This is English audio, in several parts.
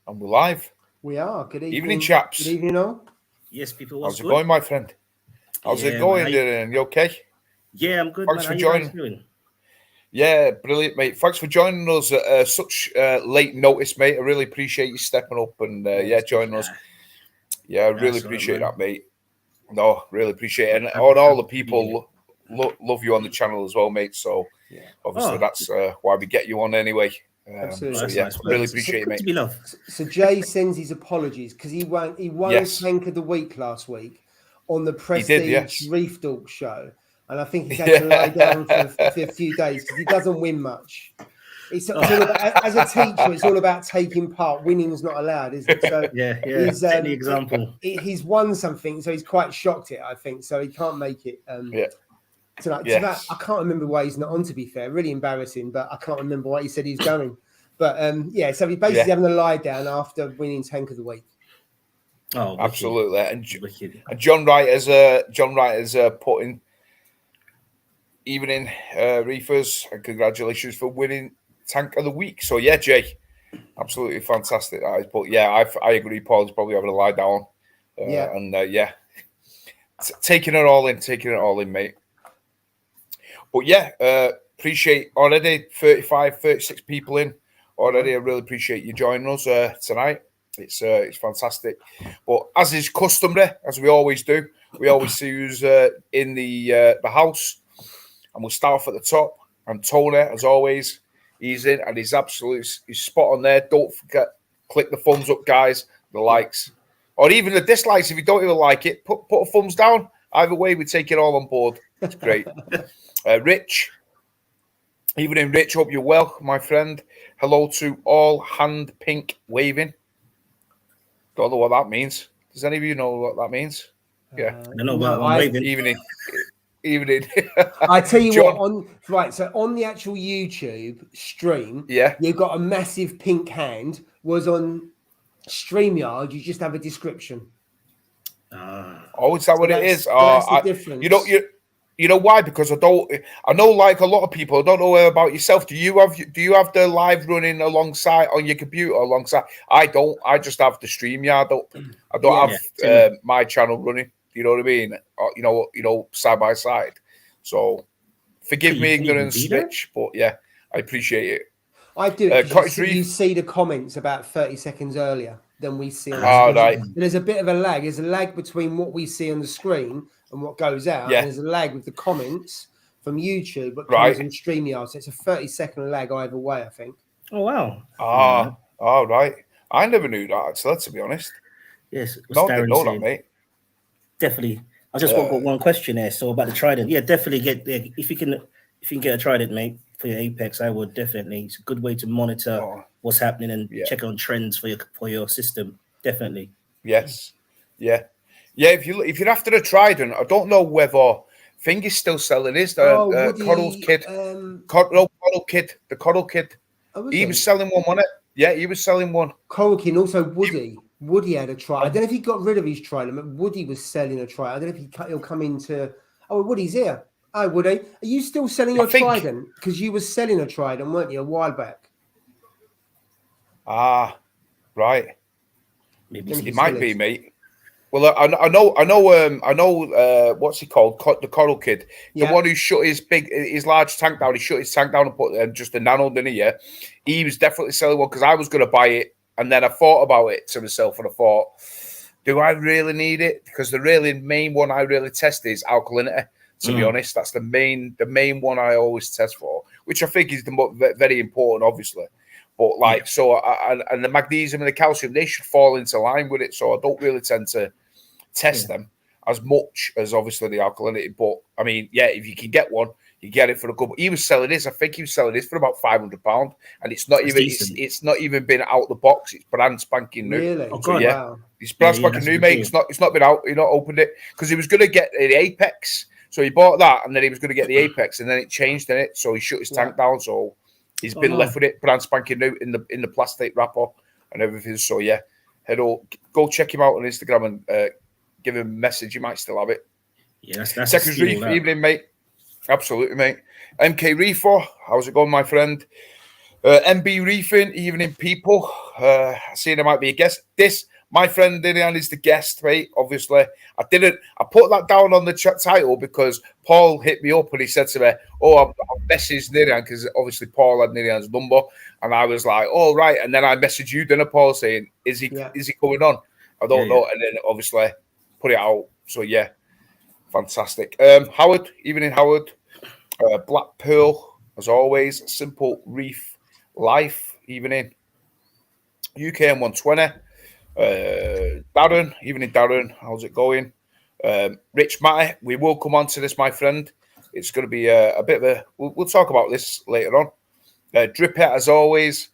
And we're live. We are. Good evening. Evening, chaps. Good evening, all. Yes, people. How's it going, my friend? How's it going, Darren? You okay? Yeah, I'm good, Thanks man. for How you joining. guys doing? Yeah, brilliant, mate. Thanks for joining us at such late notice, mate. I really appreciate you stepping up and joining us. Yeah, I really appreciate that, mate. No, really appreciate it. And all the people love you on the channel as well, mate. So obviously that's why we get you on anyway. Absolutely. So yeah, really appreciate it, mate. To be loved. So Jay sends his apologies because he won Tank of the Week last week on the Prestige Reef Dork show, and I think he's had to lie down for a few days because he doesn't win much. It's all about, as a teacher, it's all about taking part. Winning's not allowed, is it? So he's the example. He's won something, so he's quite shocked at it, I think. So he can't make it. Tonight. So that, I can't remember why he's not on, to be fair. Really embarrassing, but I can't remember why he said he's going. But so he's basically having a lie down after winning Tank of the Week. Oh, absolutely. And John Wright has put in evening reefers and congratulations for winning Tank of the Week. So yeah, Jay, absolutely fantastic. But yeah, I agree. Paul's probably having a lie down. Taking it all in, mate. But yeah, appreciate already 35, 36 people in already. I really appreciate you joining us tonight. It's fantastic. But as is customary, as we always do, we always see who's in the house, and we'll start off at the top. And Tony, as always, he's in, and he's spot on there. Don't forget, click the thumbs up, guys, the likes, or even the dislikes if you don't even like it. Put a thumbs down. Either way, we take it all on board. It's great. Rich, evening, Rich. Hope you're well, my friend. Hello to all. Hand pink waving. Don't know what that means. Does any of you know what that means? Yeah, I don't know about waving. Evening. I tell you what. So on the actual YouTube stream, you've got a massive pink hand. Was on StreamYard. You just have a description. Is that what it is? That's the difference. You know why? Because I know like a lot of people, I don't know about yourself. Do you have the live running alongside on your computer alongside? I don't. I just have the StreamYard up. I don't have my channel running. You know what I mean? You know, side by side. So forgive me ignorance, Rich, but yeah, I appreciate it. I do it. You see the comments about 30 seconds earlier than we see on the screen. Right. There's a bit of a lag. There's a lag between what we see on the screen and what goes out. Yeah. And there's a lag with the comments from YouTube, but comes on StreamYard. So it's a 30-second lag either way, I think. Oh, wow. All right. I never knew that, so to be honest. Yes. No, I didn't know that, mate. Definitely. I just got one question there. So about the Trident. Yeah, definitely if you can get a Trident, mate, for your Apex, I would definitely. It's a good way to monitor what's happening and check on trends for your system. Definitely. Yes. Yeah. Yeah, if you're after a Trident, I don't know whether Thing is still selling his Coral Kid. Coral Kid. The Coral Kid. He was selling one, wasn't it? Yeah, he was selling one. Coral Kid, also Woody. Woody had a Trident. I don't know if he got rid of his Trident, but Woody was selling a Trident. I don't know if he'll come into. Oh, Woody's here. Hi, Woody. Are you still selling your Trident? Because you were selling a Trident, weren't you, a while back? Right. Maybe it might be, mate. Well, I know. What's he called? The Coral Kid, the one who shut his large tank down. He shut his tank down and put just a nano, didn't he? Yeah, he was definitely selling one because I was going to buy it, and then I thought about it to myself, and I thought, do I really need it? Because the really main one I really test is alkalinity. To be honest, that's the main one I always test for, which I think is very important, obviously. But and the magnesium and the calcium, they should fall into line with it. So I don't really tend to test them as much as obviously the alkalinity. But I mean, if you can get one, you get it for a good. He was selling this. I think he was selling this for about £500, and it's not even. It's not even been out the box. It's brand spanking new. Really? Oh God! Wow. It's brand spanking new, mate. It's not been out. He not opened it because he was going to get the Apex. So he bought that, and then he was going to get the Apex, and then it changed in it. So he shut his tank down. So he's been left with it, brand spanking new in the plastic wrapper and everything. So go check him out on Instagram and give him a message. You might still have it. Yeah, that's Second Reef, evening, mate. Absolutely, mate. MK Reefer, how's it going, my friend? MB Reefing, evening people. I see there might be a guest. My friend Lilian is the guest, right? Obviously, I put that down on the chat title because Paul hit me up and he said to me, "Oh, I've messaged Lilian," because obviously Paul had Lilian's number, and I was like, "Oh, right." And then I messaged you, didn't I, Paul, saying, "Is he coming on?" I don't know. And then obviously put it out. So yeah, fantastic. Howard, evening, Howard. Blackpool, as always. Simple Reef Life, evening. UKM 120. Darren, evening, Darren. How's it going? Rich Matty, we will come on to this, my friend. It's going to be a bit of a. We'll talk about this later on. Drip it, as always.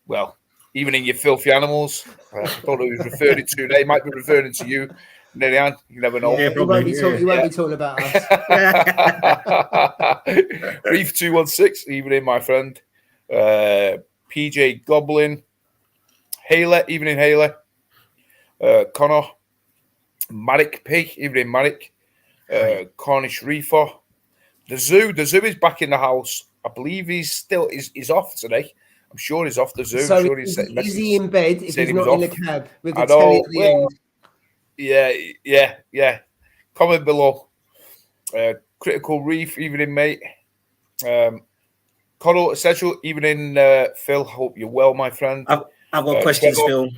Well, evening, you filthy animals. I don't know who's referring to. They might be referring to you, Nilian. You never know. Yeah, he won't be talking about us. Reef 216, evening, my friend. PJ Goblin. Hayler, evening, Hayler. Connor. Marek P, evening, Marek. Cornish Reefer. The zoo is back in the house. I believe he's off today. I'm sure he's off the zoo. So I'm sure is he in bed if he's not in the cab with the telly at the end? Yeah. Comment below. Critical Reef, evening, mate. Connell Essential, evening, Phil. Hope you're well, my friend. I've got questions, Phil.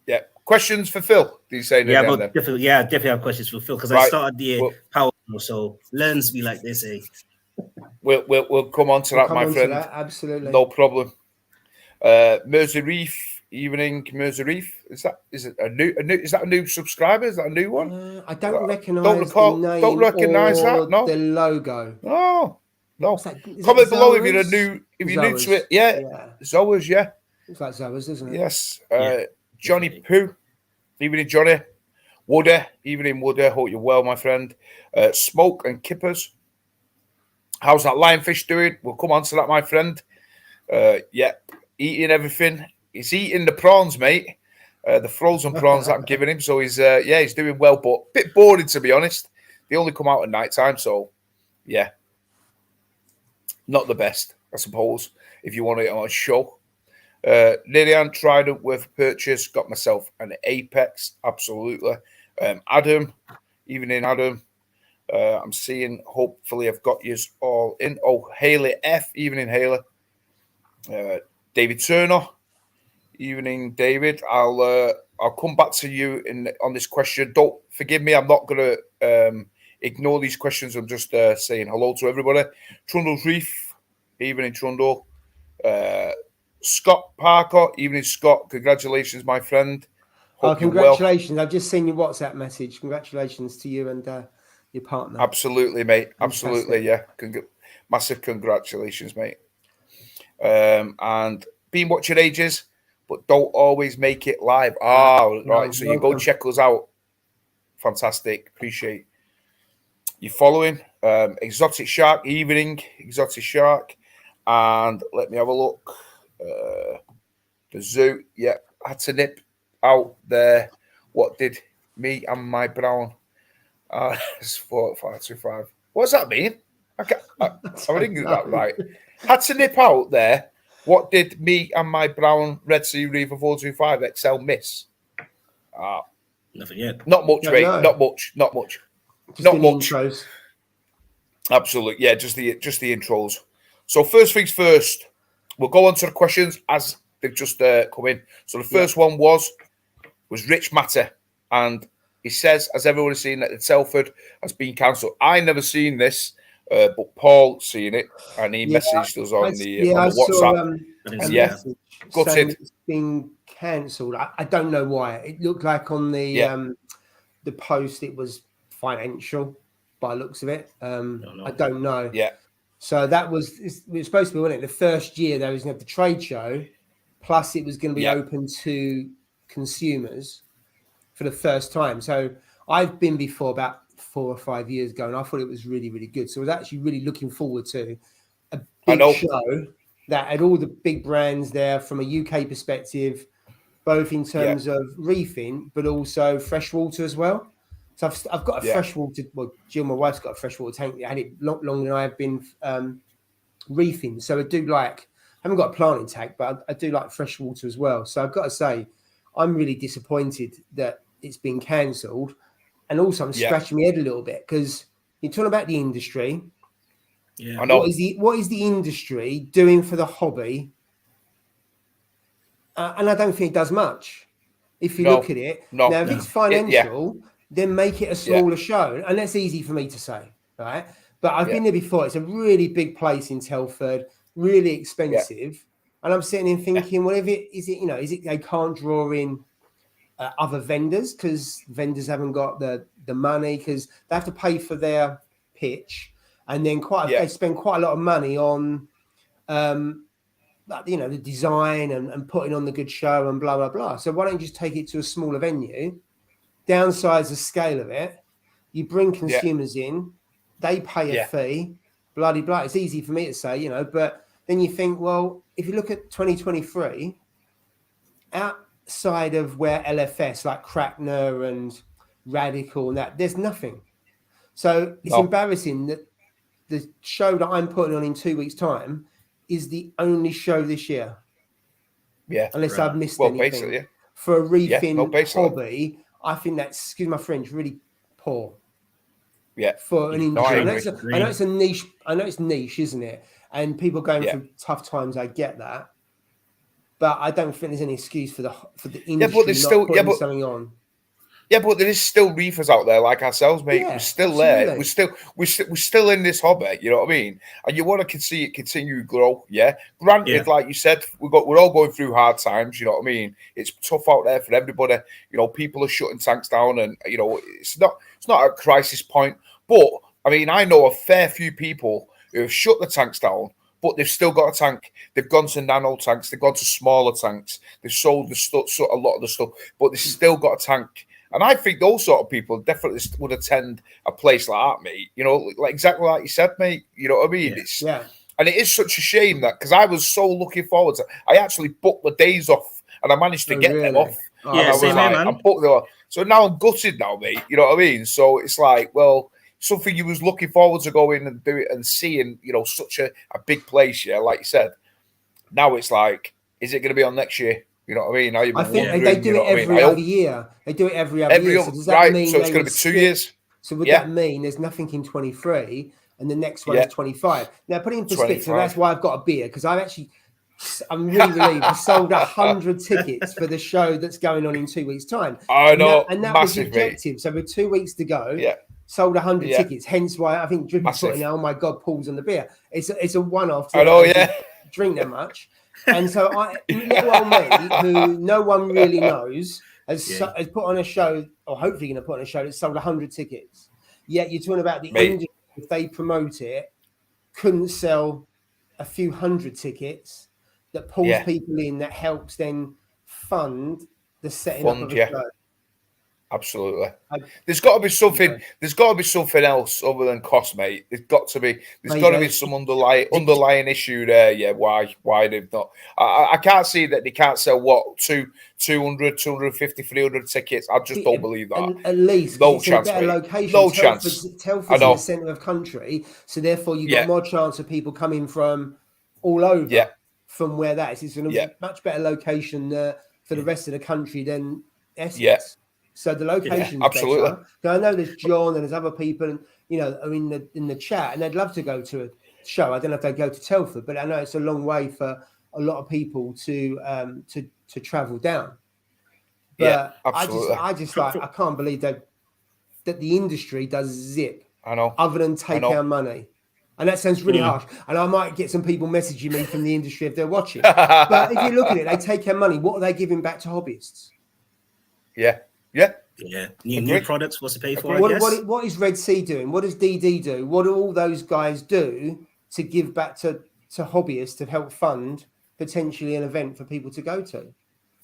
Yeah, questions for Phil. Do you say? Yeah, definitely have questions for Phil because I started the year power, so learns me like this, eh? We'll come on to that, my friend. Absolutely, no problem. Mersey Reef, evening, Mersey Reef. Is that a new subscriber? Is that a new one? I don't recognise the name. Don't recognise that. No, the logo. No. Comment below if you're new to it. Yeah. Zoas, yeah. It's like Zoas, isn't it? Yes. Johnny Pooh, evening, Johnny. Woody, evening, Woody. Hope you're well, my friend. Smoke and Kippers. How's that lionfish doing? We'll come on to that, my friend. Eating everything. He's eating the prawns, mate. The frozen prawns that I'm giving him. So he's doing well, but a bit boring, to be honest. They only come out at night time, so yeah. Not the best, I suppose, if you want it on a show. Lilian, Trident worth purchase. Got myself an Apex, absolutely. Adam, evening, Adam. I'm seeing, hopefully, I've got you all in. Oh, Haley F, evening, Haley. David Turner, evening, David. I'll come back to you on this question. Don't forgive me. I'm not gonna ignore these questions. I'm just saying hello to everybody. Trundle's Reef, evening, Trundle. Scott Parker, evening, Scott. Congratulations, my friend. Hope congratulations. I've just seen your WhatsApp message. Congratulations to you and your partner. Absolutely, mate. Absolutely, yeah. Massive congratulations, mate. And been watching ages, but don't always make it live. Right. So you go check us out. Fantastic. Appreciate you following. Exotic Shark, evening, Exotic Shark. And let me have a look. The zoo, yeah, had to nip out there. What did me and my brown? It's 4525. What does that mean? I didn't get that right. Had to nip out there. What did me and my brown Red Sea Reaver 425 XL miss? Nothing yet. Not much, mate. Not much. Just not much. Intros. Absolutely, yeah. Just the intros. So first things first. We'll go on to the questions as they've just come in. So the first one was Rich Matter, and he says, as everyone has seen, that the Telford has been cancelled. I never seen this, but Paul seen it, and he messaged us on the WhatsApp. Saw, gutted. It's been cancelled. I don't know why. It looked like on the post it was financial by the looks of it. I don't know. Yeah. So it was supposed to be, wasn't it? The first year they was going to have the trade show, plus it was going to be open to consumers for the first time. So I've been before about 4 or 5 years ago, and I thought it was really, really good. So I was actually really looking forward to a big show that had all the big brands there from a UK perspective, both in terms of reefing, but also freshwater as well. So I've got a freshwater. Well, Jill, my wife's got a freshwater tank. I had it longer than I have been reefing. So I do like, I haven't got a planting tag, but I do like freshwater as well. So I've got to say, I'm really disappointed that it's been cancelled. And also I'm scratching my head a little bit because you're talking about the industry. Yeah. I know. What is the industry doing for the hobby? And I don't think it does much. If you look at it now, if it's financial, then make it a smaller show, and that's easy for me to say, right? But I've been there before. It's a really big place in Telford, really expensive, and I'm sitting in thinking, well, is it they can't draw in other vendors because vendors haven't got the money because they have to pay for their pitch, and then they spend quite a lot of money on the design and putting on the good show and blah blah blah. So why don't you just take it to a smaller venue, downsize the scale of it, you bring consumers in, they pay a fee, bloody blah. It's easy for me to say, but then you think, well, if you look at 2023, outside of where LFS like Crackner and Radical and that, there's nothing. So it's embarrassing that the show that I'm putting on in 2 weeks' time is the only show this year. Yeah. Unless I've missed anything. Basically, for a reefing hobby, I think that's, excuse my French, really poor. Yeah. For an industry. I know it's a niche. I know it's niche, isn't it? And people going through tough times, I get that. But I don't think there's any excuse for the industry not putting something on. Yeah, but there is still reefers out there like ourselves, mate. We're still there. We're still in this hobby. You know what I mean? And you want to see it continue to grow. Yeah. Granted, like you said, we're all going through hard times. You know what I mean? It's tough out there for everybody. People are shutting tanks down, and it's not a crisis point. But I mean, I know a fair few people who have shut the tanks down, but they've still got a tank. They've gone to nano tanks. They've gone to smaller tanks. They've sold a lot of the stuff, but they've still got a tank. And I think those sort of people definitely would attend a place like that, mate. Like exactly like you said, mate. You know what I mean? And it is such a shame that because I was so looking forward to. I actually booked the days off, and I managed to get them off. Same here, man. I booked them off. So now I'm gutted now, mate. You know what I mean? So it's like, well, something you was looking forward to go in and do it and seeing, such a big place. Yeah, like you said. Now it's like, is it going to be on next year? You know what I mean? I think they do it every other year. They do it every other year. So does that mean so it's going to be 2 years? So would that mean there's nothing in 23 and the next one is 25? Now, putting in perspective, that's why I've got a beer because I'm really relieved. We sold 100 tickets for the show that's going on in 2 weeks' time. I know, and that was the objective. So with 2 weeks to go, sold 100 tickets. Hence why I think Drippy's putting, oh my God, Paul's on the beer. It's a one-off. I know, drink that much. And so little old me, who no one really knows, has put on a show, or hopefully going to put on a show that sold 100 tickets. Yet you're talking about the industry, if they promote it, couldn't sell a few hundred tickets that pulls people in, that helps then fund the setting up of a show. Absolutely. There's got to be something. There's got to be something else other than cost, mate. There's got to be. There's got to be some underlying issue there. Yeah. Why they've not? I can't see that they can't sell 200, 250, 300 tickets. I just don't believe that. And at least no it's chance, in a better mate. location. No chance. Telford's in the centre of country, so therefore you've got more chance of people coming from all over from where that is. It's in a much better location for the rest of the country than Essex. Yeah. So the location's absolutely better. Now, I know there's John and there's other people, and are in the chat, and they'd love to go to a show. I don't know if they go to Telford, but I know it's a long way for a lot of people to travel down. But I just I can't believe that the industry does zip. I know. Other than take our money. And that sounds really harsh. And I might get some people messaging me from the industry if they're watching. But if you look at it, they take our money. What are they giving back to hobbyists? Yeah. New products, what's to pay for? What is Red Sea doing? What does DD do? What do all those guys do to give back to hobbyists to help fund potentially an event for people to go to?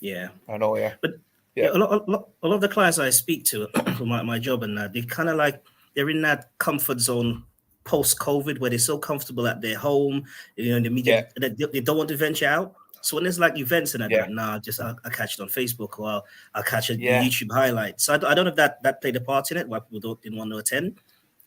Yeah, I know. Yeah, but a lot of the clients I speak to for my job and that, they kind of like they're in that comfort zone post-COVID where they're so comfortable at their home. The media they don't want to venture out. So when there's like events and I'll catch it on Facebook or I'll catch a YouTube highlight. So I don't know if that played a part in it, why people didn't want to attend.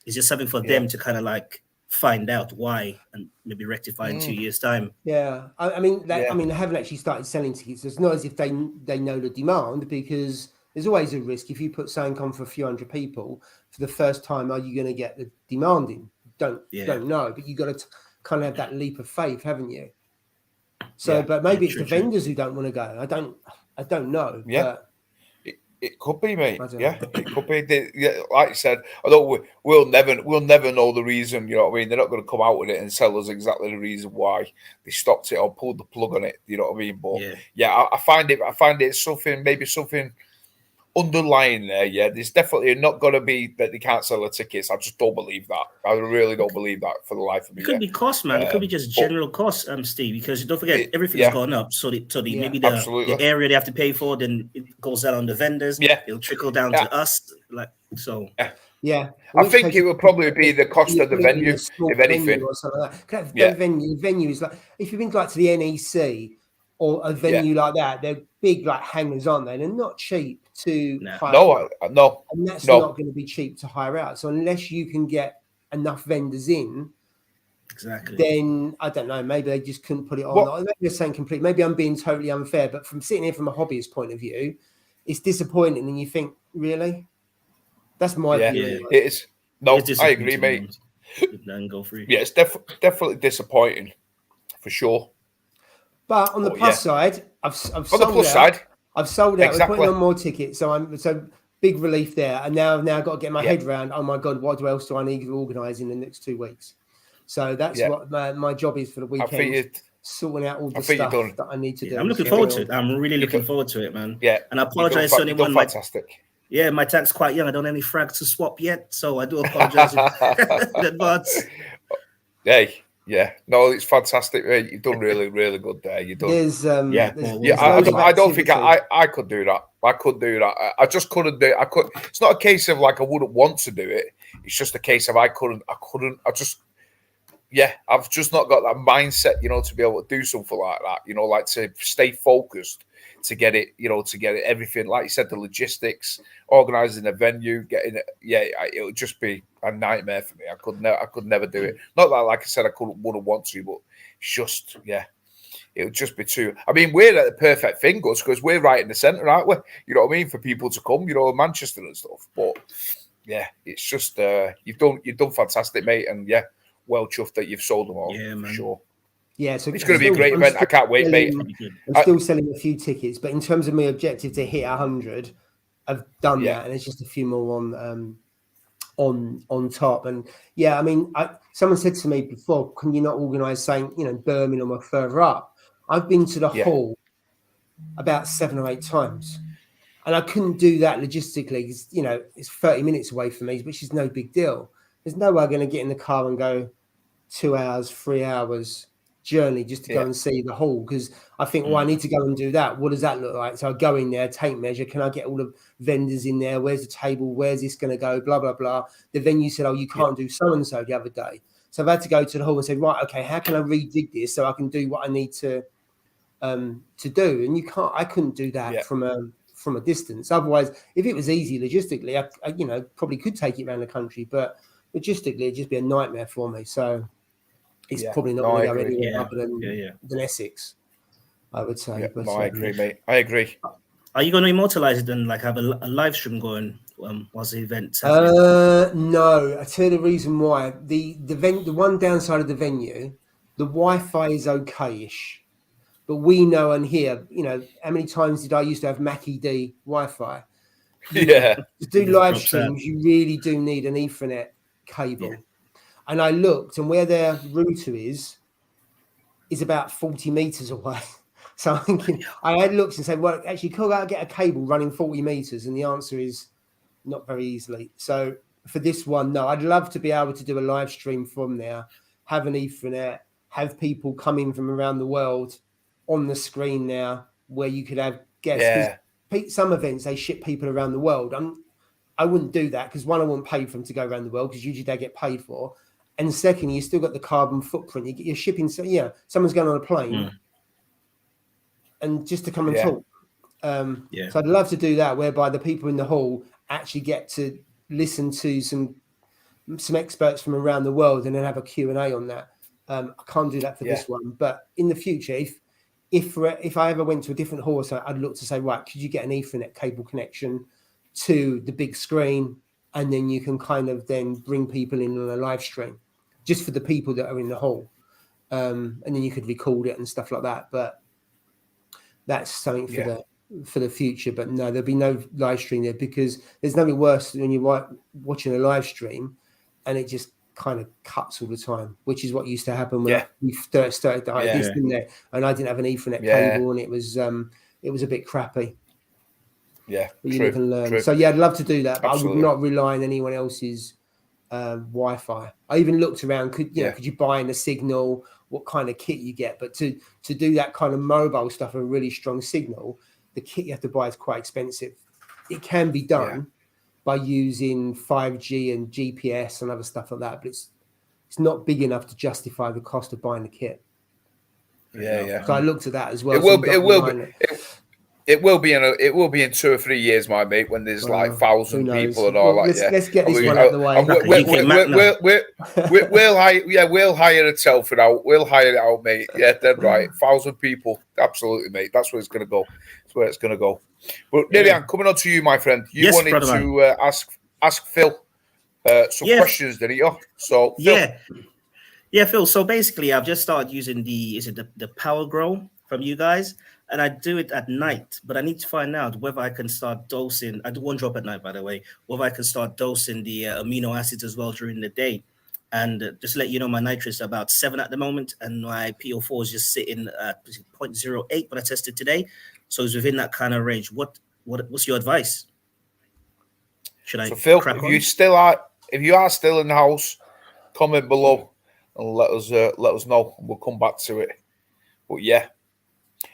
It's just something for them to kind of like find out why and maybe rectify in 2 years' time. Yeah, I mean, they haven't actually started selling tickets. It's not as if they know the demand, because there's always a risk if you put something on for a few hundred people for the first time. Are you going to get the demand in? Don't know, but you got to kind of have that leap of faith, haven't you? So, but maybe it's the vendors who don't want to go. I don't know. Yeah. But it could be, mate. Yeah, it could be. Like you said, although we'll never know the reason. You know what I mean? They're not going to come out with it and tell us exactly the reason why they stopped it or pulled the plug on it. You know what I mean? But I find it something, maybe something underlying there. Yeah, there's definitely not going to be that they can't sell the tickets. I just don't believe that. I really don't believe that for the life of me. It could be cost, man. It could be just general cost, Steve, because don't forget everything's gone up. So maybe the area they have to pay for, then it goes down on the vendors. Yeah, it'll trickle down to us. Yeah, I think it will probably be the cost of the venue, if anything. Or something like that. Venue is like, if you've been to the NEC or a venue like that, they're big like hangars, aren't they? They're not cheap to hire out. No, and that's not going to be cheap to hire out. So unless you can get enough vendors in, then I don't know. Maybe they just couldn't put it on. Maybe they're saying complete. Maybe I'm being totally unfair, but from sitting here from a hobbyist point of view, it's disappointing, and you think, really? That's my view. It is. No, I agree, mate. Then go free. Yeah, it's definitely disappointing, for sure. But on the plus side, I've sold out. I've sold out. We're putting on more tickets, so big relief there. And now I've got to get my head around. Oh my God, what else do I need to organise in the next 2 weeks? So that's what my job is for the weekend. Sorting out all the stuff that I need to do. I'm looking forward to it. I'm really looking forward to it, man. Yeah, and I apologize to anyone. Fantastic. Yeah, my tag's quite young. I don't have any frags to swap yet, so I do apologize in advance. Hey, no, it's fantastic. You've done really, really good there. You've done. I don't think I could do that. I could do that. I just couldn't do it. It's not a case of like I wouldn't want to do it. It's just a case of I couldn't. I've just not got that mindset, to be able to do something like that. Like to stay focused. To get it, everything, like you said, the logistics, organising a venue, getting it, it would just be a nightmare for me. I could never do it. Not that, like I said, I wouldn't want to, but it's just, it would just be too. I mean, we're at the perfect thing, Gus, because we're right in the centre, aren't we? You know what I mean? For people to come, Manchester and stuff. But it's just you've done fantastic, mate, and well chuffed that you've sold them all, for sure. Yeah, so it's going to be a great event. I can't wait, mate. I'm still selling a few tickets, but in terms of my objective to hit 100, I've done that, and there's just a few more on top. And I mean, someone said to me before, "Can you not organise saying, Birmingham or further up?" I've been to the hall about 7 or 8 times, and I couldn't do that logistically because it's 30 minutes away from me, which is no big deal. There's no way I'm going to get in the car and go 2 hours, 3 hours. Journey just to go and see the hall, because I think, I need to go and do that. What does that look like? So I go in there, take measure. Can I get all the vendors in there? Where's the table? Where's this going to go? Blah, blah, blah. The venue said, you can't do so-and-so the other day. So I've had to go to the hall and say, right, okay, how can I redig this so I can do what I need to do? And I couldn't do that from a distance. Otherwise, if it was easy logistically, I probably could take it around the country, but logistically it'd just be a nightmare for me. So it's probably not going to go anywhere other than Essex, I would say. But, I agree, mate. I agree. Are you going to immortalize it and have a live stream going whilst the event? No, I tell you the reason why. The one downside of the venue, the Wi-Fi is okay-ish, but we know and hear, how many times did I used to have Mackie D Wi-Fi? To do live streams, you really do need an Ethernet cable. And I looked, and where their router is about 40 meters away. So I'm thinking, I had looked and said, well, actually, could I get a cable running 40 meters? And the answer is not very easily. So for this one, no, I'd love to be able to do a live stream from there, have an Ethernet, have people come in from around the world on the screen now, where you could have guests. Some events, they ship people around the world. I wouldn't do that because, one, I wouldn't pay for them to go around the world because usually they get paid for. And secondly, you still got the carbon footprint. You're shipping, someone's going on a plane and just to come and talk. So I'd love to do that, whereby the people in the hall actually get to listen to some some experts from around the world and then have a Q&A on that. I can't do that for this one, but in the future, if I ever went to a different horse, I'd look to say, right, could you get an Ethernet cable connection to the big screen, and then you can kind of then bring people in on a live stream, just for the people that are in the hall, and then you could record it and stuff like that. But that's something for the future. But no, there'll be no live stream there, because there's nothing worse than when you're watching a live stream and it just kind of cuts all the time, which is what used to happen when we first started this, didn't there? And I didn't have an Ethernet cable, and it was a bit crappy. Yeah, but you live and learn. So I'd love to do that, but I would not rely on anyone else's Wi-Fi. I even looked around. Could you buy in a signal? What kind of kit you get? But to do that kind of mobile stuff, a really strong signal, the kit you have to buy is quite expensive. It can be done by using 5G and GPS and other stuff like that, but it's not big enough to justify the cost of buying the kit. Yeah. So I looked at that as well. It will be in 2 or 3 years, my mate, when there's like 1,000 people and all that. Let's get this one out of the way. We'll hire a Telford out. We'll hire it out, mate. Yeah, dead right. 1,000 people, absolutely, mate. That's where it's going to go. That's where it's going to go. But Lillian, coming on to you, my friend. You wanted to ask Phil some questions, didn't you? So Phil. Phil. So basically, I've just started using the Power Grow from you guys, and I do it at night. But I need to find out whether I can start dosing. I do 1 drop at night, by the way. Whether I can start dosing the amino acids as well during the day. And just to let you know, my nitrates are about 7 at the moment, and my PO4 is just sitting at 0.08 when I tested today. So it's within that kind of range. What's your advice? Should I? So Phil, if you are still in the house, comment below and let us know, and we'll come back to it. But yeah,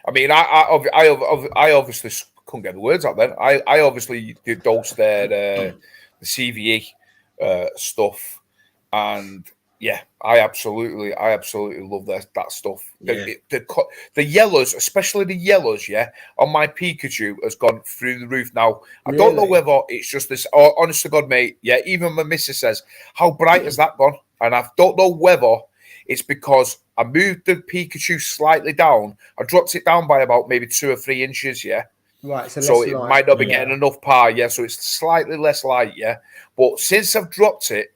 I mean, I obviously couldn't get the words out then. I obviously did dose the CVE stuff, and yeah, I absolutely love that stuff. The yellows, especially the yellows, on my Pikachu has gone through the roof now. I don't know whether it's just this. Honest to God, mate, even my missus says, how bright has that gone? And I don't know whether it's because I moved the Pikachu slightly down. I dropped it down by about maybe 2 or 3 inches, Right, so it might not be getting enough power, so it's slightly less light, But since I've dropped it,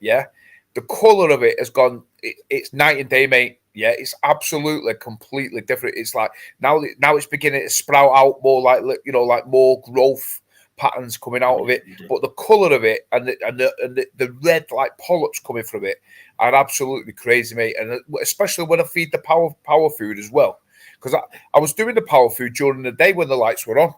the colour of it has gone, it's night and day, mate. Yeah, it's absolutely completely different. It's like now it's beginning to sprout out more, like more growth patterns coming out of it. But the colour of it and the red like polyps coming from it are absolutely crazy, mate. And especially when I feed the power food as well, because I was doing the power food during the day when the lights were on.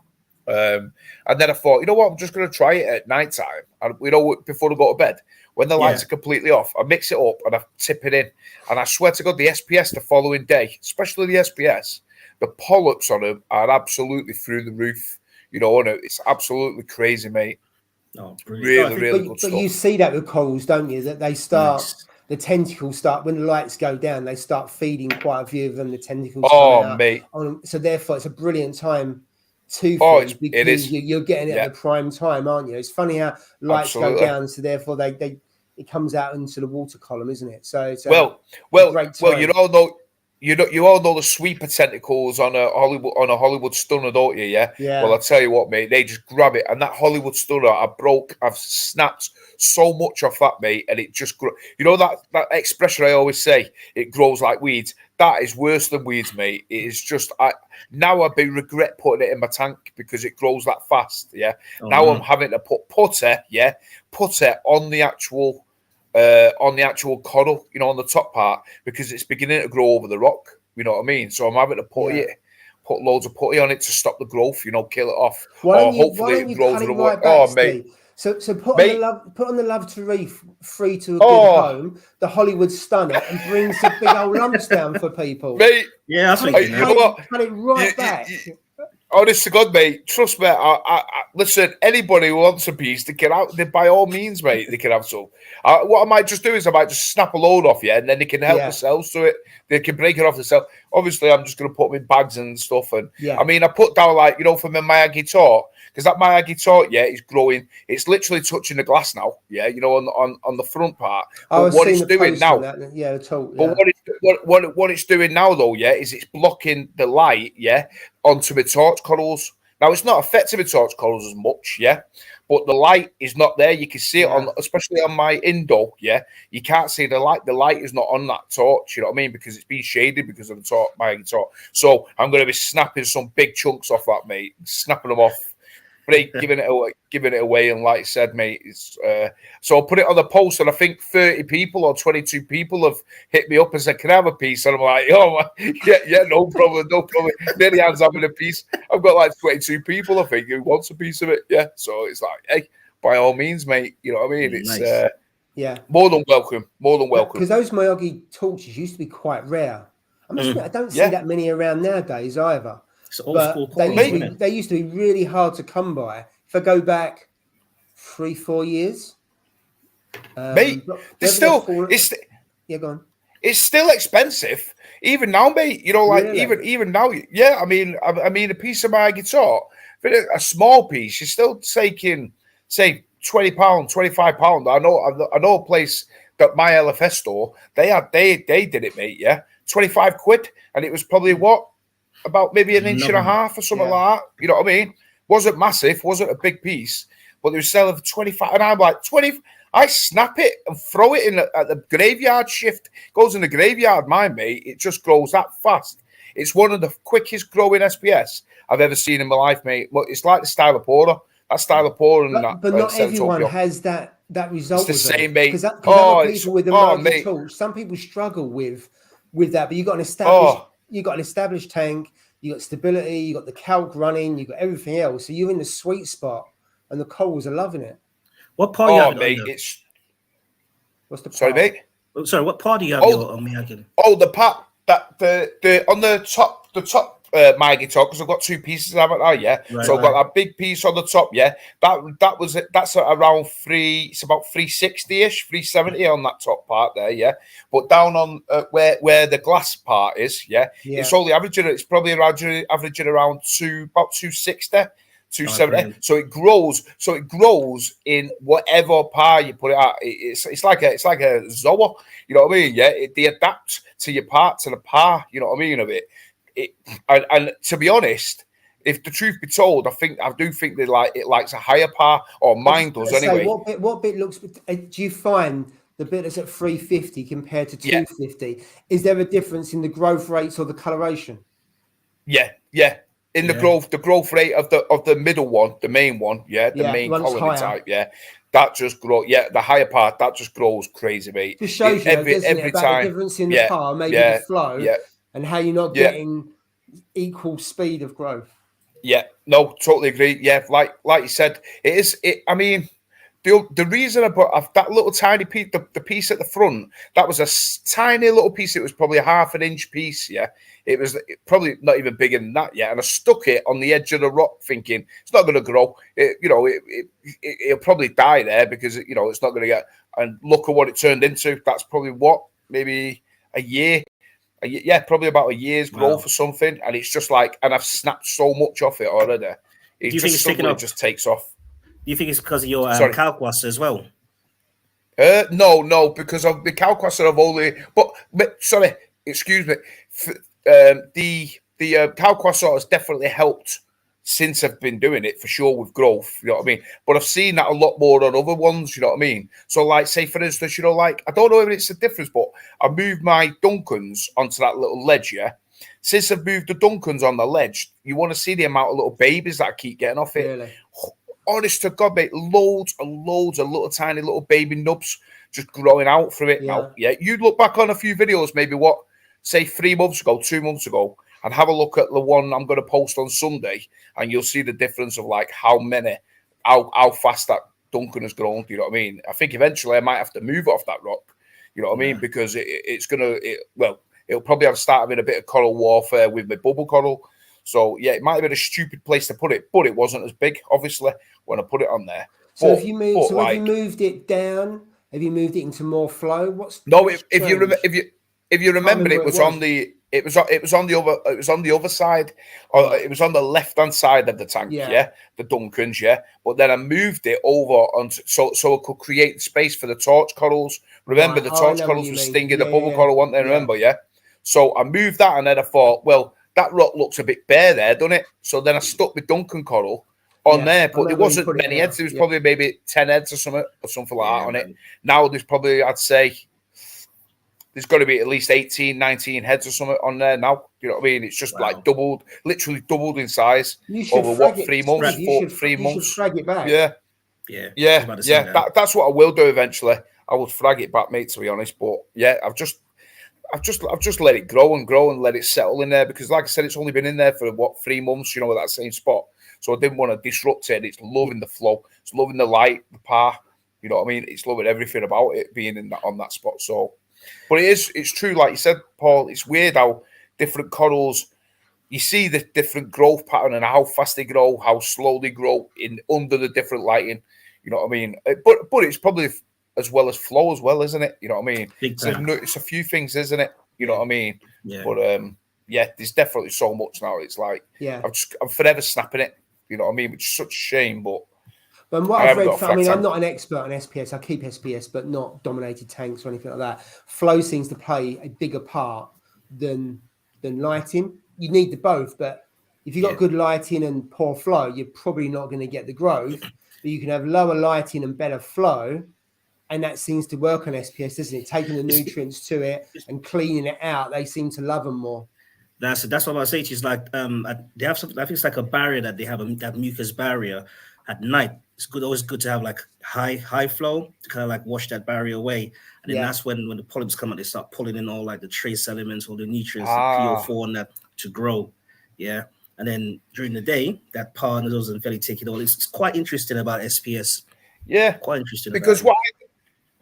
And then I thought, you know what, I'm just going to try it at night time, and before I go to bed, when the lights are completely off, I mix it up and I tip it in, and I swear to God, the SPS the following day, especially the SPS, the polyps on them are absolutely through the roof. And it's absolutely crazy, mate. Oh, really good stuff. But you see that with corals, don't you? That they start, the tentacles start, when the lights go down, they start feeding quite a few of them, the tentacles coming out. Mate. So therefore, it's a brilliant time to fish, because you're getting it at the prime time, aren't you? It's funny how lights go down, so therefore it comes out into the water column, isn't it? So it's great time. You all know the sweeper tentacles on a Hollywood stunner, don't you? Yeah. Well, I'll tell you what, mate. They just grab it, and that Hollywood stunner, I've snapped so much off that, mate, and it just that expression I always say, it grows like weeds. That is worse than weeds, mate. It is just now I regret putting it in my tank because it grows that fast. Yeah. Now I'm having to put putter on the actual coral, on the top part, because it's beginning to grow over the rock. You know what I mean? So I'm having to put loads of putty on it to stop the growth. Kill it off. Hopefully it grows with the rock. Oh, mate. So put on the Love to Reef free to a good home, the Hollywood stunner, and bring some big old lumps down for people. Mate, that's what you know what? Cut it right back. Honest to God, mate, trust me. Listen, anybody who wants a piece, they can by all means, mate, they can have some. What I might just do is I might just snap a load off, and then they can help themselves to it. They can break it off themselves. obviously I'm just going to put them in bags and stuff. And yeah, I mean, I put down like, you know, for my Miyagi torque, because that Miyagi torque, yeah, is growing. It's literally touching the glass now, yeah, you know, on the front part. I was what seeing it's the doing post now, on that. Yeah, the talk. but what it's doing now though, yeah, is it's blocking the light, yeah, onto my torch coils. Now it's not affecting my torch coils as much, yeah, but the light is not there. You can see it on, especially on my Indo, yeah. You can't see the light. The light is not on that torch. You know what I mean? Because it's been shaded because of the torch, my torch. So I'm going to be snapping some big chunks off that, mate. Snapping them off. Giving it away, and like I said, mate, it's so I'll put it on the post, and I think 30 people or 22 people have hit me up and said, "Can I have a piece?" And I'm like, "Oh, yeah, no problem, no problem." Nearly hands having a piece. I've got like 22 people, I think, who wants a piece of it. Yeah, so it's like, hey, by all means, mate. You know what I mean? It's nice. more than welcome, more than welcome. Because those Miyagi torches used to be quite rare. I must admit, I don't see that many around nowadays either. It's old school quality, they used to be really hard to come by. If I go back 3-4 years, mate, yeah, go on. It's still expensive, even now, mate. You know, like really? even now, yeah. I mean, a piece of my guitar, a small piece, you're still taking, say, £20, £25. I know a place that my LFS store, they did it, mate. Yeah, 25 quid, and it was probably what, about maybe an inch and a half or something like that. You know what I mean? Wasn't massive, wasn't a big piece, but they were selling for 25, and I'm like 20. I snap it and throw it in at the graveyard shift. Goes in the graveyard, mate. It just grows that fast. It's one of the quickest growing SPS I've ever seen in my life, mate. Look, it's like the Stylopoda. That Stylopoda, but not everyone has that result. It's the same, mate. Because other people with the Miyagi torch, some people struggle with that. But you got an established tank. You got stability. You got the calc running. You got everything else. So you're in the sweet spot, and the coals are loving it. What part? What's the part? Sorry, mate. Oh, sorry, what part do you have on Miyagi? Oh, the part that the on the top Miyagi top, because I've got two pieces of it now, yeah. Right, so I've got that big piece on the top, yeah. That's around it's about 360-ish, 370 on that top part there, yeah. But down on where the glass part is, yeah, it's only averaging. It's probably averaging around about 260. 270. So it grows in whatever par you put it at. It's like a Zoa, you know what I mean? Yeah, they adapt to your part, to the par, you know what I mean, of it. And to be honest, if the truth be told, I do think they likes a higher par, or mine does anyway. What bit looks? Do you find the bit that's at 350 compared to 250? Is there a difference in the growth rates or the coloration? Yeah. In the growth rate of the middle one, the main one, the main colony type, that just grows. Yeah, the higher part that just grows crazy, mate. Just shows every time the difference in the par, maybe the flow, and how you're not getting equal speed of growth. Yeah, no, totally agree. Yeah, like you said, it is. I mean, the reason I put that little tiny piece, the piece at the front, that was a tiny little piece. It was probably a half an inch piece. Yeah, it was probably not even bigger than that. Yeah, and I stuck it on the edge of the rock, thinking it's not going to grow. It'll probably die there because it's not going to get. And look at what it turned into. That's probably maybe a year. Yeah, probably about a year's growth or something. And it's just like, and I've snapped so much off it already. It just takes off. Do you think it's because of your calquas as well? No, because of the calquas I've only. But sorry, excuse me. The calquas has definitely helped since I've been doing it for sure with growth. You know what I mean? But I've seen that a lot more on other ones. You know what I mean? So, like, say for instance, I don't know if it's a difference, but I moved my Duncans onto that little ledge. Yeah. Since I've moved the Duncans on the ledge, you want to see the amount of little babies that I keep getting off it. Really? Honest to God, mate, loads and loads of little tiny little baby nubs just growing out from it now. Yeah, you look back on a few videos, maybe say 3 months ago, 2 months ago, and have a look at the one I'm going to post on Sunday, and you'll see the difference of like how fast that Duncan has grown. Do you know what I mean? I think eventually I might have to move it off that rock. You know what I mean? Because it'll probably have started in a bit of coral warfare with my bubble coral. So yeah, it might have been a stupid place to put it, but it wasn't as big, obviously, when I put it on there. So have you moved it down? Have you moved it into more flow? If you remember, it was on the It was on the other side, or it was on the left-hand side of the tank, the Duncans, But then I moved it over onto so I could create space for the torch corals. Remember, the torch corals were stinging the bubble coral, weren't they? Remember, So I moved that, and then I thought, well, that rock looks a bit bare there, doesn't it? So then I stuck the Duncan coral on there, but there wasn't many heads. There was probably maybe 10 heads or something like that on it. Now there's probably, I'd say, there's got to be at least 18, 19 heads or something on there now. You know what I mean? It's just like literally doubled in size over 3 months? 3 months. You should frag it back. Yeah. That's what I will do eventually. I will frag it back, mate, to be honest. But yeah, I've just let it grow and let it settle in there, because like I said, it's only been in there for 3 months, with that same spot. So I didn't want to disrupt it. It's loving the flow. It's loving the light, the par. You know what I mean? It's loving everything about it being on that spot. So, but it's true, like you said, Paul. It's weird how different corals, you see the different growth pattern and how fast they grow, how slow they grow under the different lighting. You know what I mean? But it's probably as well as flow as well, isn't it? You know what I mean? It's a few things, isn't it? You know what I mean? Yeah. But there's definitely so much now. It's like I'm forever snapping it. You know what I mean? Which is such a shame, but what I've read, I'm not an expert on SPS. I keep SPS, but not dominated tanks or anything like that. Flow seems to play a bigger part than lighting. You need the both, but if you've got good lighting and poor flow, you're probably not going to get the growth. But you can have lower lighting and better flow, and that seems to work on SPS, doesn't it? Taking the nutrients to it and cleaning it out, they seem to love them more. That's what I say. It's like they have something. I think it's like a barrier that they have, that mucus barrier at night. It's always good to have like high flow to kind of like wash that barrier away, and then that's when the polyps come out, they start pulling in all like the trace elements, all the nutrients, the PO4 and that to grow. Yeah, and then during the day, that part doesn't really take it all. It's quite interesting about SPS. Yeah, quite interesting because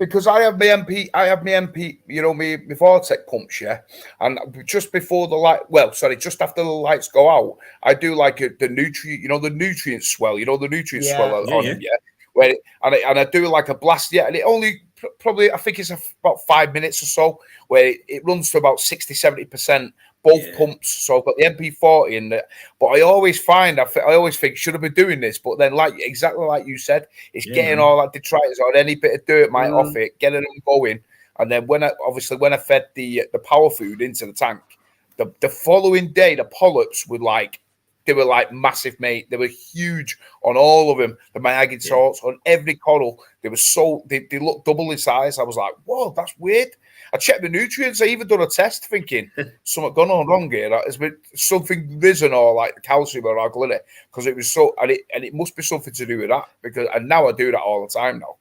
Because I have my MP, my Vortex pumps, and just before the light, just after the lights go out, I do like the nutrient, the nutrient swell, the nutrient swell on them, where and I do like a blast, and it only probably, I think it's about 5 minutes or so, where it runs to about 60-70%. Both pumps, so I've got the MP40 in there. But I always think, should I be doing this? But then, exactly like you said, it's getting all that detritus or any bit of dirt mite off it, getting them going. And then when I fed the power food into the tank, the following day the polyps were they were massive, mate. They were huge on all of them. The Miyagi salts on every coral. They looked double in size. I was like, whoa, that's weird. I checked the nutrients. I even done a test thinking something gone on wrong here. That has been something risen or like calcium or algal in it, because it was so, and it must be something to do with that, and now I do that all the time now.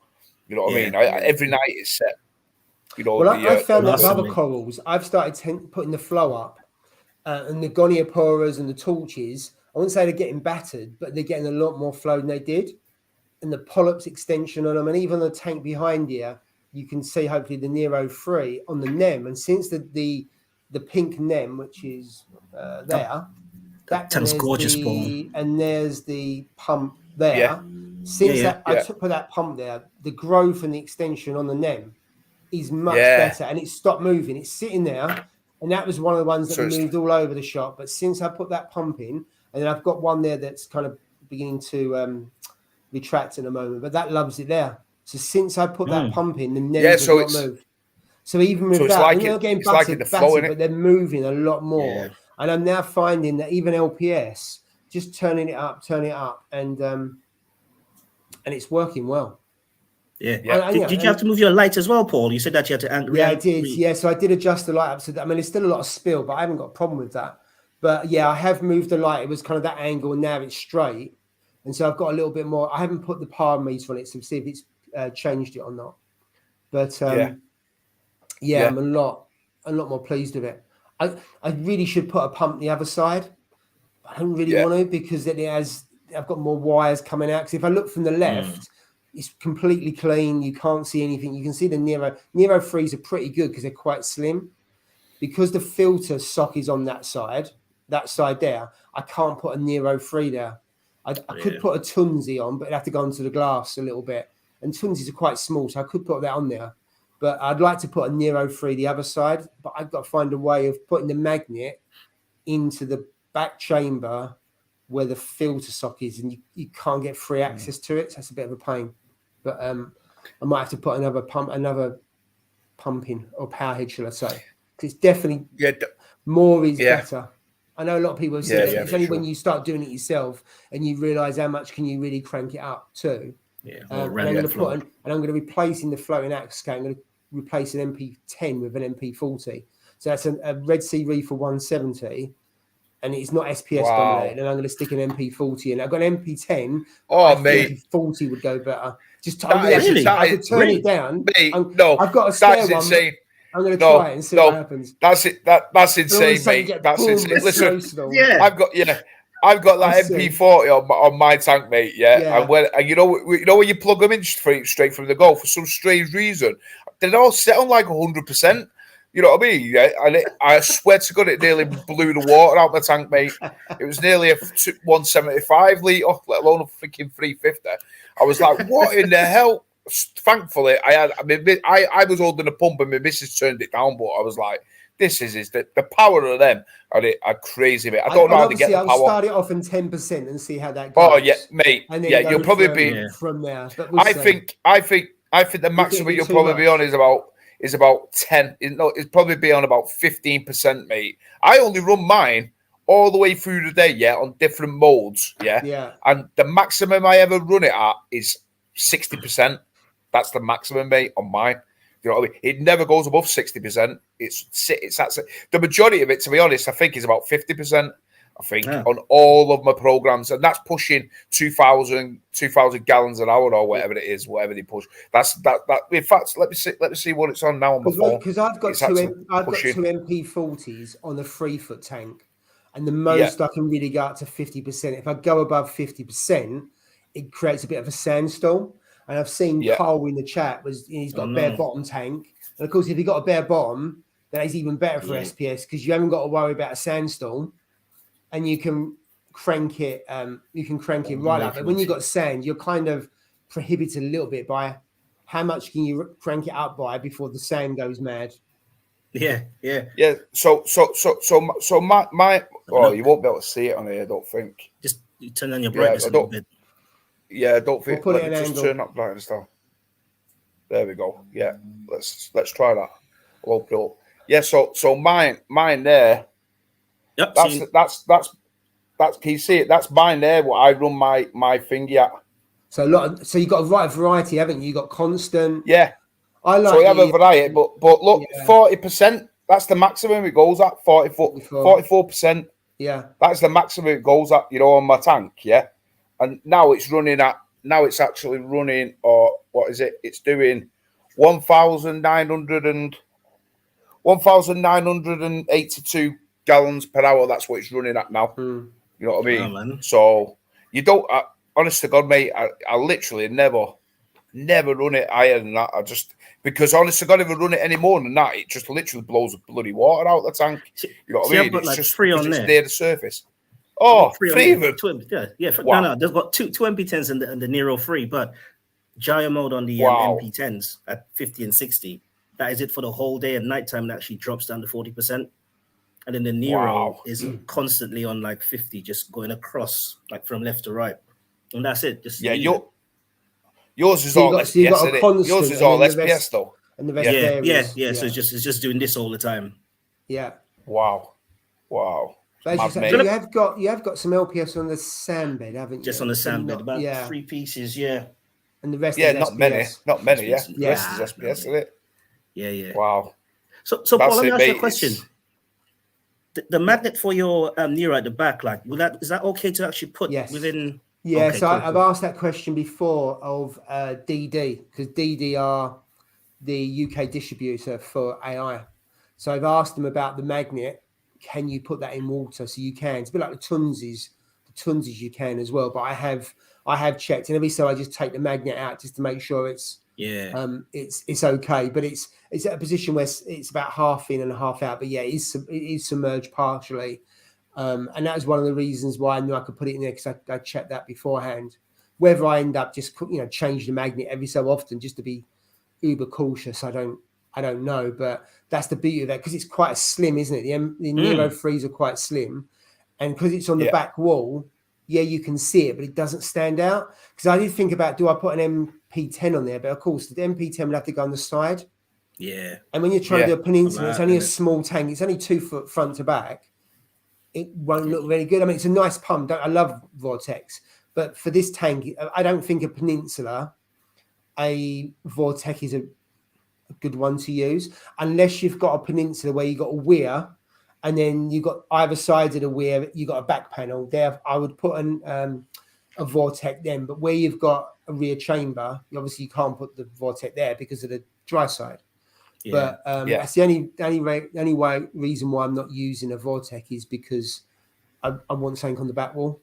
You know what I mean? Every night it's set. I found that with other corals, I've started putting the flow up, and the Gonioporas and the torches. I wouldn't say they're getting battered, but they're getting a lot more flow than they did. And the polyps extension on them, and even the tank behind here, you can see hopefully the Nero 3 on the NEM. And since the pink NEM, which is there, that's gorgeous, Paul. And there's the pump there. I put that pump there, the growth and the extension on the NEM is much better, and it stopped moving. It's sitting there, and that was one of the ones that moved all over the shop. But since I put that pump in, and then I've got one there that's kind of beginning to retract at the moment, but that loves it there. So since I put that pump in, the NEMs have not moved. So even with that, they're not getting battered, but they're moving a lot more. Yeah. And I'm now finding that even LPS, just turning it up, and it's working well. Yeah. Did you have to move your lights as well, Paul? You said that you had to. I did. Yeah, so I did adjust the light up. So there's still a lot of spill, but I haven't got a problem with that. But yeah, I have moved the light. It was kind of that angle, and now it's straight. And so I've got a little bit more. I haven't put the power meter on it to see if it's changed it or not. But I'm a lot more pleased with it. I really should put a pump the other side. I don't really want to, because I've got more wires coming out. Because if I look from the left, it's completely clean. You can't see anything. You can see the Nero 3s are pretty good because they're quite slim. Because the filter sock is on that side there, I can't put a Nero 3 there. I could put a Tunzi on, but it'd have to go onto the glass a little bit. And Tunzis are quite small, so I could put that on there. But I'd like to put a Nero 3 the other side, but I've got to find a way of putting the magnet into the back chamber where the filter socket is, and you can't get free access to it. So that's a bit of a pain. But I might have to put another pumping or power head, shall I say? Because it's definitely more is better. I know a lot of people have said it's only when you start doing it yourself and you realise how much can you really crank it up to. Yeah, and I'm going to replace in the floating access cable. I'm going to replace an MP10 with an MP40. So that's a Red Sea Reefer 170, and it's not SPS dominated. And I'm going to stick an MP40 in. I've got an MP10. Oh, mate, MP40 would go better. Just I could turn it down. Mate, I've got a spare one. Insane. I'm going to try it and see what happens. That's it. That's insane, mate. That's insane. Listen, I've got that MP40 on my tank, mate. Yeah. And you know when you plug them in straight from the go, for some strange reason, they're all set on like 100%. You know what I mean? Yeah. And I swear to God, it nearly blew the water out the tank, mate. It was nearly a 175 litre, let alone a freaking 350. I was like, what in the hell? Thankfully, I was holding a pump and my missus turned it down, but I was like, this is the power of them are crazy, mate. I don't know how to get the power. I'll start it off in 10% and see how that goes. Oh yeah, mate. And then you'll probably be from there. But I think the maximum you'll probably be on is about 10. It's probably be on about 15%, mate. I only run mine all the way through the day, on different modes, Yeah. And the maximum I ever run it at is 60%. That's the maximum, mate, on mine. You know what I mean? It never goes above 60%. It's that's the majority of it, to be honest, I think is about 50%. I think on all of my programs, and that's pushing 2,000 gallons an hour or whatever it is, whatever they push. That's that. In fact, let me see what it's on now on my phone. Because I've got two MP40s on a 3-foot tank, and the most I can really go up to 50%. If I go above 50%, it creates a bit of a sandstorm. And I've seen Carl in the chat he's got a bare bottom tank, and of course, if you've got a bare bottom, then it's even better for SPS because you haven't got to worry about a sandstorm, and you can crank it. You can crank it right up. But when you've got sand, you're kind of prohibited a little bit by how much can you crank it up by before the sand goes mad. Yeah. So my you won't be able to see it on here, I don't think. Just you turn on your brightness a little bit. Yeah, I don't think. We'll put it just angle. Turn up brightness down. There we go. Yeah, let's try that. Low pull. Yeah, so mine there. Yep. That's. Can you see it? That's mine there. What I run my thingy at. So you got a right variety, haven't you? You got constant. Yeah. I like. So we have a variety, but look, 40%. That's the maximum it goes at. 44%. Yeah. That's the maximum it goes at. On my tank. Yeah. And now it's actually running, or what is it? It's doing 1,982 gallons per hour. That's what it's running at now. You know what I mean? Oh, so you don't, honest to God, mate, I literally never run it higher than that. Because honest to God, if I run it any more than that, it just literally blows the bloody water out the tank. You know what I mean? I've got it's like just 3 on there. It's near the surface. Oh, 3 of them. Wow. No, they've got two MP10s and the Nero 3, but gyro mode on the MP10s at 50 and 60. That is it for the whole day. At nighttime, it actually drops down to 40%. And then the Nero is constantly on like 50, just going across like from left to right. And that's it. Just yours is all SPS, isn't it? Yours is all SPS though. And the rest So it's just doing this all the time. Yeah. Wow. You have got some LPS on the sand bed, haven't you? Just on the sand bed, about 3 pieces, And the rest is not SPS. many, The rest is SPS, isn't it? Yeah. Wow. So Paul, let me ask you a question. The magnet for your Nero at the back, like, is that okay to actually put within? Yeah, okay, so cool. I've asked that question before of DD, because DD are the UK distributor for AI. So I've asked them about the magnet. Can you put that in water? So you can. It's a bit like the Tunsies. The Tunsies you can as well. But I have checked, and every so I just take the magnet out just to make sure it's okay. But it's at a position where it's about half in and half out. But yeah, it is submerged partially. And that was one of the reasons why I knew I could put it in there, because I checked that beforehand. Whether I end up just change the magnet every so often just to be uber cautious, I don't I don't know, but that's the beauty of that because it's quite slim, isn't it? The Nero 3s are quite slim, and because it's on the back wall, you can see it, but it doesn't stand out. Because I did think about, do I put an MP10 on there? But of course, the MP10 will have to go on the side. Yeah. And when you're trying to do a peninsula, it's only a small tank. It's only 2 foot front to back. It won't look very good. I mean, it's a nice pump. I love Vortex, but for this tank, I don't think a peninsula, a Vortex is a good one to use, unless you've got a peninsula where you've got a weir, and then you've got either sides of the weir, you've got a back panel. There, I would put a Vortex then, but where you've got a rear chamber, obviously you can't put the Vortex there because of the dry side. But that's the only reason why I'm not using a Vortex is because I want something on the back wall,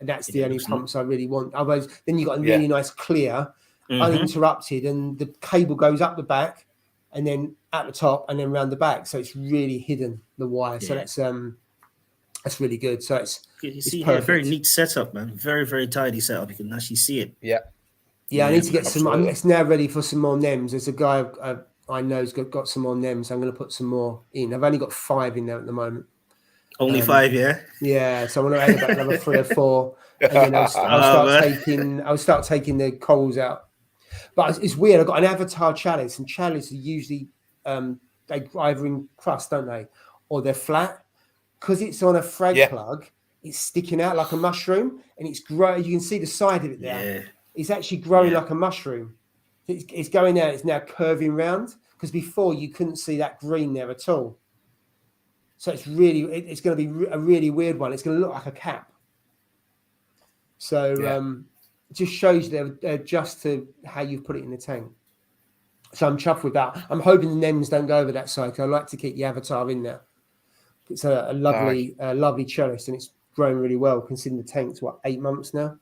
and that's the only pumps I really want. Otherwise, then you got a really nice clear, uninterrupted, and the cable goes up the back, and then at the top, and then round the back, so it's really hidden the wire. So that's really good. So it's a very neat setup, man. Very, very tidy setup. You can actually see it. I need to get some. It's now ready for some more NEMs. There's a guy I know has got some more NEMs. So I'm going to put some more in. I've only got 5 in there at the moment. Only 5, yeah. Yeah, so I'm going to add about another 3 or 4, and then I'll start taking the coals out. But it's weird. I've got an avatar chalice, and chalice are usually they either in crust, don't they, or they're flat. Because it's on a frag plug, it's sticking out like a mushroom, and it's growing. You can see the side of it there. Yeah. It's actually growing like a mushroom. It's going out. It's now curving round, because before you couldn't see that green there at all. So it's going to be a really weird one. It's going to look like a cap. So it just shows you they're just to how you've put it in the tank. So I'm chuffed with that. I'm hoping the NEMs don't go over that side, because I like to keep the avatar in there. It's a lovely chalice, and it's growing really well, considering the tank's 8 months now.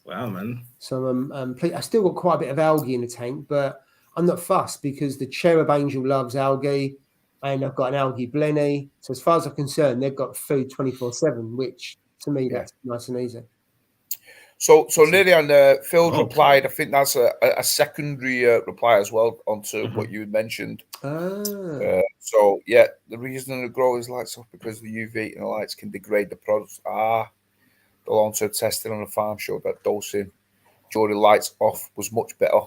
Wow, man. So I still got quite a bit of algae in the tank, but I'm not fussed because the Cherub Angel loves algae, and I've got an algae blenny. So as far as I'm concerned, they've got food 24/7, which to me that's nice and easy. So Lillian, Phil replied. I think that's a secondary reply as well onto what you mentioned. The reason the growers lights off because the UV and the lights can degrade the products. The long-term testing on the farm showed that dosing during lights off was much better.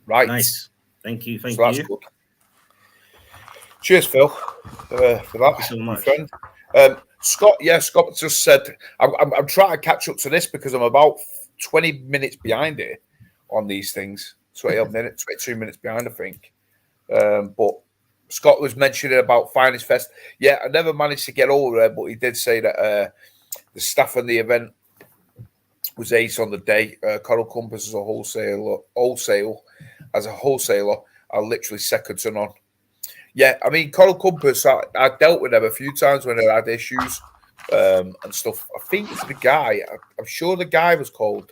Right. Nice. Thank you. That's good. Cheers, Phil, for that. Thank you so much. Friend. Scott just said, I'm trying to catch up to this because I'm about 20 minutes behind it on these things. 22 minutes behind, I think. But Scott was mentioning about Finest Fest. Yeah, I never managed to get over there, but he did say that the staff on the event was ace on the day. Coral Compass as a wholesale as a wholesaler are literally second to none. Yeah, I mean, Coral Compass, I dealt with them a few times when they had issues and stuff. I think it's the guy. I'm sure the guy was called.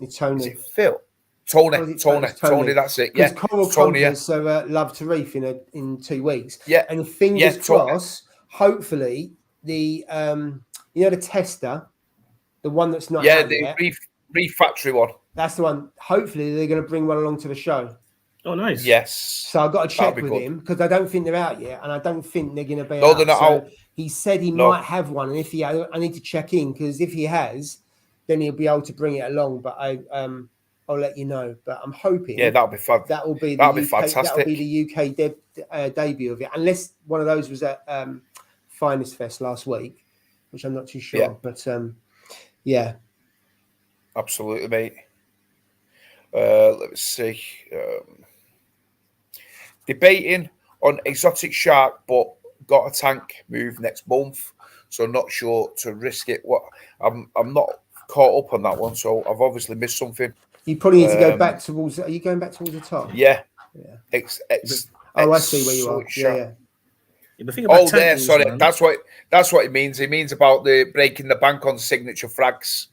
It's Tony. Is it Phil? Tony, that's it. Yeah, Coral Compass love to reef in 2 weeks. Yeah, and fingers crossed. Hopefully, the the tester, the one that's not the reef factory one. That's the one. Hopefully, they're going to bring one along to the show. Oh, nice. Yes. So I've got to check with him because I don't think they're out yet, and I don't think they're going to be out. They're not out. He said he might have one, and if he, I need to check in because if he has, then he'll be able to bring it along. But I'll let you know. But I'm hoping. Yeah, that'll be fun. That'll be fantastic. That'll be the UK debut of it, unless one of those was at Finest Fest last week, which I'm not too sure. Yeah. But yeah, absolutely, mate. Let's see. Debating on exotic shark, but got a tank move next month, so not sure to risk it. I'm not caught up on that one, so I've obviously missed something. You probably need to go back towards. Are you going back towards the top? Yeah. I see where you are. Yeah. There. Sorry, man. That's what it means. It means about the breaking the bank on signature frags.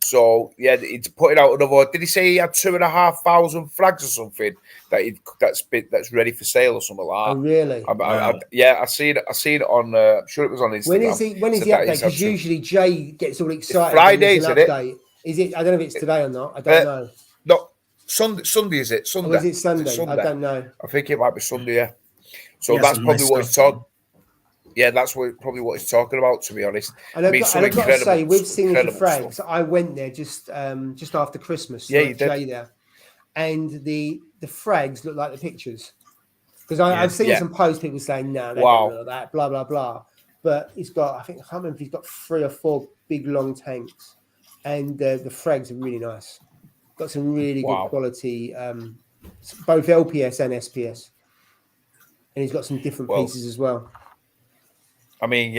So yeah, it's putting out another. Did he say he had 2,500 frags or something that's ready for sale or something like that? Oh really? I seen it on. I'm sure it was on Instagram. When is the update? Because usually Jay gets all excited. It's Friday, isn't it? Is it? I don't know if it's today or not. I don't know. No, Sunday is it? Sunday. Or is it Sunday? I don't know. I think it might be Sunday. Yeah. So that's probably what he's talking. Yeah, that's probably what he's talking about, to be honest. And I've got to say, with Signature Frags, stuff. I went there just after Christmas. Yeah, you did. There, and the frags look like the pictures, because I've seen some posts, people saying, no, they don't look like that, blah blah blah. But he's got, I can't remember if he's got 3 or 4 big long tanks, and the frags are really nice. Got some really good quality, both LPS and SPS, and he's got some different pieces as well. I mean,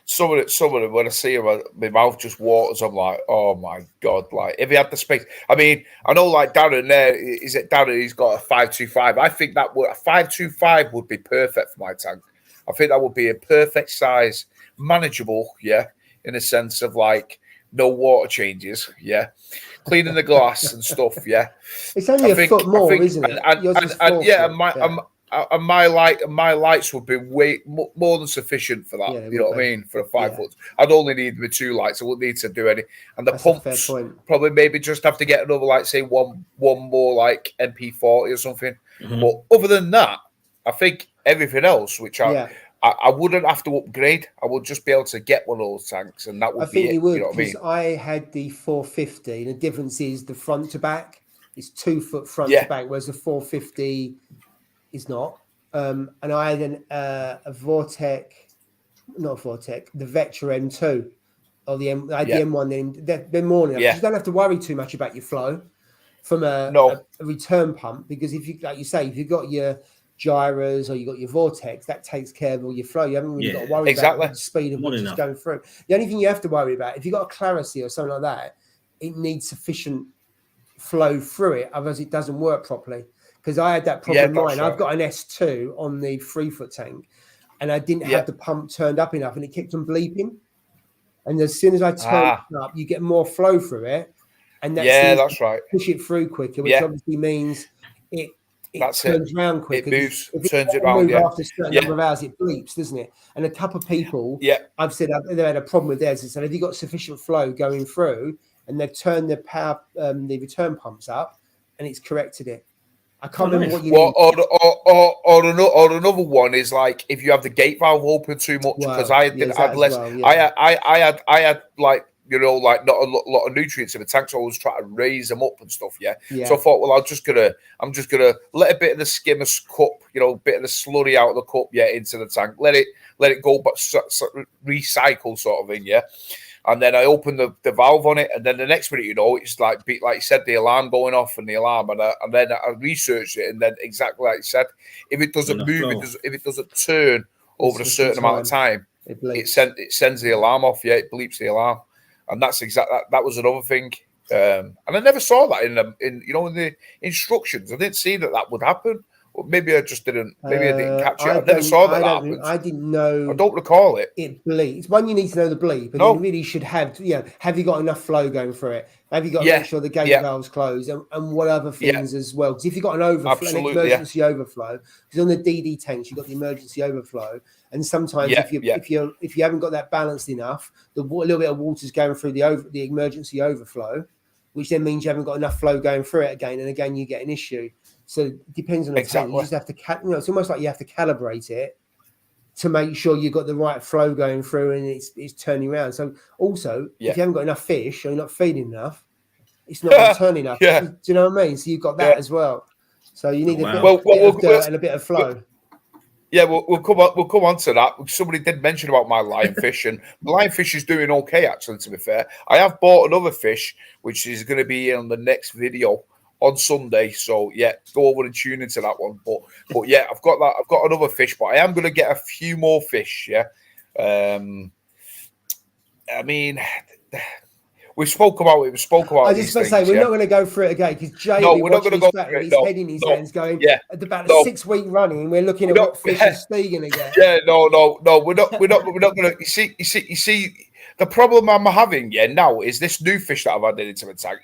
some of them, when I see them, my mouth just waters. I'm like, oh my God, like, if he had the space. I mean, I know, like, Darren there, is it Darren? He's got a 525. I think that a 525 would be perfect for my tank. I think that would be a perfect size, manageable, in a sense of, like, no water changes, cleaning the glass and stuff, It's only a foot more, isn't it? And my lights would be way more than sufficient for that. You know what I mean? For a 5 foot, I'd only need my 2 lights. I wouldn't need to do any. And the pumps probably maybe just have to get another, like, say one more like MP40 or something. But other than that, I think everything else, which I wouldn't have to upgrade. I would just be able to get one of those tanks, and that would be it. You know what I mean? I had the 450. The difference is the front to back. It's 2 foot front to back, whereas the 450 is not. And I had a Vortec, not Vortec, the Vectra M2, or the M1. They're more than enough. You don't have to worry too much about your flow from a return pump, because if you, like you say, if you've got your gyros or you got your Vortex, that takes care of all your flow. You haven't really got to worry about the speed of which is going through. The only thing you have to worry about, if you've got a Clarity or something like that, it needs sufficient flow through it, otherwise it doesn't work properly. Because I had that problem in mine. I've got an S2 on the 3 foot tank, and I didn't have the pump turned up enough, and it kept on bleeping. And as soon as I turn it up, you get more flow through it, and that's right. Push it through quicker, which obviously means it turns around quicker. It moves, turns it around. After a certain number of hours, it bleeps, doesn't it? And a couple of people, I've said they had a problem with theirs. And said, have you got sufficient flow going through? And they've turned the power, the return pumps up, and it's corrected it. I can't remember what you need. Or another one is, like, if you have the gate valve open too much, because I had less. I had like, you know, like, not a lot of nutrients in the tank, so I was trying to raise them up and stuff. So I thought, well, I'm just gonna let a bit of the skimmer cup, you know, a bit of the slurry out of the cup, into the tank. Let it go, but recycle sort of thing, And then I opened the valve on it, and then the next minute, you know, it's like you said, the alarm going off and the alarm, and then I researched it, and then exactly like you said, if it doesn't move, if it doesn't turn over a certain amount of time, it sends the alarm off. It bleeps the alarm, and that's that was another thing. And I never saw that in the instructions. I didn't see that would happen. Well, maybe I just didn't. Maybe I didn't catch it. I never saw that happen. I didn't know. I don't recall it. It bleeps. One, you need to know the bleep, and you really should have. Have you got enough flow going through it? Have you got to make sure the gate valve's closed, and what other things as well? Because if you've got an overflow, an emergency overflow, because on the DD tanks you've got the emergency overflow, and sometimes if you haven't got that balanced enough, the little bit of water's going through the emergency overflow, which then means you haven't got enough flow going through it again, and again you get an issue. So it depends on the tank. You just have to, it's almost like you have to calibrate it to make sure you've got the right flow going through and it's turning around. So also, if you haven't got enough fish or you're not feeding enough, it's not going to turn enough. Do you know what I mean? So you've got that as well. So you need a bit of dirt and a bit of flow. We'll come on to that. Somebody did mention about my lionfish, and the lionfish is doing okay, actually, to be fair. I have bought another fish, which is going to be on the next video on Sunday. So go over and tune into that one. But I've got that. I've got another fish, but I am going to get a few more fish. I mean, we spoke about it. I was just going to say, we're not going to go through it again, because Jay, we're not going to go through it. His head in his hands going, about a 6 week running, we're looking at what fish is Steve going to get. We're not going to. You see, the problem I'm having now is this new fish that I've added into the tank.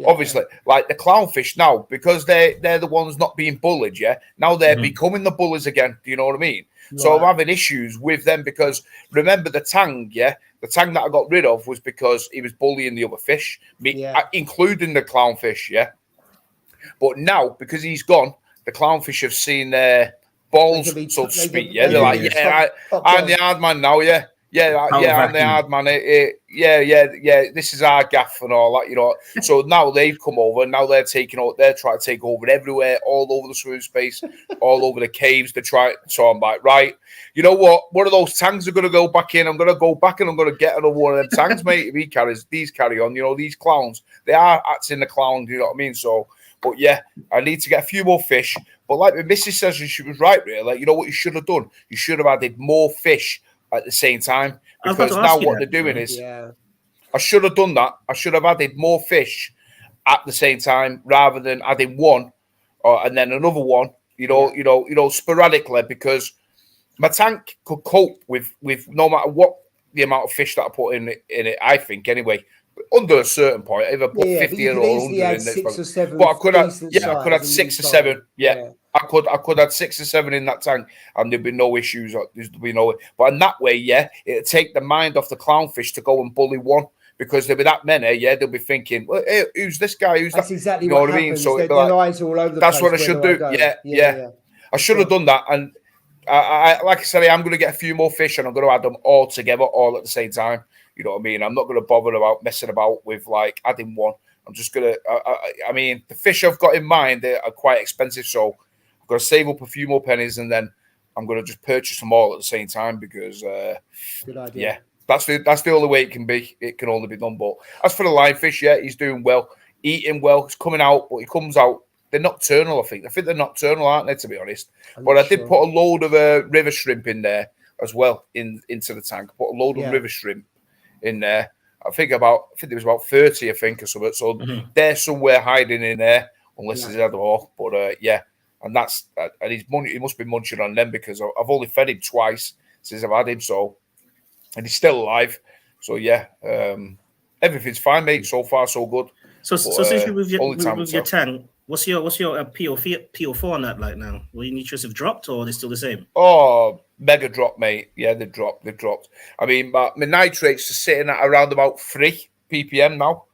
Obviously, like the clownfish now, because they're the ones not being bullied. Now they're becoming the bullies again. Do you know what I mean? Right. So I'm having issues with them, because remember the tang, the tang that I got rid of was because he was bullying the other fish, including the clownfish. But now, because he's gone, the clownfish have seen their balls, so to speak. They're like, I'm the hard man now, I'm the hard man. This is our gaff and all that, So now they've come over, and now they're trying to take over everywhere, all over the swimming space, all over the caves. So I'm like, right, you know what? One of those tanks are going to go back in. I'm going to go back and I'm going to get another one of them tanks, mate. If these carry on, these clowns, they are acting the clowns, you know what I mean? So, but yeah, I need to get a few more fish. But like my missus says, she was right, really. Like, you know what you should have done? You should have added more fish at the same time, because now what they're doing is, I should have done that. I should have added more fish at the same time rather than adding one and then another one, sporadically, because my tank could cope with no matter what the amount of fish that I put in it, I think, anyway. Under a certain point, if I put 50 or 100 in there, but I could have 6 or 7. I could have 6 or 7 in that tank, and there'd be no issues. There'd be no. But in that way, it'd take the mind off the clownfish to go and bully one, because there'll be that many. They'll be thinking, well, hey, who's this guy? Who's that's that? exactly what happens. I mean? So their eyes are all over the that's place. What I should do. I should have done that, and I like I said, I'm going to get a few more fish, and I'm going to add them all together, all at the same time. You know what I mean? I'm not going to bother about messing about with like adding one. I'm just going to, I mean, the fish I've got in mind, they are quite expensive. So I'm going to save up a few more pennies, and then I'm going to just purchase them all at the same time, because, good idea. That's the only way it can be. It can only be done. But as for the lionfish, he's doing well, eating well. He's coming out, but he comes out. They're nocturnal, I think. They're nocturnal, aren't they, to be honest? But I did put a load of river shrimp in there as well, into the tank. Put a load of river shrimp in there. I think there was about 30, I think, or something. So they're somewhere hiding in there, unless there's another more. But and he must be munching on them, because I've only fed him twice since I've had him. So, and he's still alive. So everything's fine, mate. So far, so good. So since you're with your tank, what's your PO4 on that like now? Will your nitrates have dropped, or are they still the same? Oh, mega drop, mate. Yeah, they've dropped. I mean, my nitrates are sitting at around about 3 ppm now.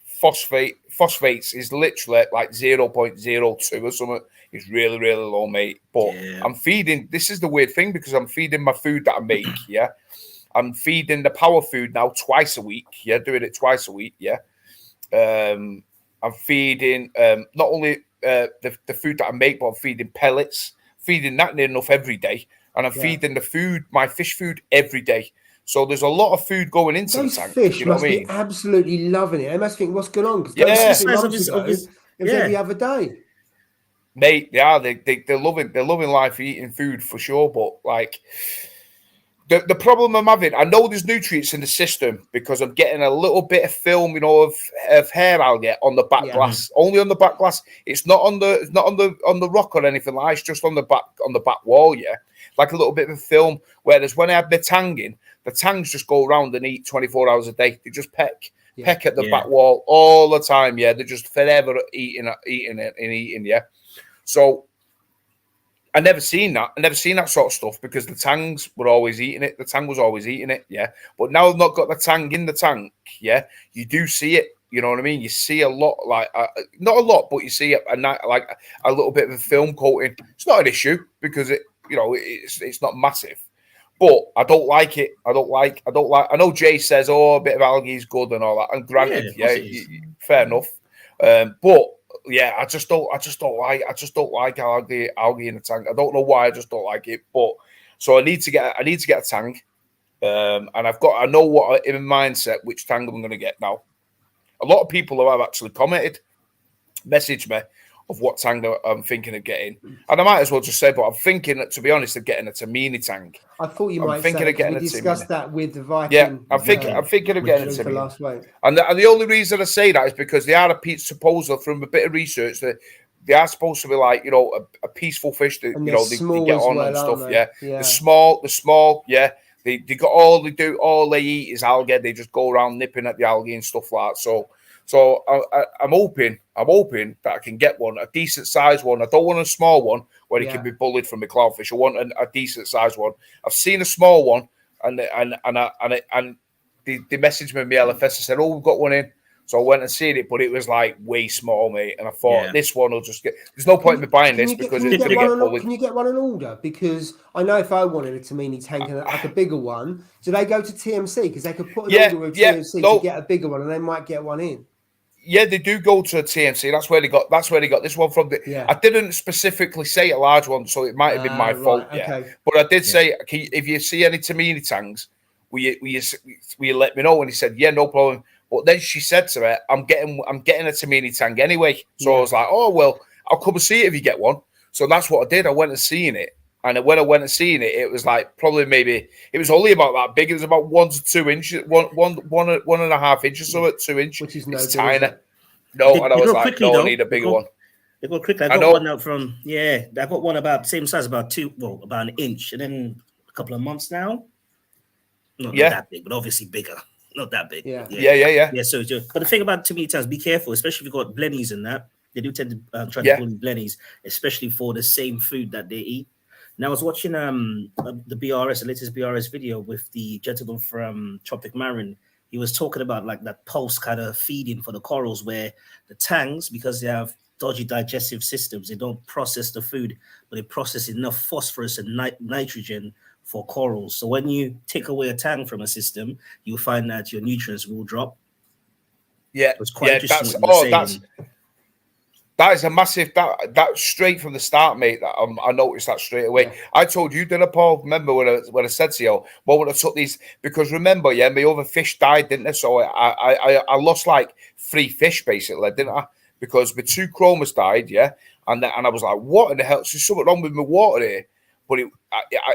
Phosphates is literally like 0.02 or something. It's really, really low, mate. But I'm feeding. This is the weird thing, because I'm feeding my food that I make. I'm feeding the power food now twice a week. Doing it twice a week. I'm feeding not only the food that I make, but I'm feeding pellets. Feeding that near enough every day, and I'm feeding my fish food every day. So there's a lot of food going into the tank. Those fish must be absolutely loving it. They must think, what's going on? Because it was every other day. Mate, they're loving life, eating food for sure. But like, the problem I'm having, I know there's nutrients in the system, because I'm getting a little bit of film, of hair algae on the back glass. Only on the back glass. It's not on the rock or anything like that. It's just on the back wall. Like a little bit of film. Whereas when I had the tang in, the tangs just go around and eat 24 hours a day. They just peck at the back wall all the time. They're just forever eating. So I never seen that. I never seen that sort of stuff, because the tangs were always eating it. The tang was always eating it, But now I've not got the tang in the tank, you do see it. You know what I mean? You see a lot, like not a lot, but you see like a little bit of a film coating. It's not an issue, because it's not massive. But I don't like it. I don't like. I know Jay says, "Oh, a bit of algae is good and all that." And granted, fair enough. But I just don't like algae in the tank. I don't know why. I just don't like it. But so I need to get a tank, and I know what in my mindset which tank I'm going to get now. A lot of people have actually commented, messaged me of what tank I'm thinking of getting, and I might as well just say, but I'm thinking, to be honest, of getting a Tamini tank. I thought you might say, we discussed that with the Viking. Yeah, I'm thinking of getting a Tamini last week. And the only reason I say that is because they are supposedly, from a bit of research, that they are supposed to be like, a peaceful fish that, they get on and stuff. The small, They got all they eat is algae. They just go around nipping at the algae and stuff like that. So I'm hoping that I can get one, a decent sized one. I don't want a small one where it can be bullied from the clownfish. I want a decent sized one. I've seen a small one, and they messaged me in the LFS and said, "Oh, we've got one in." So I went and seen it, but it was like way small, mate. And I thought this one will just get. There's no point in me buying this because it's going to get bullied. Can you get one on order? Because I know if I wanted a Tamini tank and like a bigger one, do they go to TMC? Because they could put an order with TMC to get a bigger one, and they might get one in. Yeah, they do go to TMC. That's where they got this one from. I didn't specifically say a large one, so it might have been my fault. Okay. But I did say, if you see any Tamini tanks, will you let me know? And he said, yeah, no problem. But then she said to me, I'm getting a Tamini tank anyway. So I was like, oh well, I'll come and see it if you get one. So that's what I did. I went and seen it. And when I went and seen it, it was like probably it was only about that big. It was about 1 to 2 inches, 1.5 inches, so at 2 inches. Which is it's tiny. No, and I was like, no, I need a bigger one. They go quickly. I got one out from I got one about same size, about an inch, and then a couple of months now. Not that big, but obviously bigger. Not that big. Yeah. So, but the thing about Tamini tanks, be careful, especially if you've got blennies and that. They do tend to try to bully blennies, especially for the same food that they eat. Now, I was watching the latest BRS video with the gentleman from Tropic Marin. He was talking about like that pulse kind of feeding for the corals, where the tangs, because they have dodgy digestive systems, they don't process the food, but they process enough phosphorus and nitrogen for corals. So when you take away a tang from a system, you'll find that your nutrients will drop. Yeah, it's quite interesting. That is a massive. That's straight from the start, mate. That I noticed that straight away. Yeah. I told you, didn't I, Paul? Remember when I said to you, well, when I took these, because remember, my other fish died, didn't they? So I lost like 3 fish basically, didn't I? Because the 2 chromas died, and I was like, what in the hell? There's something wrong with my water here. But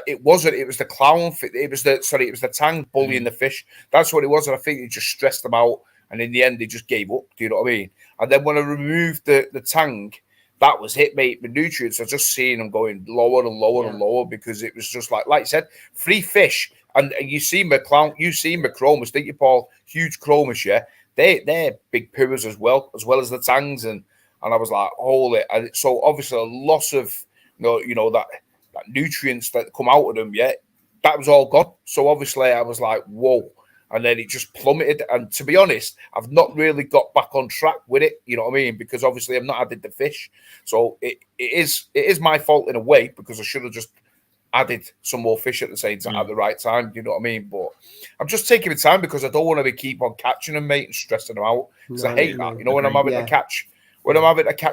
it wasn't. It was the clown. It was the tang bullying the fish. That's what it was. And I think it just stressed them out. And in the end, they just gave up. Do you know what I mean? And then when I removed the tang, that was it, mate. The nutrients, I just seeing them going lower and lower and lower, because it was just like you said, 3 fish. And you see my chromas, didn't you, Paul? Huge chromas, yeah. They're big pumas as well as the tangs. And I was like, holy. And so obviously a loss of that nutrients that come out of them, that was all gone. So obviously I was like, whoa. And then it just plummeted. And to be honest, I've not really got back on track with it. You know what I mean? Because obviously I've not added the fish. So it is my fault in a way, because I should have just added some more fish at the same time at the right time. You know what I mean? But I'm just taking the time because I don't want to keep on catching them, mate, and stressing them out. Because I hate that. You know, when I'm having to catch,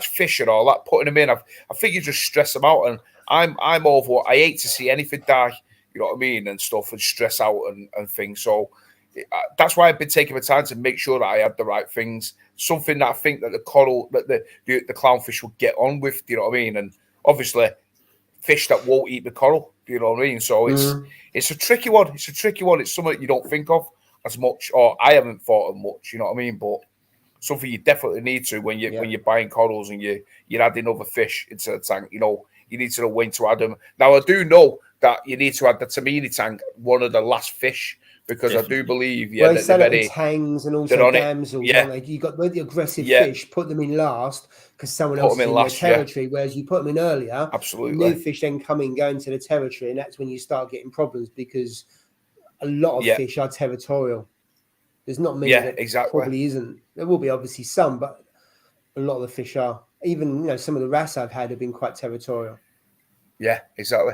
fish and all that, putting them in, I think you just stress them out. And I'm over. I hate to see anything die. You know what I mean? And stuff, and stress out and things. So that's why I've been taking my time to make sure that I had the right things. Something that I think that the coral, that the clownfish will get on with. Do you know what I mean? And obviously, fish that won't eat the coral. Do you know what I mean? So it's a tricky one. It's a tricky one. It's something you don't think of as much, or I haven't thought of much. You know what I mean? But something you definitely need to when you're buying corals and you're adding other fish into the tank. You know, you need to know when to add them. Now I do know that you need to add the Tamini tank, one of the last fish. Because I do believe, well, that they're tangs and also damsels. You got the aggressive fish, put them in last because someone else is in their territory. Whereas you put them in earlier, absolutely, new fish then go into the territory, and that's when you start getting problems because a lot of fish are territorial. There's not many that probably isn't. There will be obviously some, but a lot of the fish are. Even some of the wrasse I've had have been quite territorial. Yeah, exactly.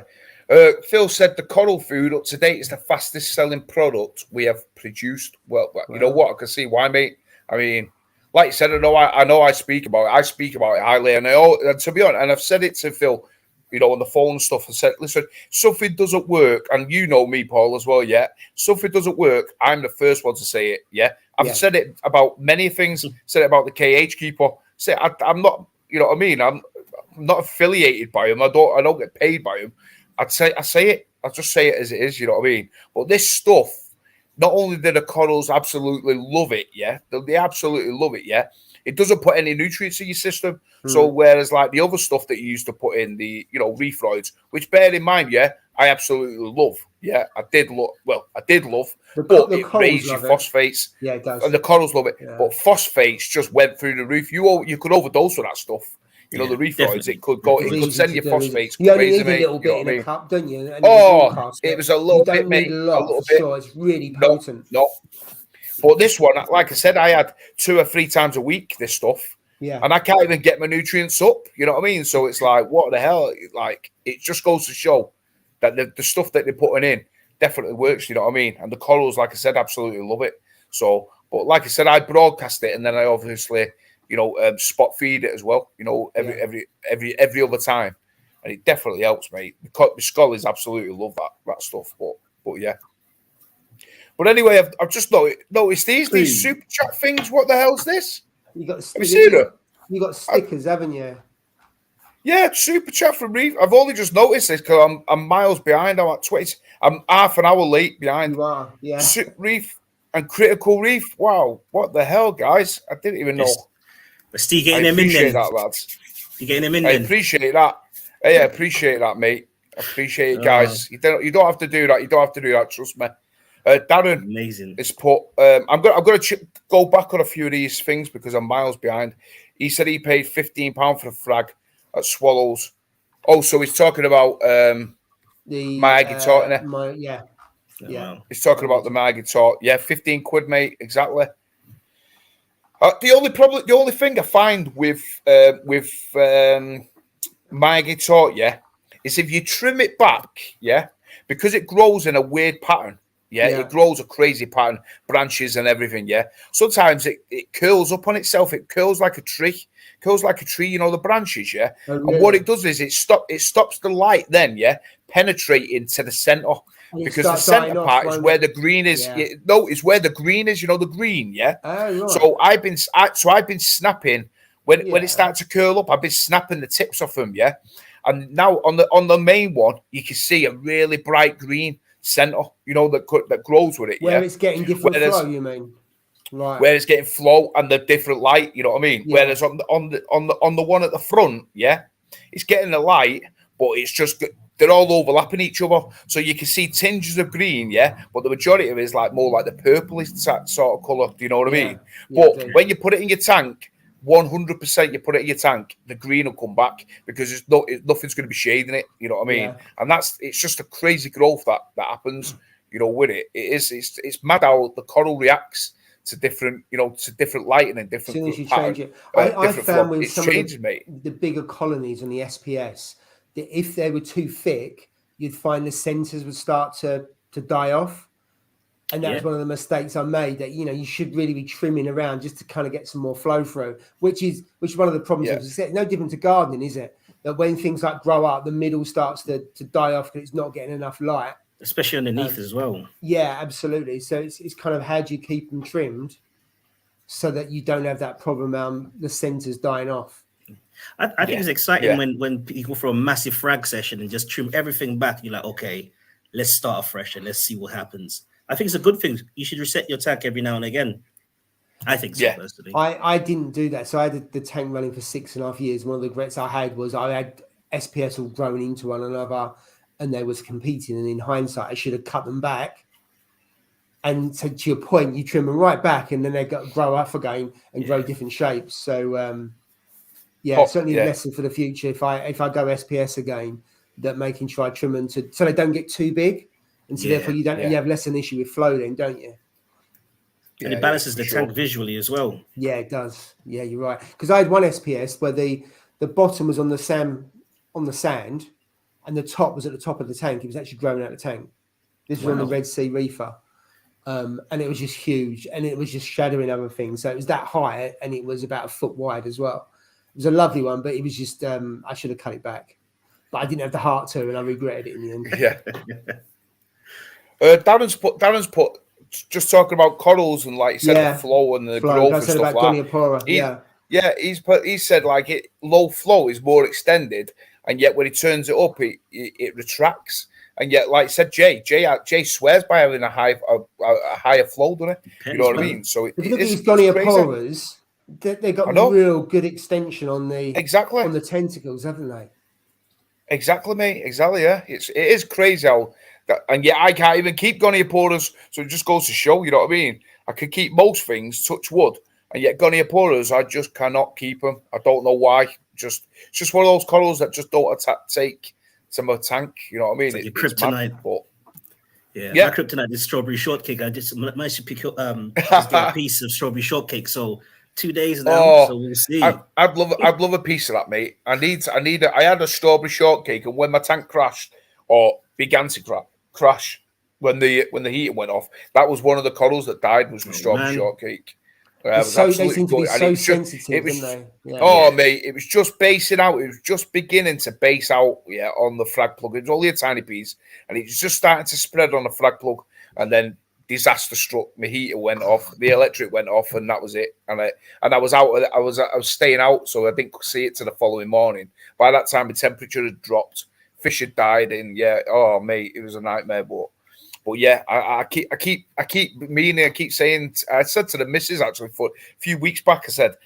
Phil said the coral food up to date is the fastest selling product we have produced. Well, you know what? I can see why, mate. I mean, like you said, I know I speak about it. I speak about it highly. And to be honest, and I've said it to Phil, on the phone and stuff, and said, listen, something doesn't work. And you know me, Paul, as well, something doesn't work. I'm the first one to say it, I've said it about many things. Said it about the KH keeper. I'm not, you know what I mean? I'm not affiliated by him. I don't get paid by him. I say it. I just say it as it is. You know what I mean? But this stuff, not only do the corals absolutely love it, they absolutely love it, it doesn't put any nutrients in your system. So whereas like the other stuff that you used to put in, the reefroids, which bear in mind, I absolutely love. I did love, but it raised your phosphates. Yeah, it does. And the corals love it. Yeah. But phosphates just went through the roof. You could overdose with that stuff. The reefroids, definitely. It could send your phosphates crazy. You only need a little bit in a cup, don't you? It was a little bit, mate. A little bit. Sure, it's really potent. No. But this one, like I said, I had 2 or 3 times a week this stuff. Yeah. And I can't even get my nutrients up. You know what I mean? So it's like, what the hell? Like, it just goes to show that the stuff that they're putting in definitely works. You know what I mean? And the corals, like I said, absolutely love it. So, but like I said, I broadcast it, and then I obviously, spot feed it as well. Every other time, and it definitely helps, mate. The scholars absolutely love that stuff. But yeah. But anyway, I've just noticed these super chat things. What the hell's this? You got Have you seen it? You got stickers, haven't you? Yeah, super chat from Reef. I've only just noticed this because I'm miles behind. I'm at 20. I'm half an hour late behind. You are, yeah. Reef and Critical Reef. Wow, what the hell, guys? I didn't even know. But Steve getting him in there. that, lads. You getting him in I then? appreciate that. Hey, I appreciate that, mate. I appreciate it, guys. You don't have to do that. You don't have to do that. Trust me. Darren, amazing. Is put. I'm going to go back on a few of these things because I'm miles behind. He said he paid £15 for a frag at Swallows. Oh, so he's talking about the Maggie tart, innit? Yeah. Wow. He's talking about the Maggie tart. Yeah, 15 quid, mate. Exactly. The only thing I find with Maggie tart, yeah, is if you trim it back, yeah, because it grows in a weird pattern. Yeah, it grows a crazy pattern, branches and everything. Yeah, sometimes it curls up on itself. It curls like a tree. The branches. Yeah, and what it does is it stops the light. Then penetrating to the center because the center part is where the green is. Yeah. It's where the green is. You know the green. Yeah. Oh, right. So I've been snapping when it starts to curl up. I've been snapping the tips off them. Yeah, and now on the main one you can see a really bright green center, that grows with it. Where it's getting different flow, you mean? Right. Where it's getting flow and the different light, you know what I mean? Yeah. Whereas on the one at the front, it's getting the light, but it's just they're all overlapping each other, so you can see tinges of green, but the majority of it is like more like the purplish sort of color. Do you know what I mean? But when you put it in your tank, 100% you put it in your tank, the green will come back because nothing's going to be shading it. You know what I mean? Yeah. And it's just a crazy growth that happens. With it, it's mad how the coral reacts to different lighting and different. As soon as you change it, I found with some of the bigger colonies on the SPS that if they were too thick, you'd find the centers would start to die off. And that was one of the mistakes I made, that, you should really be trimming around just to kind of get some more flow through, which is one of the problems. It's no different to gardening, is it? That when things like grow up, the middle starts to die off because it's not getting enough light. Especially underneath as well. Yeah, absolutely. So it's kind of, how do you keep them trimmed so that you don't have that problem the centers dying off? I think it's exciting when people throw a massive frag session and just trim everything back. You're like, okay, let's start afresh and let's see what happens. I think it's a good thing. You should reset your tank every now and again. I think so, personally. I didn't do that. So I had the tank running for 6.5 years. One of the regrets I had was I had SPS all grown into one another and they was competing. And in hindsight, I should have cut them back. And so to your point, you trim them right back and then they grow up again and grow different shapes. So, certainly a lesson for the future. If I go SPS again, that making sure I trim them so they don't get too big. And so therefore you have less an issue with flow then, don't you? And it balances the tank visually as well. Yeah, it does. Yeah, you're right. Because I had one SPS where the bottom was on the sand and the top was at the top of the tank. It was actually growing out of the tank. This was on the Red Sea Reefer. And it was just huge and it was just shadowing other things. So it was that high and it was about 1 foot wide as well. It was a lovely one, but it was just, I should have cut it back. But I didn't have the heart to, and I regretted it in the end. Yeah. Darren's put just talking about corals and, like you said, the flow and the growth and stuff like that. He said like low flow is more extended, and yet when he turns it up, it retracts. And yet, like I said, Jay swears by having a higher flow, doesn't he? You know what I mean? So if you look at these Gonioporas, they got real good extension on the tentacles, haven't they? Exactly, mate. Exactly, yeah. It is crazy how that, and yet I can't even keep Gonioporas, so it just goes to show, you know what I mean? I can keep most things, touch wood, and yet Gonioporas, I just cannot keep them. I don't know why. It's just one of those corals that just don't take to my tank, you know what I mean? It's like your kryptonite. Yeah, my kryptonite is strawberry shortcake. I just managed to pick up just get a piece of strawberry shortcake. So 2 days now, so we'll see. I'd love a piece of that, mate. I had a strawberry shortcake, and when my tank crashed or began to crash when the heater went off, that was one of the corals that died. Was the strawberry shortcake. They seem to be so sensitive, don't they? Yeah. Mate, it was just basing out. It was just beginning to base out, on the frag plug. It was only a tiny piece, and it was just starting to spread on the frag plug. And then disaster struck. My heater went off, the electric went off, and that was it. And I was out. I was staying out, so I didn't see it till the following morning. By that time, the temperature had dropped. Fish had died, and mate, it was a nightmare. But yeah, I keep saying. I said to the missus actually for a few weeks back. I said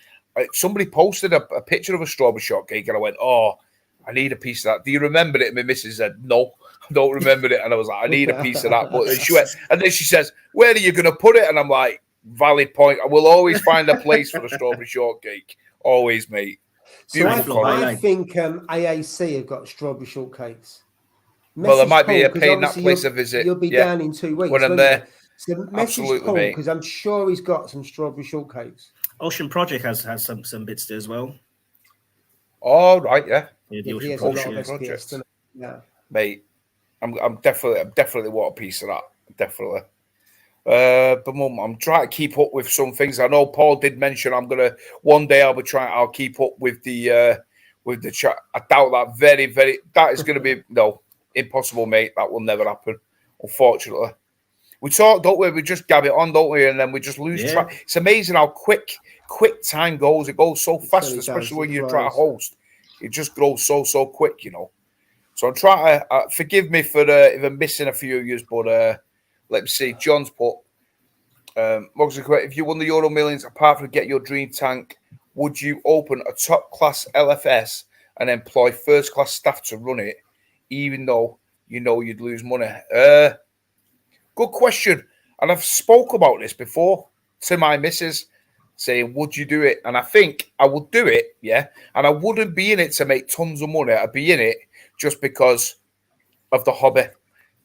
somebody posted a picture of a strawberry shortcake, and I went, "Oh, I need a piece of that." Do you remember it? And my missus said, "No, I don't remember it." And I was like, "I need a piece of that." But then she went, and then she says, "Where are you going to put it?" And I'm like, "Valid point. I will always find a place for a strawberry shortcake. Always, mate." So I think AAC have got strawberry shortcakes. Well, there might be a paying that place a visit. You'll be down in 2 weeks when I'm there. So message Paul, because I'm sure he's got some strawberry shortcakes. Ocean Project has some bits there as well. Oh right, yeah. The Ocean Project. Yeah, mate. I'm definitely want a piece of that. Definitely. But Mum, I'm trying to keep up with some things. I know Paul did mention one day I'll keep up with the chat. I doubt that very that is gonna be impossible, mate. That will never happen, unfortunately. We talk, don't we? We just gab it on, don't we? And then we just lose track. It's amazing how quick time goes. It goes so fast, especially when you try to host. It just goes so quick, So I'm trying to forgive me for if I'm missing a few years, but let me see. John's put, if you won the Euro Millions, apart from get your dream tank, would you open a top class LFS and employ first class staff to run it, even though you'd lose money? Good question. And I've spoke about this before to my missus, saying, would you do it? And I think I would do it, yeah. And I wouldn't be in it to make tons of money. I'd be in it just because of the hobby.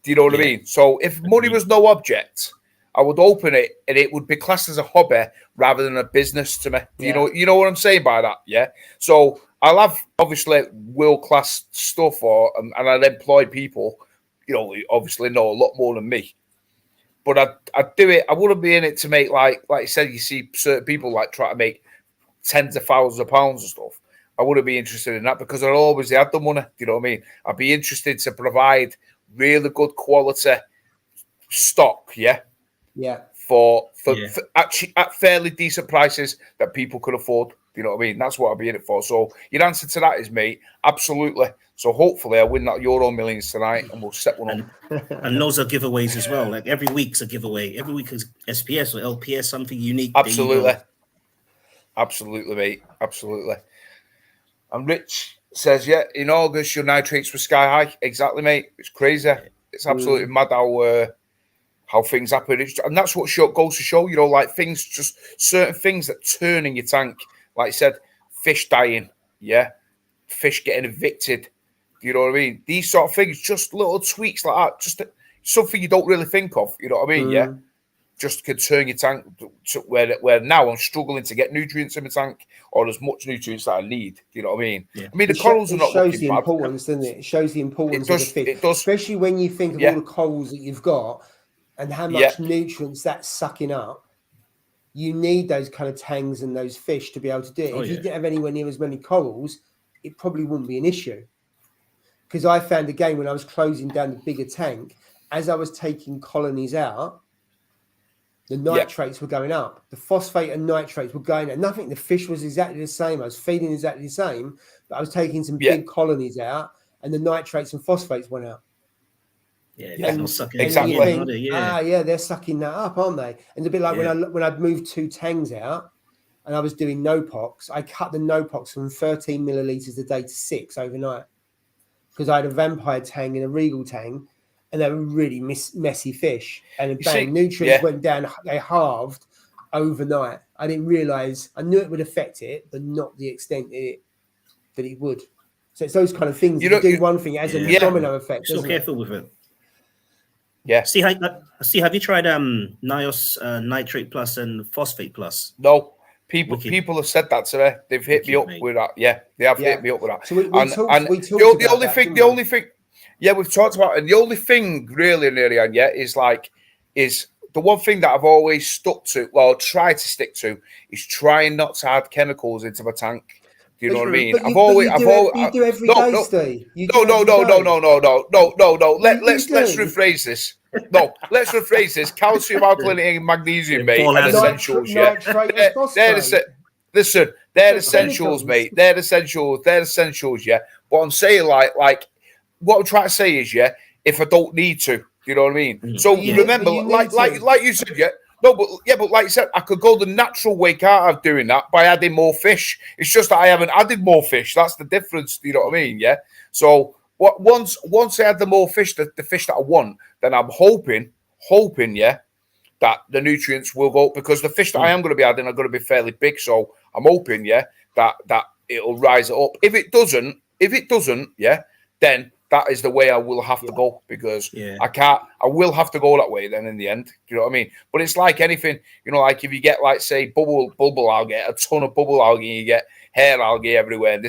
Do you know what I mean? So if money was no object, I would open it and it would be classed as a hobby rather than a business to me. You know what I'm saying by that? Yeah. So I'll have obviously world-class stuff and I'd employ people, obviously know a lot more than me. But I'd do it. I wouldn't be in it to make like you said, you see certain people like try to make tens of thousands of pounds and stuff. I wouldn't be interested in that because I'd always had the money. Do you know what I mean? I'd be interested to provide really good quality stock. Yeah. For actually at fairly decent prices that people could afford. You know what I mean? That's what I'd be in it for. So your answer to that is, mate, absolutely. So hopefully I win that Euro Millions tonight and we'll set one up. And loads of giveaways as well. Like every week's a giveaway. Every week is SPS or LPS, something unique. Absolutely. Absolutely, mate. Absolutely. And Rich says, in August your nitrates were sky high. Exactly, mate. It's crazy. It's absolutely mad how things happen. And that's what goes to show, like things, just certain things that turn in your tank. Like I said, fish dying, fish getting evicted. You know what I mean? These sort of things, just little tweaks like that, just something you don't really think of. You know what I mean? Yeah, just could turn your tank to where now I'm struggling to get nutrients in my tank or as much nutrients that I need. You know what I mean? Yeah. I mean, the corals are not looking bad. It shows the importance, doesn't it? It shows the importance of the fish. It does. Especially when you think of all the corals that you've got and how much nutrients that's sucking up. You need those kind of tangs and those fish to be able to do it. If you didn't have anywhere near as many corals, it probably wouldn't be an issue. Because I found again when I was closing down the bigger tank, as I was taking colonies out, the nitrates were going up. The phosphate and nitrates were going up. Nothing, the fish was exactly the same. I was feeding exactly the same, but I was taking some big colonies out and the nitrates and phosphates went out. Exactly. They're sucking that up, aren't they? And it's a bit like when I moved 2 tangs out and I was doing no-pox, I cut the no-pox from 13 millilitres a day to 6 overnight because I had a vampire tang and a regal tang and they were really messy fish. And nutrients went down, they halved overnight. I didn't realise, I knew it would affect it, but not the extent that it would. So it's those kind of things. You do one thing, it has a domino effect. So careful with it. Yeah. See, have you tried NIOS Nitrate Plus and Phosphate Plus? No. People have said that to me. They've hit me up with that. Yeah, they have hit me up with that. So we talked about the only thing, yeah, we've talked about, and the only thing really nearly on yet is the one thing that I've always stuck to, well, tried to stick to, is trying not to add chemicals into my tank. Do you know what I mean? You do every day, Steve. No. Let's rephrase this. No, let's rephrase this. Calcium, alkalinity, and magnesium, mate, are essentials. Listen, they're essentials, mate. They're essentials. They're essentials. Yeah. But I'm saying, like, what I'm trying to say is, yeah, if I don't need to, you know what I mean. So remember, like you said, yeah. No, but like you said, I could go the natural way, can't I, doing that by adding more fish. It's just that I haven't added more fish. That's the difference. You know what I mean? Yeah. So once I add the more fish, the fish that I want, then I'm hoping, yeah, that the nutrients will go up, because the fish that I am going to be adding are going to be fairly big. So I'm hoping, yeah, that it'll rise it up. If it doesn't, yeah, then that is the way I will have to go, because I will have to go that way then in the end. Do you know what I mean? But it's like anything, you know, like if you get, like, say, bubble algae, a ton of bubble algae, you get hair algae everywhere,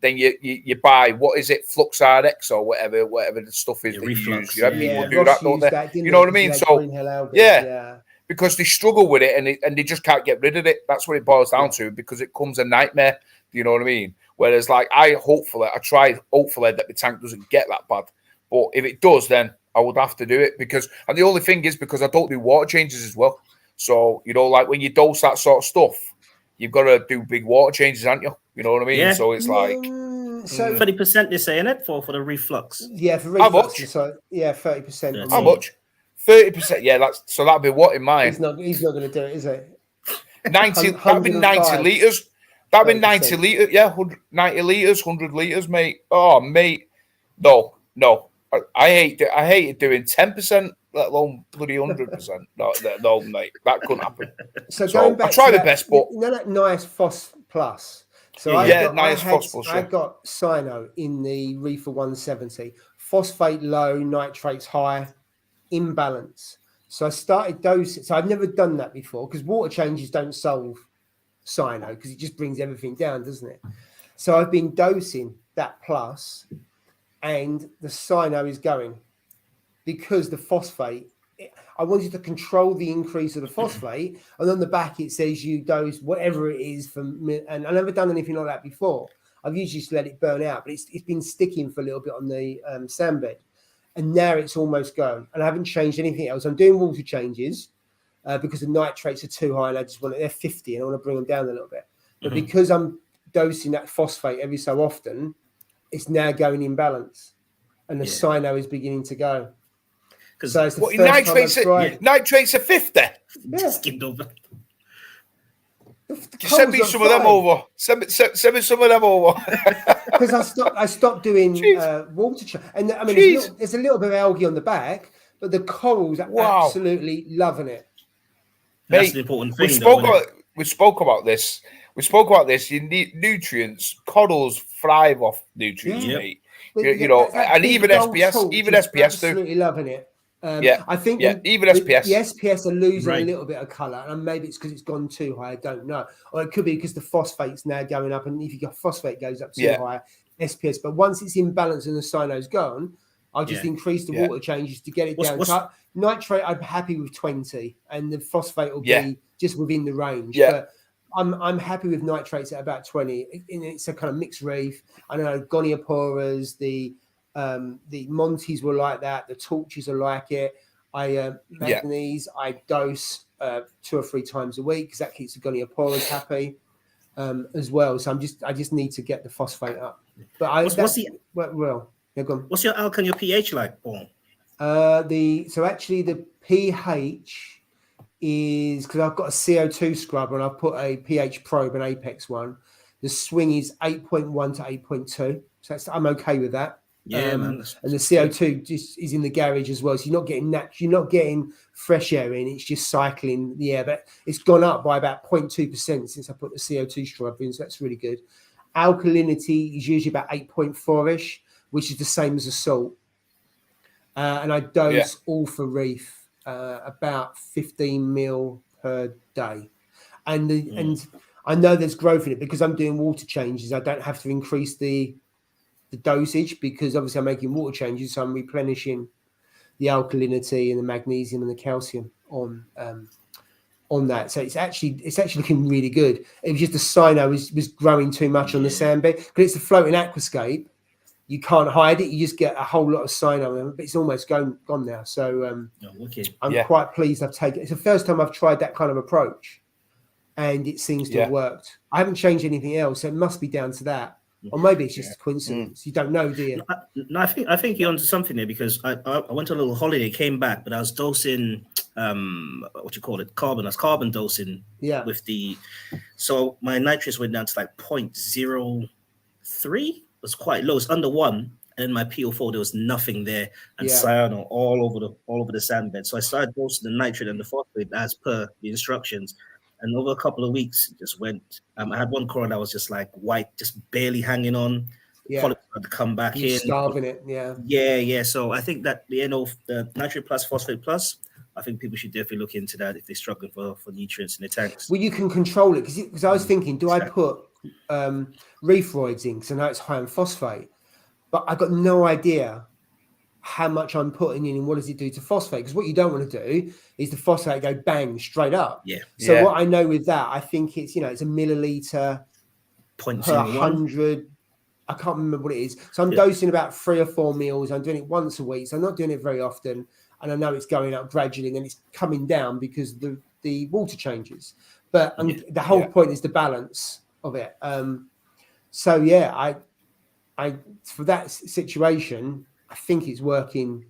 then you buy, what is it, Flux RX or whatever the stuff is that reflux, you use. People do that, don't they? You know what I mean? So because they struggle with it and they just can't get rid of it. That's what it boils down to, because it comes a nightmare. Do you know what I mean? Whereas, like, I tried hopefully that the tank doesn't get that bad. But if it does, then I would have to do it, and the only thing is, because I don't do water changes as well. So, you know, like when you dose that sort of stuff, you've got to do big water changes, aren't you? You know what I mean? Yeah. So it's like 30% they're saying it for the reflux. Yeah, for reflux. How much? So 30%. How much? 30%. Yeah, that'd be what in mine. He's not going to do it, is he? 90. That'd be 90 liters. That'd be 90 liters. Yeah, 90 liters, 100 liters, mate. Oh, mate. No. I hate doing 10%, let alone bloody 100%. No, mate, that couldn't happen. So going back, I try my best, but you know that nice Phos Plus. So I got Cyno in the Reefer 170, phosphate low, nitrates high, imbalance. So I started dosing. So I've never done that before, because water changes don't solve Cyno, because it just brings everything down, doesn't it? So I've been dosing that plus, and the Cyno is going, because the phosphate, I wanted to control the increase of the phosphate, and on the back it says you dose whatever it is and I've never done anything like that before. I've usually just let it burn out, but it's been sticking for a little bit on the sandbed, and now it's almost gone, and I haven't changed anything else. I'm doing water changes because the nitrates are too high, and I just they're 50, and I want to bring them down a little bit. But because I'm dosing that phosphate every so often, it's now going in balance, and the Cyno is beginning to go. So it's the nitrates are 50. Yeah. Skimmed over. Send me some of them over. Send me some of them over. Because I stopped doing water change, and I mean there's a little bit of algae on the back, but the corals are absolutely loving it. That's the important thing. We spoke about this. You need nutrients. Corals thrive off nutrients, mate. You know, and even SPS do. Absolutely loving it. I think even SPS. The SPS are losing a little bit of colour, and maybe it's because it's gone too high. I don't know, or it could be because the phosphate's now going up, and if your phosphate goes up too high, SPS. But once it's in balance and the Cyno's gone, I'll just increase the water changes to get it down. Nitrate, I'm happy with 20, and the phosphate will be just within the range. But I'm happy with nitrates at about 20. It's a kind of mixed reef. I know Gonioporas, the Montes were like that. The torches are like it. Manganese, I dose 2 or 3 times a week, because that keeps the Gonioporas happy as well. So I just need to get the phosphate up. But what's your alk and your pH like, Paul? The pH is, because I've got a CO2 scrubber and I've put a pH probe, an Apex one. The swing is 8.1 to 8.2, so I'm okay with that. Yeah, man. And the CO2 just is in the garage as well, so you're not getting fresh air in. It's just cycling the air, but it's gone up by about 0.2% since I put the CO2 scrubber in, so that's really good. Alkalinity is usually about 8.4ish, which is the same as the salt. and I dose all for reef about 15 mil per day, and I know there's growth in it because I'm doing water changes. I don't have to increase the dosage because obviously I'm making water changes, so I'm replenishing the alkalinity and the magnesium and the calcium on that. So it's actually looking really good. It was just the cyno was growing too much on the sand bed because it's a floating aquascape. You can't hide it. You just get a whole lot of cyno, but it's almost gone now. So I'm quite pleased I've taken it. It's the first time I've tried that kind of approach, and it seems to have worked. I haven't changed anything else, so it must be down to that. Or maybe it's just a coincidence. You don't know, do you? No, I think you're onto something there because I went on a little holiday, came back, but I was dosing what you call it, carbon. I was carbon dosing with the, so my nitrates went down to like 0.03. It was quite low. It's under 1, and then my PO4 there was nothing there, and cyano all over the sand bed. So I started dosing the nitrate and the phosphate as per the instructions. And over a couple of weeks, it just went. I had one coral that was just like white, just barely hanging on. Polyps had to come back in. Starving it, yeah. So I think that the nitrate plus phosphate plus, I think people should definitely look into that if they're struggling for nutrients in the tanks. Well, you can control it because I was thinking, do I put reefroids in? Because I know it's high in phosphate, but I got no idea how much I'm putting in and what does it do to phosphate? Because what you don't want to do is the phosphate go bang straight up. So what I know with that, I think it's it's a milliliter per 100. I can't remember what it is. So I'm dosing about 3 or 4 meals. I'm doing it once a week. So I'm not doing it very often. And I know it's going up gradually and then it's coming down because the water changes. But the whole point is the balance of it. So I for that situation, I think it's working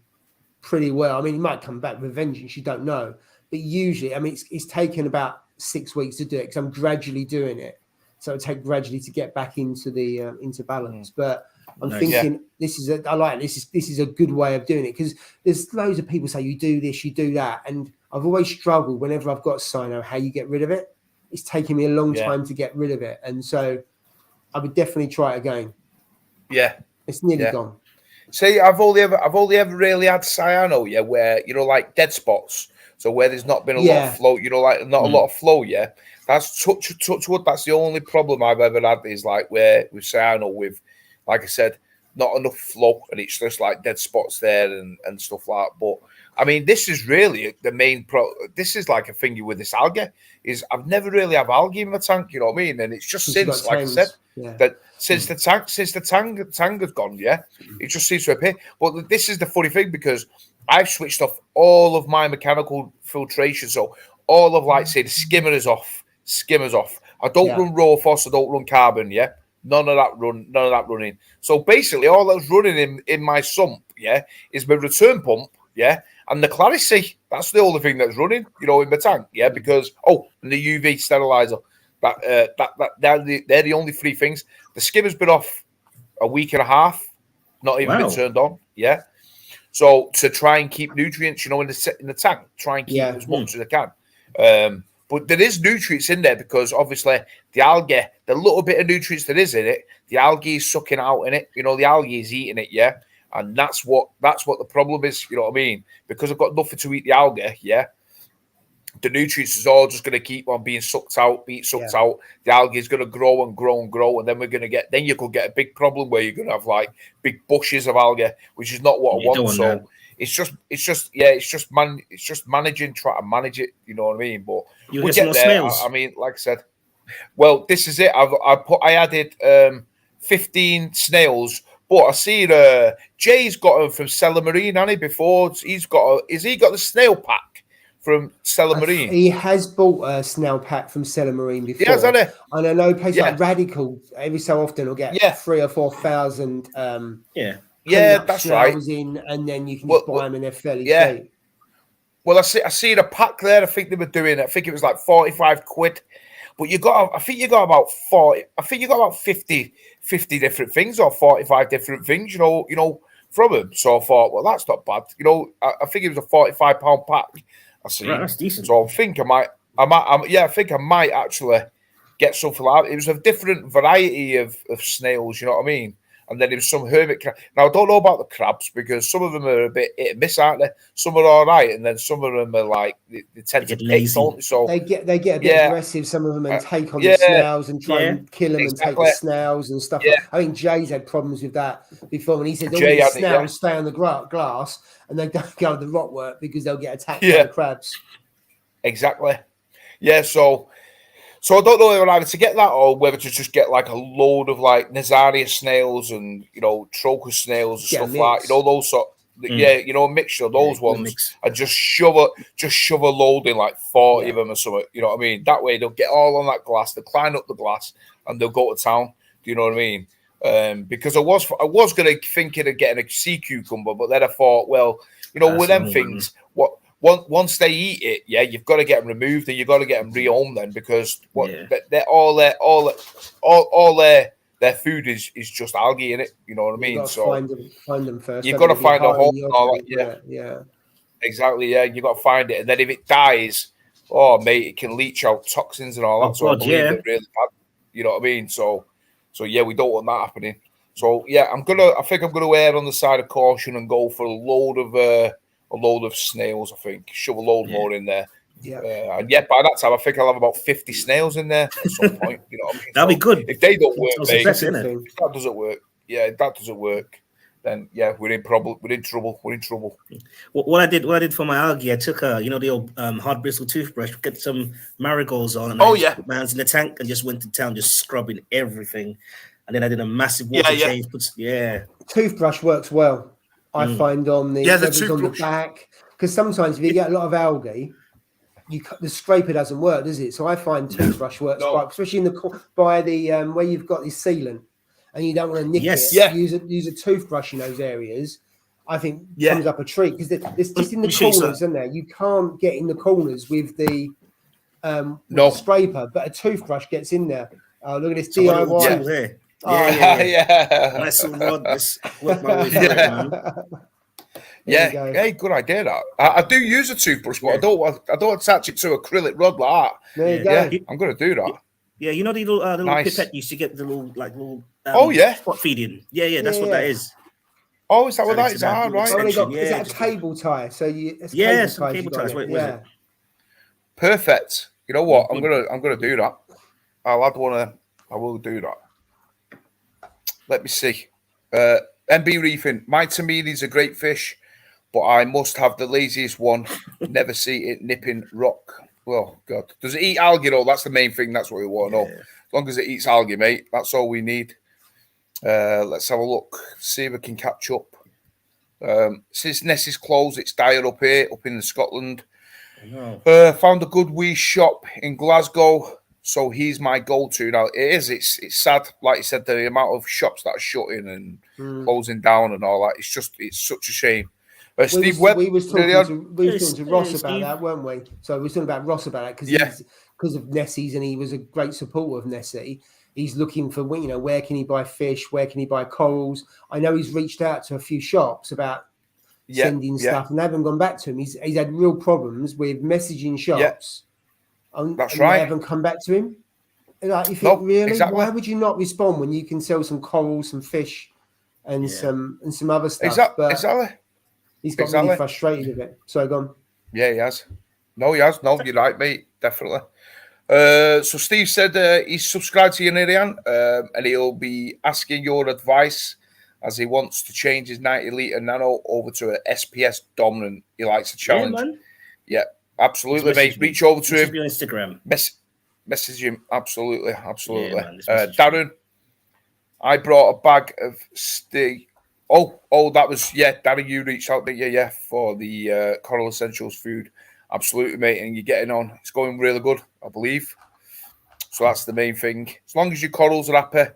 pretty well. I mean, it might come back with vengeance. You don't know. But usually, I mean, it's taken about 6 weeks to do it because I'm gradually doing it. So it take gradually to get back into the into balance. But I'm thinking this is a good way of doing it because there's loads of people say you do this, you do that, and I've always struggled whenever I've got cyno how you get rid of it. It's taken me a long time to get rid of it, and so I would definitely try it again. Yeah, it's nearly gone. See, I've only ever really had cyano, where like dead spots. So where there's not been a lot of flow, like not a lot of flow, That's touch wood. That's the only problem I've ever had is like where with cyano, with like I said, not enough flow, and it's just like dead spots there and stuff like that. But I mean, this is really the main this is like a thing with this algae is I've never really had algae in my tank, you know what I mean? And it's just since, like I said, that since the tank has gone, it just seems to appear. But this is the funny thing because I've switched off all of my mechanical filtration, so all of like say the skimmer is off. I don't run raw phos, I don't run carbon, none of that running. So basically all that's running in my sump, is my return pump, and the clarity. That's the only thing that's running, in my tank, because and the UV sterilizer. They're the only 3 things. The skimmer's been off a week and a half, not even been turned on, So to try and keep nutrients, in the tank, try and keep as much as I can. But there is nutrients in there because obviously the algae, the little bit of nutrients that is in it, the algae is sucking out in it. The algae is eating it, and that's what the problem is. You know what I mean? Because I've got nothing to eat the algae, the nutrients is all just going to keep on being sucked out. The algae is going to grow and grow and grow, and then you could get a big problem where you're going to have like big bushes of algae, which is not what I want. So it's just managing, try to manage it. You know what I mean? But we'll get there. Snails. I mean, like I said, well, this is it. I added 15 snails. But I see Jay's got them from Stella Marine, hasn't he? Before has he got the snail pack from Stella Marine? He has bought a snail pack from Stella Marine before. Yeah, hasn't he? And I know places like Radical every so often will get 3,000 or 4,000. That's right. In, and then you can just buy them and they're fairly cheap. Well, I see a pack there. I think they were doing. I think it was like 45 quid. But I think you got about 40. I think you got about 50 different things or 45 different things. From them. So I thought, well, that's not bad. I think it was a £45 pack. I see. Right, that's decent. So I think I might actually get something like that. It was a different variety of snails. You know what I mean? and then there was some hermit crab. Now I don't know about the crabs because some of them are a bit hit and miss, aren't they? Some are all right, and then some of them are like they tend to pick, don't they? So they get a bit aggressive. Some of them and take on the snails and try and kill them and take the snails and stuff. Like, I think Jay's had problems with that before, and he said all the snails stay on the glass and they don't go to the rock work because they'll get attacked by the crabs. Exactly. Yeah. So I don't know whether either to get that or whether to just get like a load of like Nazaria snails and trochus snails and stuff like those sort. A mixture of those ones, and just shove a load in like 40 of them or something. You know what I mean? That way they'll get all on that glass, they'll climb up the glass, and they'll go to town. Do you know what I mean? Because I was gonna thinking of getting a sea cucumber, but then I thought, well, with them things, once they eat it, you've got to get them removed and you've got to get them rehomed then because they're all their food is just algae in it. You know what I mean? So find them first. You've got to find a hole. Yeah, exactly. Yeah, you've got to find it, and then if it dies, oh mate, it can leach out toxins and all that. So I believe it really bad. You know what I mean? So yeah, we don't want that happening. So yeah, I think I'm gonna err on the side of caution and go for a load of snails. I think shove a load more in there. And by that time, I think I'll have about 50 snails in there at some point. You know what I mean? That'll be good. If they don't work, mate, if that doesn't work. Yeah, if that doesn't work, then we're in trouble. We're in trouble. What I did for my algae, I took the old hard bristle toothbrush, get some marigolds on, and I put my hands in the tank and just went to town, just scrubbing everything. And then I did a massive water change. Toothbrush works well. I find on the on the back, because sometimes if you get a lot of algae, the scraper doesn't work, does it? So I find toothbrush works quite, especially in the where you've got this sealant and you don't want to nick it. Use a toothbrush in those areas. I think comes up a treat because there's just in the corners, isn't there? You can't get in the corners with the scraper, but a toothbrush gets in there. Look at this DIY there. Nice little rod. Just work my way through it, man. Good idea. That I do use a toothbrush, but I don't attach it to acrylic rod like that. There you go. I'm going to do that. Yeah, you know the little pipette used to get the little spot feeding. That's what that is. Oh, is that what that is? Right. Is that a cable tie? So cable ties. Perfect. You know what? I'm gonna do that. I will do that. Let me see. MB Reefing. My Tamili's a great fish, but I must have the laziest one. Never see it nipping rock. Oh, God. Does it eat algae, though? That's the main thing. That's what we want to know. As long as it eats algae, mate, that's all we need. Let's have a look. See if we can catch up. Since Nessie's closed, it's dire up here, up in Scotland. Found a good wee shop in Glasgow. So he's my go-to now. It's sad, like you said, the amount of shops that are shutting and closing down and all that. It's such a shame. Steve Webb, we was talking to Ross about that, weren't we? So we were talking about Ross about that because of Nessie's, and he was a great supporter of Nessie. He's looking for where can he buy fish, where can he buy corals. I know he's reached out to a few shops about sending stuff, and they haven't gone back to him. He's had real problems with messaging shops. That's right. They haven't come back to him. Like, you think, really? Exactly. Why would you not respond when you can sell some coral, some fish, and some other stuff? Exactly. He's got really frustrated with it. So go on. Yeah, he has. No, he has. No, you're right, mate. Definitely. So Steve said he's subscribed to Unirian, and he'll be asking your advice as he wants to change his 90-litre Nano over to an SPS dominant. He likes a challenge. Yeah, absolutely, mate. Reach over to him. On Instagram. Message him. Absolutely. Darren, I brought a bag of Steve. Oh, that was, Darren, you reached out, for the Coral Essentials food. Absolutely, mate, and you're getting on. It's going really good, I believe. So that's the main thing. As long as your corals are happy,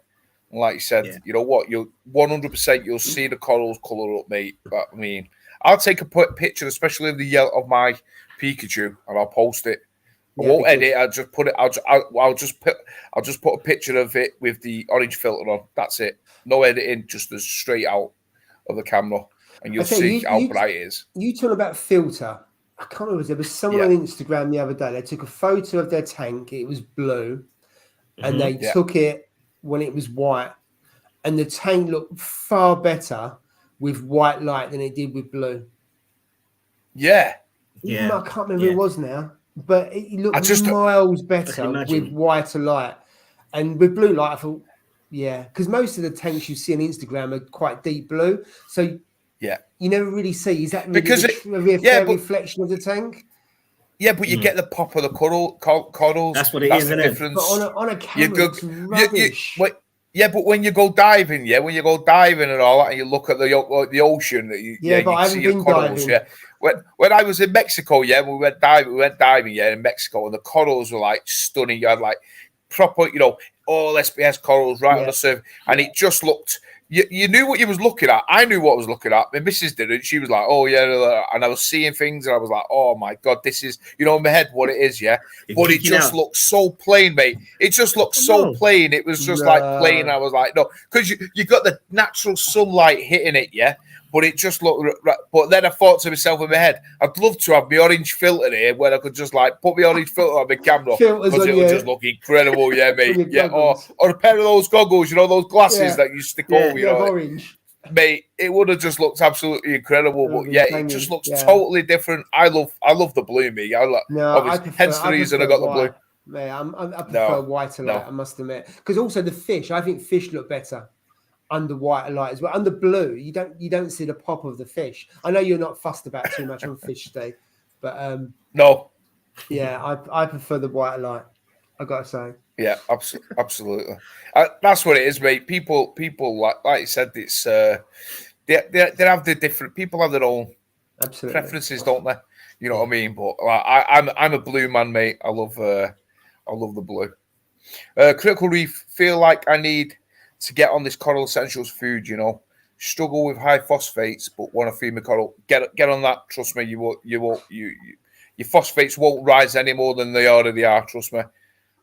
and like you said, you know what, you'll 100% you'll see the corals colour up, mate. But I mean, I'll take a picture, especially of the yellow of my Pikachu, and I'll post it. I won't edit. I'll just put it. I'll just put a picture of it with the orange filter on. That's it. No editing, just as straight out of the camera, and you'll see how bright it is. You talk about filter. I can't remember. There was someone on Instagram the other day. They took a photo of their tank. It was blue, and they took it when it was white. and the tank looked far better with white light than it did with blue. Yeah. I can't remember who it was now, but it looked miles better with whiter light. And with blue light, I thought, because most of the tanks you see on Instagram are quite deep blue. So you never really see, is that really a fair reflection of the tank? Yeah, but you get the pop of the corals. That's what it is, isn't it? But on a camera, it's rubbish. Yeah, but when you go diving, and all that, and you look at the ocean, but I haven't been corals, diving. When I was in Mexico, we went diving, in Mexico, and the corals were like stunning. You had like proper, all SPS corals right on the surface, and it just looked. You knew what you was looking at. I knew what I was looking at. My missus didn't. She was like, "Oh yeah," and I was seeing things, and I was like, "Oh my god, this is," in my head what it is, But it just looked so plain, mate. It just looked so plain. It was just like plain. I was like, no, because you got the natural sunlight hitting it, but it just looked. But then I thought to myself in my head, I'd love to have my orange filter here, where I could just like put my orange filter on my camera because it would just look incredible, mate. Or a pair of those goggles, those glasses that you stick over, orange. Mate, it would have just looked absolutely incredible, but it just looks totally different. I love the blue, me. Hence the reason I got the blue. Yeah, I prefer whiter light, I must admit, because also the fish. I think fish look better under white light as well. Under blue, you don't see the pop of the fish. I know you're not fussed about too much on fish day, but no, I prefer the white light. I gotta say. Yeah, absolutely. That's what it is, mate. People like you said, it's they have the different. People have their own preferences, don't they? You know what I mean? But I'm a blue man, mate. I love the blue. Critical Reef, feel like I need to get on this Coral Essentials food. Struggle with high phosphates, but want to feed my coral. Get on that. Trust me, your phosphates won't rise any more than they already are. Trust me.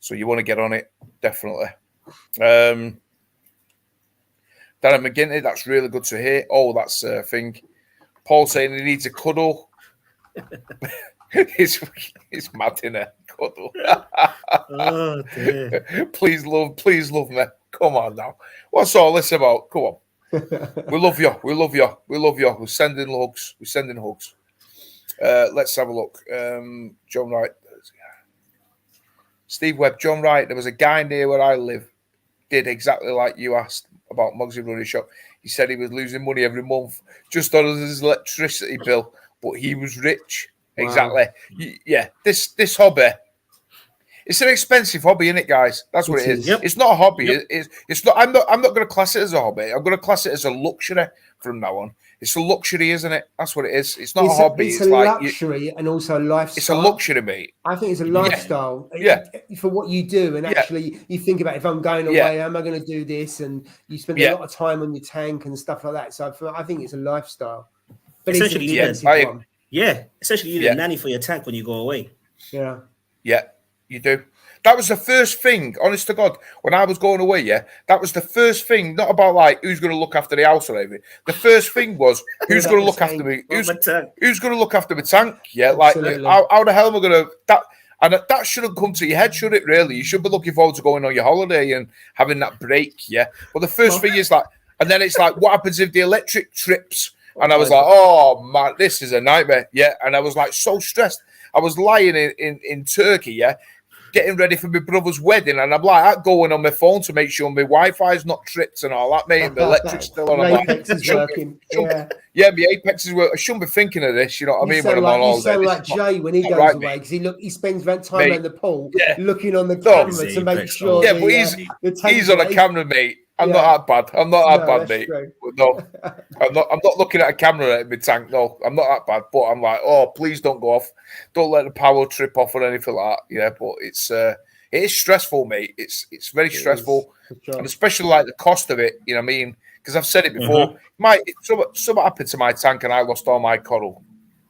So you want to get on it, definitely. Darren McGinty, that's really good to hear. Oh, that's a thing. Paul saying he needs a cuddle. It's mad in a cuddle. Oh, dear. Please love me. Come on now. What's all this about? Come on. We love you. We're sending hugs. Let's have a look. John Wright. Steve Webb, John Wright, there was a guy near where I live, did exactly like you asked about Muggsy running shop. He said he was losing money every month just on his electricity bill, but he was rich. Wow. Exactly. Yeah, this hobby, it's an expensive hobby, isn't it, guys? That's what it is. Yep. It's not a hobby. Yep. It's not. I'm not going to class it as a hobby. I'm going to class it as a luxury from now on. It's a luxury, isn't it? That's what it is. It's not a hobby. It's a luxury and also a lifestyle. It's a luxury, mate. I think it's a lifestyle. For what you do, and actually you think about, if I'm going away, am I going to do this? And you spend a lot of time on your tank and stuff like that. So I think it's a lifestyle. But essentially, it's an expensive one. Essentially, you need a nanny for your tank when you go away. Yeah, you do. That was the first thing, honest to God, when I was going away, that was the first thing, not about like who's going to look after the house or anything. The first thing was who's going to look after me? Who's going to look after my tank? Yeah, absolutely. Like how the hell am I going to that? And that shouldn't come to your head, should it? Really, you should be looking forward to going on your holiday and having that break. Yeah, but the first thing is like, and then it's like, what happens if the electric trips? And I was like, oh man, this is a nightmare. Yeah, and I was like so stressed. I was lying in Turkey. Getting ready for my brother's wedding, and I'm like going on my phone to make sure my Wi-Fi's not tripped and all that, mate. And the electric's still on. Apex is working. My Apex is working. I shouldn't be thinking of this. You know what I mean? You sound like Jay when he goes away, because he spends that time in the pool looking on the camera to make sure. Yeah, but he's on a camera, mate. I'm not that bad. I'm not that bad, mate. No, I'm not looking at a camera at my tank. No, I'm not that bad. But I'm like, oh, please don't go off. Don't let the power trip off or anything like that. Yeah, but it is stressful, mate. It's very stressful, and especially like the cost of it. You know what I mean? Because I've said it before. Something happened to my tank, and I lost all my coral.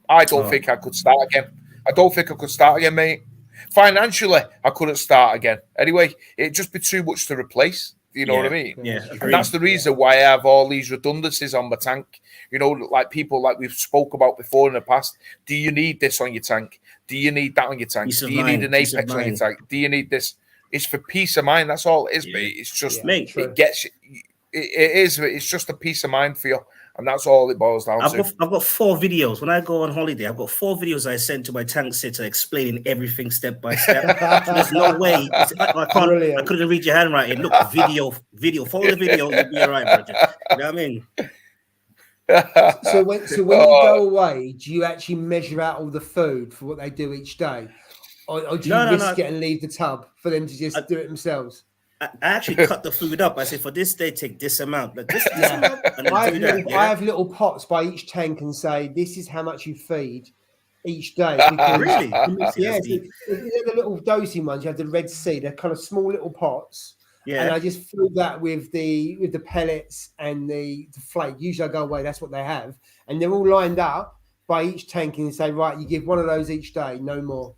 I don't think I could start again. I don't think I could start again, mate. Financially, I couldn't start again. Anyway, it'd just be too much to replace. You know what I mean? Yeah. And that's the reason why I have all these redundancies on my tank. You know, like people like we've spoke about before in the past. Do you need this on your tank? Do you need that on your tank? Do you need an Apex on your tank? Do you need this? It's for peace of mind. That's all it is, mate. It's just, mate, it gets it is. It's just a peace of mind for you, and that's all it boils down to. I've got 4 videos. When I go on holiday, I've got 4 videos I sent to my tank sitter explaining everything step by step. So there's no way. I can't. Brilliant. I couldn't read your handwriting. Look, video. Follow the video. You'll be all right, Roger. You know what I mean? So when you go away, do you actually measure out all the food for what they do each day, or do you risk it and leave the tub for them to just do it themselves? I actually cut the food up. I said, for this day, take this amount. Like this amount, and I have little pots by each tank and say, this is how much you feed each day. Really? Yeah, the little dosing ones. You have the Red Sea. They're kind of small little pots. Yeah. And I just fill that with the pellets and the flake. Usually I go away, that's what they have. And they're all lined up by each tank and say, right, you give one of those each day, no more.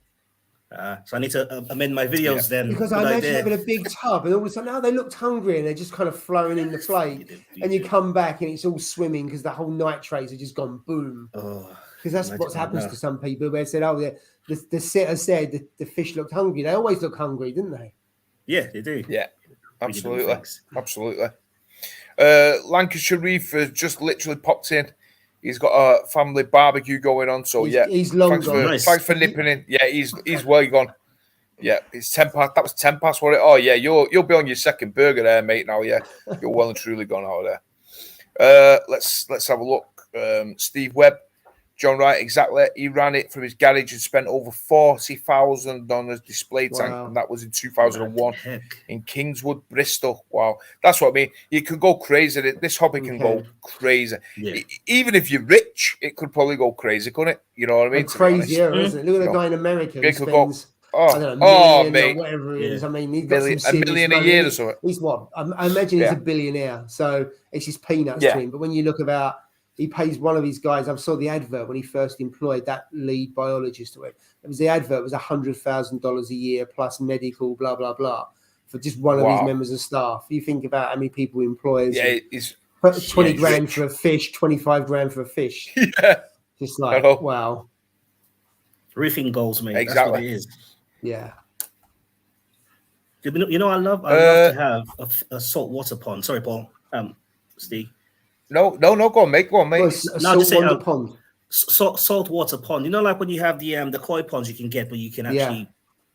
So I need to amend my videos then. Because I imagine having a big tub and all of a sudden, they looked hungry and they're just kind of flowing in the flake. And you come back and it's all swimming because the whole nitrates have just gone boom. Because that's what happens to some people where they said, the sitter said the fish looked hungry. They always look hungry, didn't they? Yeah, they do. Yeah, absolutely. Absolutely. Lancashire Reef has just literally popped in. He's got a family barbecue going on, so he's long gone. Thanks for nipping in. Yeah, he's well gone. Yeah, it's 10 past. That was 10 past. What? Oh yeah, you'll be on your second burger there, mate. Now, yeah, you're well and truly gone out of there. Let's have a look. Steve Webb, John Wright, exactly. He ran it from his garage and spent over $40,000 on a display tank, and that was in 2001 in Kingswood, Bristol. Wow, that's what I mean. You can go crazy. This hobby can go crazy. Yeah. Even if you're rich, it could probably go crazy, couldn't it? You know what I mean? Crazier, isn't it? Look at the guy in America who spends, I don't know, million or whatever it is. I mean, he's got a million a year or something. He's what? I imagine he's a billionaire, so it's just peanuts to him. But when you look about, he pays one of his guys. I saw the advert when he first employed that lead biologist. It was the advert was $100,000 a year plus medical, blah blah blah, for just one of his members of staff. You think about how many people he employs. Yeah, it's 20 grand for a fish, 25 grand for a fish. Yeah, just like wow. Roofing goals, mate. Exactly. That's what it is. Yeah. You know, I love to have a saltwater pond. Sorry, Paul. Steve. No, go on, mate. Go on, mate. Saltwater pond. Saltwater pond. You know, like when you have the koi ponds you can get, where you can actually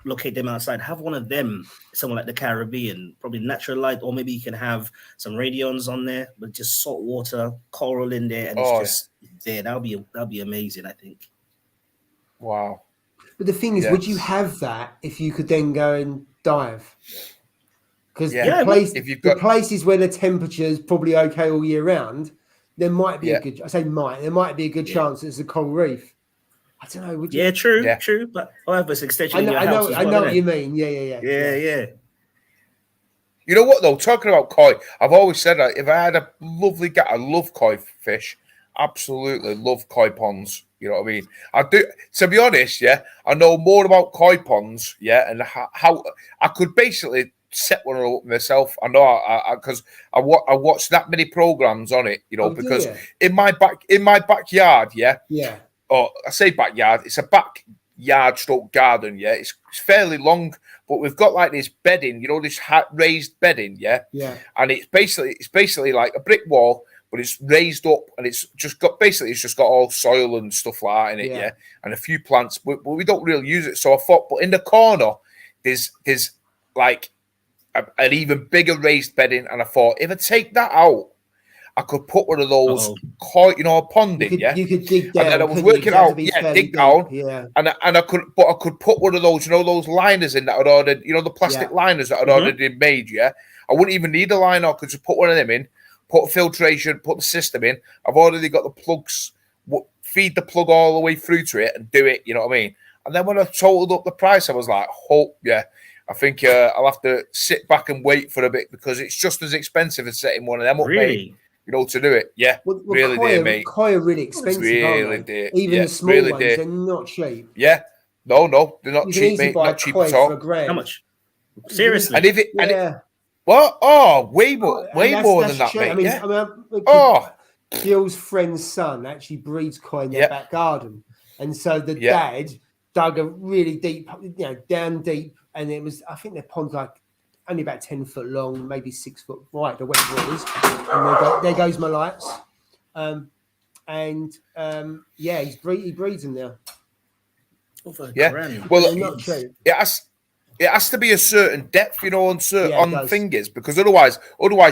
locate them outside. Have one of them somewhere like the Caribbean, probably natural light, or maybe you can have some radions on there, but just saltwater, coral in there, and it's just there. That'll be amazing, I think. Wow. But the thing is, would you have that if you could then go and dive? Because the places where the temperature is probably okay all year round, there might be a good. I say might. There might be a good chance it's a coral reef. I don't know. Would you? Yeah, true. But however, it's an extension of your house. I know what you mean. Yeah. You know what though? Talking about koi, I've always said that if I had a lovely I love koi fish. Absolutely love koi ponds. You know what I mean? I do. To be honest, I know more about koi ponds, and how I could basically set one up myself. I know because I watched that many programs on it. You know, because in my backyard, or I say backyard, it's a backyard stroke garden. Yeah, it's fairly long, but we've got like this bedding. You know, this raised bedding. Yeah. And it's basically like a brick wall. But it's raised up and it's just got all soil and stuff like that in it, and a few plants, but we don't really use it. So I thought, but in the corner, there's like an even bigger raised bedding, and I thought if I take that out, I could put one of those, a pond in, You could dig down. And then I was working out, dig down, and I could put one of those, those liners in that I'd ordered, the plastic liners that I'd already made, I wouldn't even need a liner. I could just put one of them in. Put filtration, put the system in. I've already got the plugs, feed the plug all the way through to it and do it, you know what I mean? And then when I totaled up the price, I was like, I think I'll have to sit back and wait for a bit because it's just as expensive as setting one of them up, mate. To do it. Yeah, really dear, mate. Koi are really expensive, really dear. Even the small ones, they're not cheap. Yeah. No, they're not cheap, mate. Not cheap at all. How much? Seriously? And if it... What? Oh, way more than that, mate. Gil's friend's son actually breeds koi in their back garden, and so the dad dug a really deep, down deep, and it was, I think their pond's like only about 10 foot long, maybe 6 foot wide or whatever it is. And there goes my lights. Yeah, he breeds them now. Yeah, well, it has to be a certain depth, you know, on fingers, because otherwise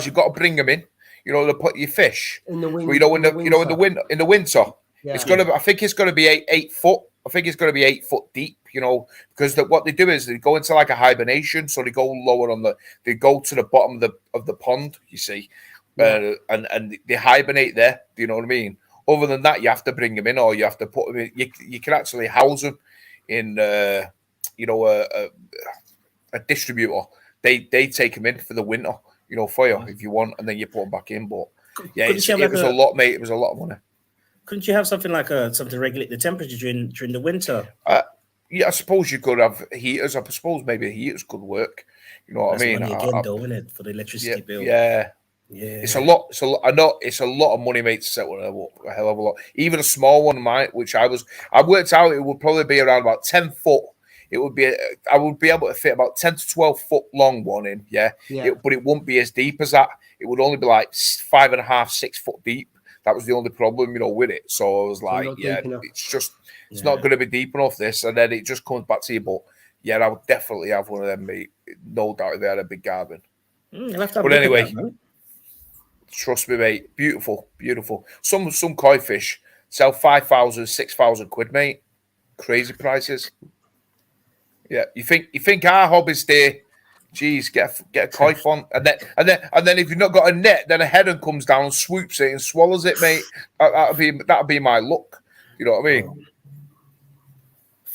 you've got to bring them in, you know, to put your fish in the wind. In the winter. Yeah. It's got to. I think it's going to be 8 foot. I think it's going to be 8 foot deep, you know, because what they do is they go into like a hibernation, so they go lower they go to the bottom of the pond, you see, and they hibernate there. Do you know what I mean? Other than that, you have to bring them in, or you have to put them in. You can actually house them in, you know, a distributor. They take them in for the winter, you know, for you if you want, and then you put them back in. But yeah, it was a lot, mate. It was a lot of money. Couldn't you have something like something to regulate the temperature during the winter? Yeah, I suppose you could have heaters. I suppose maybe heaters could work. You know what I mean? Money again, though, isn't it, for the electricity bill? Yeah. It's a lot. I know it's a lot of money, mate, to set one a hell of a lot. Even a small one, which I worked out it would probably be around about 10 foot. It would be. I would be able to fit about 10 to 12 foot long one in. Yeah. But it wouldn't be as deep as that. It would only be like 5.5, 6 foot deep. That was the only problem, you know, with it. So I was like, it's not going to be deep enough, this. And then it just comes back to you. But yeah, I would definitely have one of them, mate. No doubt if they had a big garden. But anyway, trust me, mate. Beautiful, beautiful. Some koi fish sell 5,000, 6,000 quid, mate. Crazy prices. Yeah, you think our hobby's there? Geez, get a koi on, and then if you've not got a net, then a heron comes down, swoops it, and swallows it, mate. That'll be my luck. You know what I mean?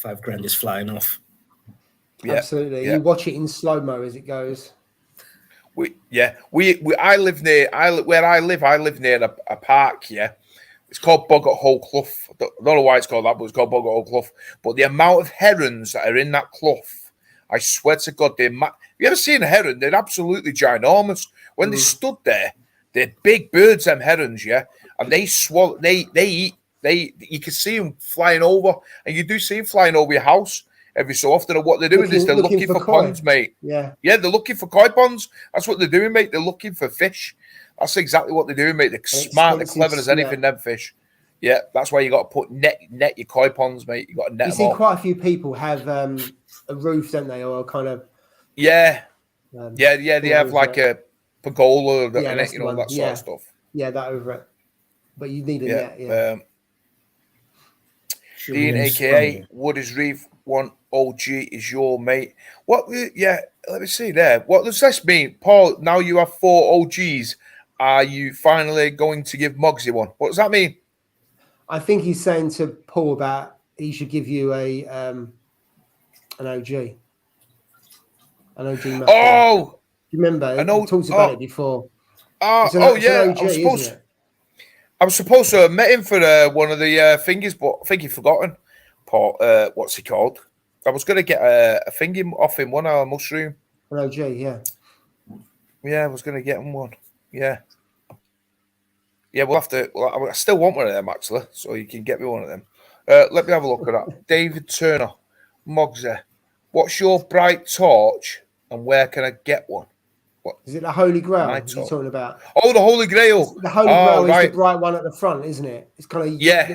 $5,000 is flying off. Yeah, absolutely. Yeah. You watch it in slow-mo as it goes. I live near near a park. Yeah, it's called Boggart Hole Clough. I don't know why it's called that, but it's called Boggart Hole Clough. But the amount of herons that are in that clough, I swear to God, have you ever seen a heron? They're absolutely ginormous. When they stood there, they're big birds, them herons, yeah, and they swallow. They eat. You can see them flying over, and you do see them flying over your house every so often. And what they're doing is they're looking for ponds, mate. Yeah, they're looking for koi ponds. That's what they're doing, mate. They're looking for fish. That's exactly what they're doing, mate. They're smart, they're clever as anything. Them fish. Yeah, that's why you got to put net your koi ponds, mate. You got to net. You see, quite a few people have a roof, don't they, or a kind of they have like a pergola in it, you know, that sort of stuff. Yeah, that over it. But you need a net. Yeah. Dean, aka Wood is Reef 1 OG is your mate. What? Yeah, let me see there. What does this mean, Paul? Now you have 4 OGs. Are you finally going to give Muggsy one? What does that mean? I think he's saying to Paul about he should give you an OG. An OG map. Oh, you remember? I talked about it before. It's an OG, I was supposed to have met him for one of the fingers, but I think he's forgotten. Paul, what's he called? I was going to get a finger off him, one hour mushroom. An OG, yeah. Yeah, I was going to get him one. Yeah. Yeah, we'll have to. Well, I still want one of them, actually, so you can get me one of them. Let me have a look at that. David Turner, Mogsy. What's your bright torch and where can I get one? What? Is it the Holy Grail you're talking about? Oh, the Holy Grail. The Holy Grail is the bright one at the front, isn't it? It's kind of yeah.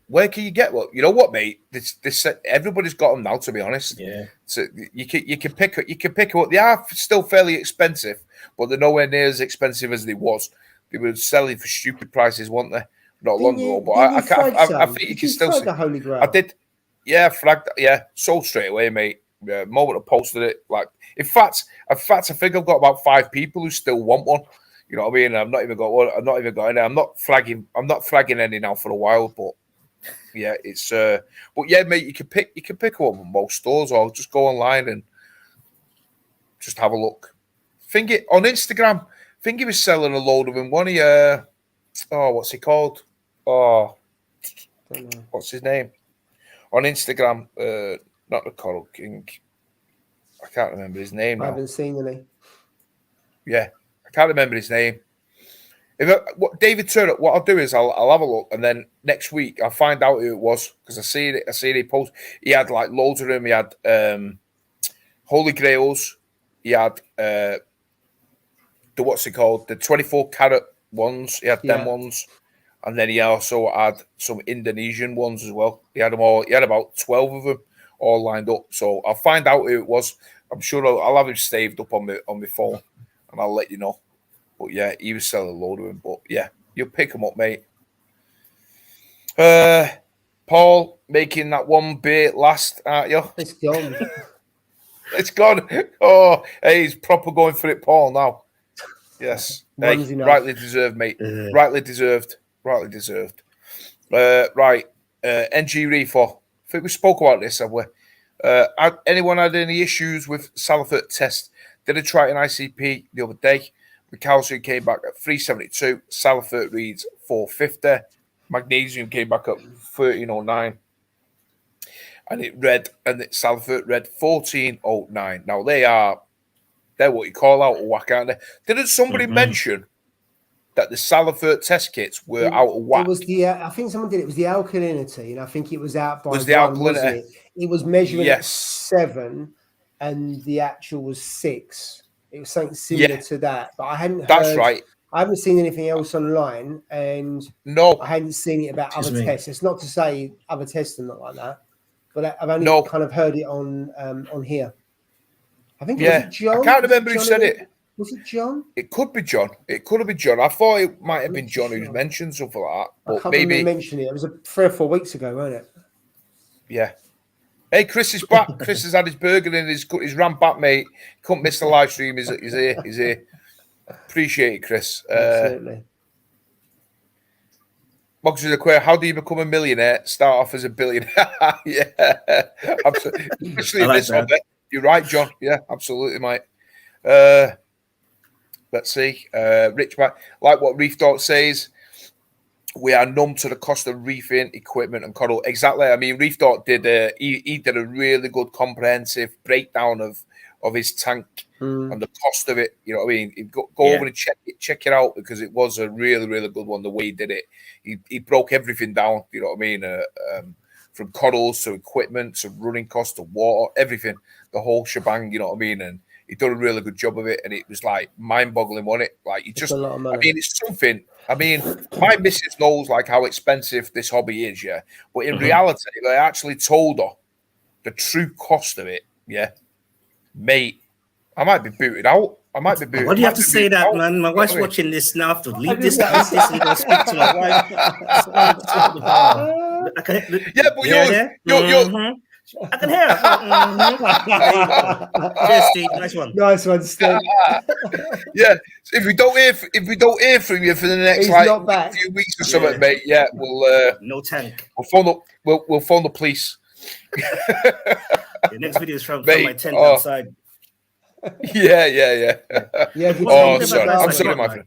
Where can you get one? You know what, mate? This everybody's got them now. To be honest, yeah. So you can pick up. They are still fairly expensive, but they're nowhere near as expensive as they was. They were selling for stupid prices, weren't they? Not long ago, but I think you can still see the Holy Grail. I did. Yeah, flagged. Yeah, sold straight away, mate. The moment I posted it, like in fact, I think I've got about 5 people who still want one. You know what I mean? I've not even got one. I've not even got any. I'm not flagging any now for a while, but yeah, it's. But yeah, mate, you can pick one from most stores, or just go online and just have a look. Finger on Instagram. Think he was selling a load of them. One of what's he called? Oh, what's his name? On Instagram, not the Coral King. I can't remember his name now. I haven't seen any. Yeah, I can't remember his name. David Turner, what I'll do is I'll have a look, and then next week I'll find out who it was, because I see it. He post. He had like loads of them. He had Holy Grails. He had the what's it called? The 24 karat ones. He had them ones. And then he also had some Indonesian ones as well. He had them all. He had about 12 of them all lined up. So I'll find out who it was. I'm sure I'll have him saved up on my phone, and I'll let you know. But yeah, he was selling a load of them. But yeah, you'll pick them up, mate. Paul making that one bait last, aren't you? It's gone. It's gone. Oh, hey, he's proper going for it, Paul. Now, yes, hey, rightly deserved, mate. Rightly deserved. Rightly deserved. Right, NG Reefer. I think we spoke about this, have we? Anyone had any issues with Salifert test? Did I try an ICP the other day? The calcium came back at 372. Salifert reads 450. Magnesium came back up 1309. And Salifert read 1409. Now they're what you call out of whack, aren't they? Didn't somebody mention that the Salifert test kits were out of whack? It was I think someone did it. It was the alkalinity, and I think it was out by was the alkalinity? Wasn't it? It was measuring at 7, and the actual was 6. It was something similar to that, but I hadn't heard. That's right. I haven't seen anything else online, and I hadn't seen it about other tests. It's not to say other tests are not like that, but I've only kind of heard it on here. I think was it John? I can't remember who said it. Was it John? It could be John. It could have been John. I thought it might have been John who's mentioned something like that. But I can't maybe mention it. It was 3 or 4 weeks ago, wasn't it? Yeah. Hey, Chris is back. Chris has had his burger and he's ran back, mate. Couldn't miss the live stream. He's here. He's here. Appreciate it, Chris. Absolutely. Mugs is a queer. How do you become a millionaire? Start off as a billionaire. Yeah, absolutely. Especially in this one. You're right, John. Yeah, absolutely, mate. Let's see. Rich back. Like what Reef Dog says, we are numb to the cost of reefing equipment and coddle. Exactly. I mean, Reef Dog did he did a really good comprehensive breakdown of his tank and the cost of it. You know what I mean? Go over and check it out, because it was a really, really good one. The way he did it, he broke everything down. You know what I mean? From coddles to equipment to running costs to water, everything, the whole shebang. You know what I mean? And he done a really good job of it, and it was like mind-boggling, wasn't it? Like a lot of money. I mean, it's something. I mean, my missus knows like how expensive this hobby is, yeah. But in reality, they actually told her the true cost of it, yeah. Mate, I might be booted out. Why do you have to say that, man? My wife's watching this now. I have to leave this and go speak to my wife. Yeah, but you're I can hear her. Cheers, Steve. Nice one. Nice one, Steve. Yeah. If we don't hear from you for the next few weeks or something, mate, we'll no tank. We'll phone the police. The next video is from my tent outside. Yeah. Oh, sorry. I'm sorry, my friend.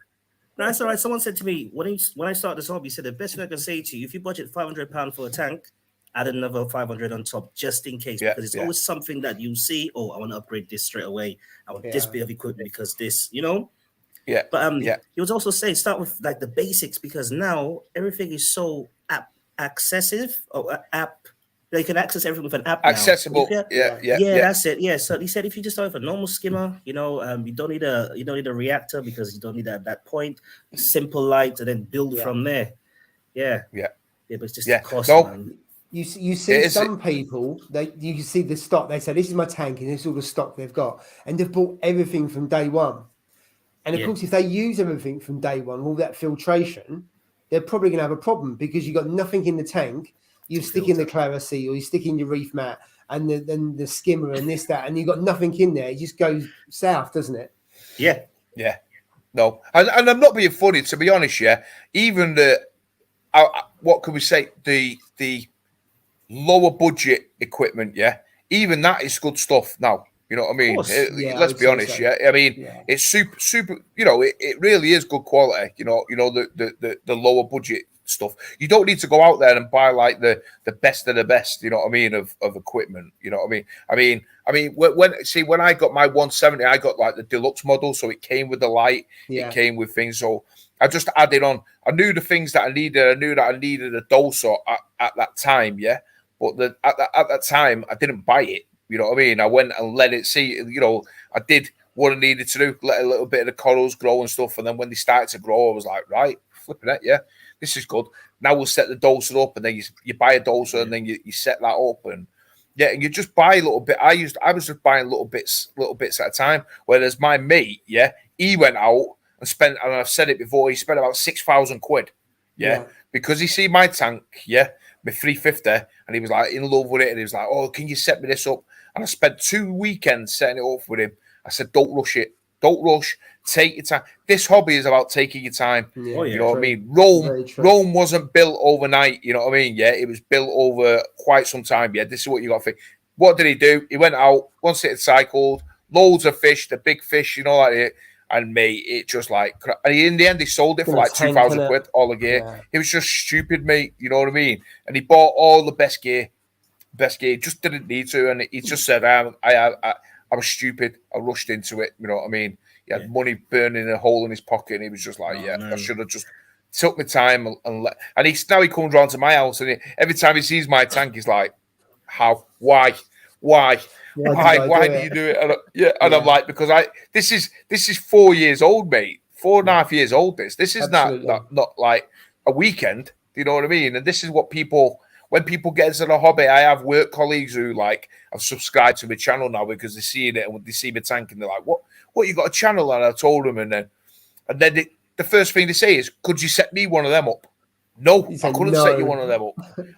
No, that's all right. Someone said to me when I started this hobby, he said the best thing I can say to you, if you budget £500 for a tank, add another 500 on top just in case, because it's always something that you see. Oh, I want to upgrade this straight away. I want this bit of equipment because this, you know. Yeah. But he was also saying start with like the basics, because now everything is so accessible. They can access everything with an app. Accessible. Yeah. That's it. Yeah. So he said if you just start with a normal skimmer, you know, you don't need a reactor, because you don't need that at that point. Simple light, and then build from there. Yeah. But it's just the cost, man. You see some people, you can see the stock. They say, this is my tank and this is all the stock they've got. And they've bought everything from day one. And of course, if they use everything from day one, all that filtration, they're probably going to have a problem, because you've got nothing in the tank. You stick in the Clarisy, or you stick in your reef mat, and then the skimmer and this, that, and you've got nothing in there. It just goes south, doesn't it? Yeah. No. And I'm not being funny, to be honest, even what can we say? The lower budget equipment, even that is good stuff now. You know what I mean? Let's be honest, so. I mean, it's super. You know, it really is good quality. You know the lower budget stuff. You don't need to go out there and buy like the best of the best. You know what I mean of equipment. You know what I mean? I mean when I got my 170, I got like the deluxe model, so it came with the light. It came with things. So I just added on. I knew the things that I needed. I knew that I needed a dulcer at that time. But at that time, I didn't buy it. You know what I mean? I went and let it see. You know, I did what I needed to do, let a little bit of the corals grow and stuff. And then when they started to grow, I was like, right, flipping it, yeah, this is good. Now we'll set the doser up, and then you buy a doser, and then you set that up, and yeah, and you just buy a little bit. I was just buying little bits at a time. Whereas my mate, yeah, he went out and spent, and I've said it before, he spent about £6,000, yeah, because he see my tank, yeah, my 350, and he was like in love with it, and he was like, oh, can you set me this up? And I spent 2 weekends setting it up with him. I said, don't rush it. Don't rush. Take your time. This hobby is about taking your time. Yeah, you know what I mean? Rome wasn't built overnight. You know what I mean? Yeah, it was built over quite some time. Yeah, this is what you got to think. What did he do? He went out, once it had cycled, loads of fish, the big fish, you know, like it. And mate, it just like, and in the end, he sold it for like £2,000 all the gear. Yeah. It was just stupid, mate. You know what I mean? And he bought all the best gear. He just didn't need to. And he just said, I was stupid. I rushed into it. You know what I mean? He had money burning a hole in his pocket, and he was just like, I should have just took my time and let. And now he comes round to my house, and every time he sees my tank, he's like, how? Why do you do it? And I'm like, because this is 4 years old, mate. 4.5 years old. This is not like a weekend. Do you know what I mean? And this is what people. When people get into the hobby, I have work colleagues who like have subscribed to my channel now because they see it and they see my tank and they're like, "What? You got a channel?" And I told them, and then the first thing they say is, "Could you set me one of them up?" No, I couldn't set you one of them up.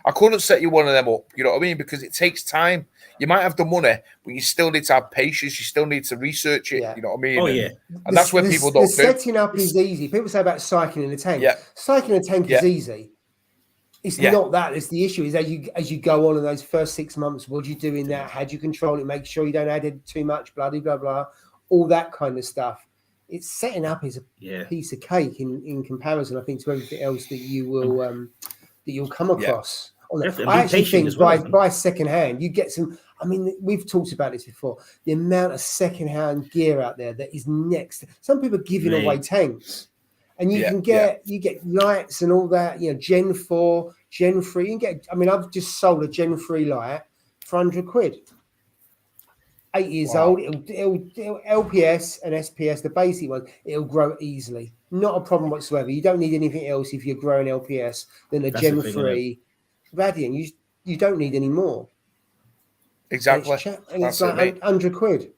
I couldn't set you one of them up. You know what I mean? Because it takes time. You might have the money, but you still need to have patience. You still need to research it. You know what I mean? Oh, yeah. And that's where people don't do. Setting up is easy. People say about cycling a tank. Yeah. Cycling a tank is easy. It's not that. It's the issue is as you go on in those first 6 months, what do you do in that? How do you control it? Make sure you don't add it too much, blah, blah, blah, all that kind of stuff. It's setting up is a piece of cake in comparison, I think, to everything else that you will that you'll come across. I actually think by second hand, you get some. I mean, we've talked about this before. The amount of second hand gear out there that is next. Some people are giving away tanks. And you can get lights and all that, you know, Gen 4, Gen 3. You can get. I mean, I've just sold a Gen 3 light for £100. 8 years old. It'll LPS and SPS, the basic one. It'll grow easily. Not a problem whatsoever. You don't need anything else if you're growing LPS than a Gen 3 Radiant. You don't need any more. Exactly. And it's like £100